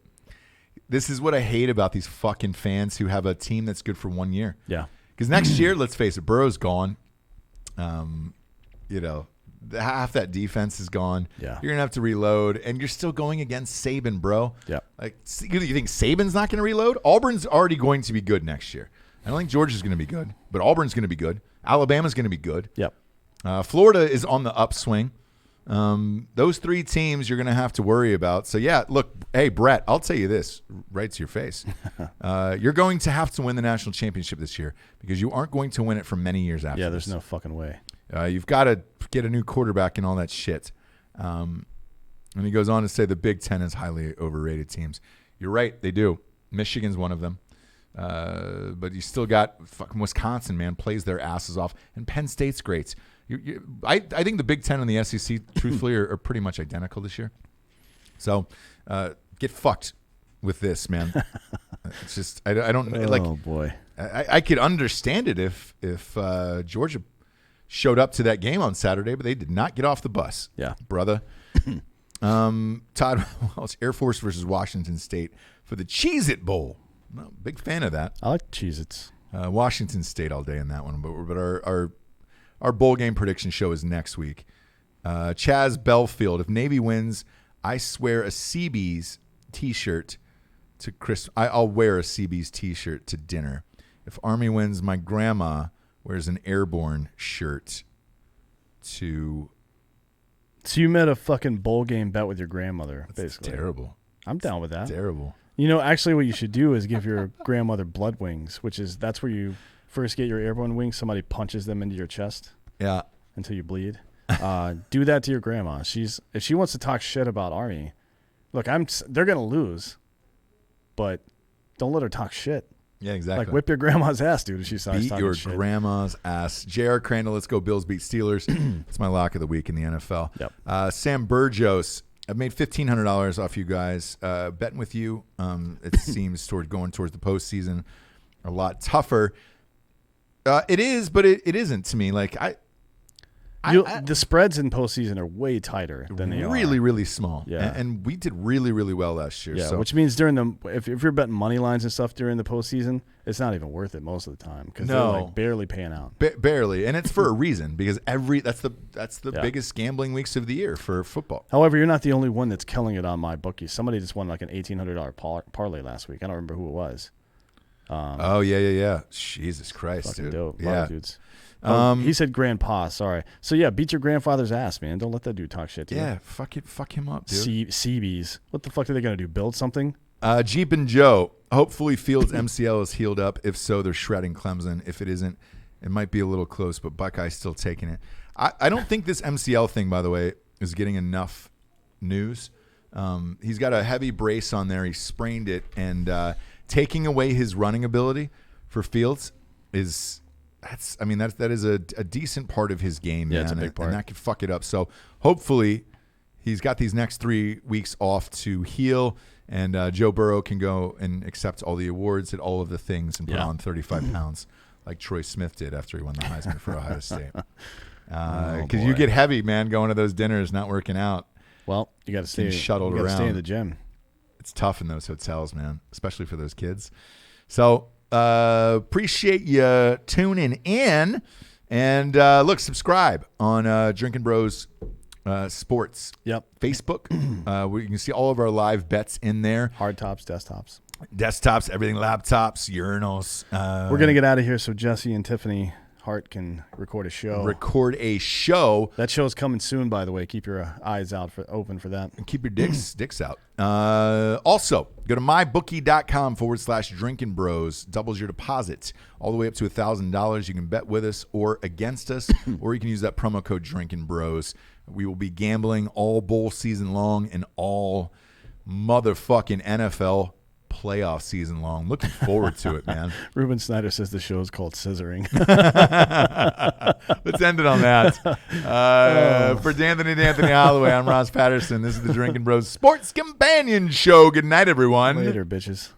This is what I hate about these fucking fans who have a team that's good for 1 year. Yeah. Because next year, let's face it, Burrow's gone. Half that defense is gone. Yeah. You're going to have to reload, and you're still going against Saban, bro. Yeah. Like, you think Saban's not going to reload? Auburn's already going to be good next year. I don't think Georgia's going to be good, but Auburn's going to be good. Alabama's going to be good. Yep. Florida is on the upswing. Those 3 teams you're going to have to worry about. So, yeah, look, hey, Brett, I'll tell you this right to your face. You're going to have to win the national championship this year because you aren't going to win it for many years after Yeah, there's this. no fucking way. You've got to get a new quarterback and all that shit. And he goes on to say the Big Ten is highly overrated teams. You're right, they do. Michigan's one of them. But you still got fucking Wisconsin, man, plays their asses off. And Penn State's great. I think the Big Ten and the SEC, truthfully, are pretty much identical this year. So get fucked with this, man. It's just I don't like. Oh boy, I could understand it if Georgia showed up to that game on Saturday, but they did not get off the bus. Yeah, brother. Todd Welch, Air Force versus Washington State for the Cheez-It Bowl. No, big fan of that. I like Cheez-Its. Washington State all day in that one, but our bowl game prediction show is next week. Chaz Belfield, if Navy wins, I swear a CB's T-shirt to Chris. I'll wear a CB's T-shirt to dinner. If Army wins, my grandma wears an airborne shirt to. So you met a fucking bowl game bet with your grandmother, That's basically. terrible. I'm down with that. Terrible. You know, actually, what you should do is give your grandmother blood wings, that's where you first get your airborne wings. Somebody punches them into your chest. Yeah. Until you bleed. Do that to your grandma. If she wants to talk shit about Army, look, they're gonna lose, but don't let her talk shit. Yeah, exactly. Like whip your grandma's ass, dude. If she starts beat talking your shit. grandma's ass. J.R. Crandall, let's go Bills beat Steelers. It's my lock of the week in the NFL. Yep. Sam Burgos, I've made $1,500 off you guys. Betting with you, it seems going towards the postseason a lot tougher. It is, but it isn't to me. Like the spreads in postseason are way tighter than they are. Really, really small. Yeah. And we did really, really well last year. Yeah, so. which means if you're betting money lines and stuff during the postseason, it's not even worth it most of the time because they're like barely paying out. Barely, and it's for a reason because that's the biggest gambling weeks of the year for football. However, you're not the only one that's killing it on my bookie. Somebody just won like an $1,800 parlay last week. I don't remember who it was. Yeah. Jesus Christ, Fucking dude. dope. A Yeah. lot of dudes. He said grandpa. Sorry. So yeah, beat your grandfather's ass, man. Don't let that dude talk shit to you. Yeah, fuck him up, dude. CBs. What the fuck are they gonna do? Build something? Jeep and Joe. Hopefully Fields' MCL is healed up. If so, they're shredding Clemson. If it isn't, it might be a little close, but Buckeye's still taking it. I don't think this MCL thing, by the way, is getting enough news. He's got a heavy brace on there. He sprained it, and taking away his running ability for Fields is that is a decent part of his game, man. It's a big part. And that could fuck it up. So hopefully he's got these next 3 weeks off to heal, and Joe Burrow can go and accept all the awards at all of the things and put on 35 pounds like Troy Smith did after he won the Heisman for Ohio State. Because you get heavy, man, going to those dinners, not working out. Well, you got to stay shuttled you gotta around. Stay in the gym. It's tough in those hotels, man, especially for those kids. So appreciate you tuning in, and look, subscribe on Drinkin' Bros Sports. Yep. Facebook, where you can see all of our live bets in there. Hard tops, desktops, Everything, laptops, urinals. We're gonna get out of here so Jesse and Tiffany Hart can record a show. Record a show. That show's coming soon, by the way. Keep your eyes open for that. And keep your dicks out. Also, go to mybookie.com/Drinkin Bros. Doubles your deposit all the way up to $1,000. You can bet with us or against us, or you can use that promo code Drinkin Bros. We will be gambling all bowl season long and all motherfucking NFL playoff season long. Looking forward to it, man. Ruben Snyder says the show is called Scissoring. Let's end it on that. For D'Anthony Holloway, I'm Ross Patterson. This is the Drinkin Bros Sports Companion Show. Good night, everyone. Later, bitches.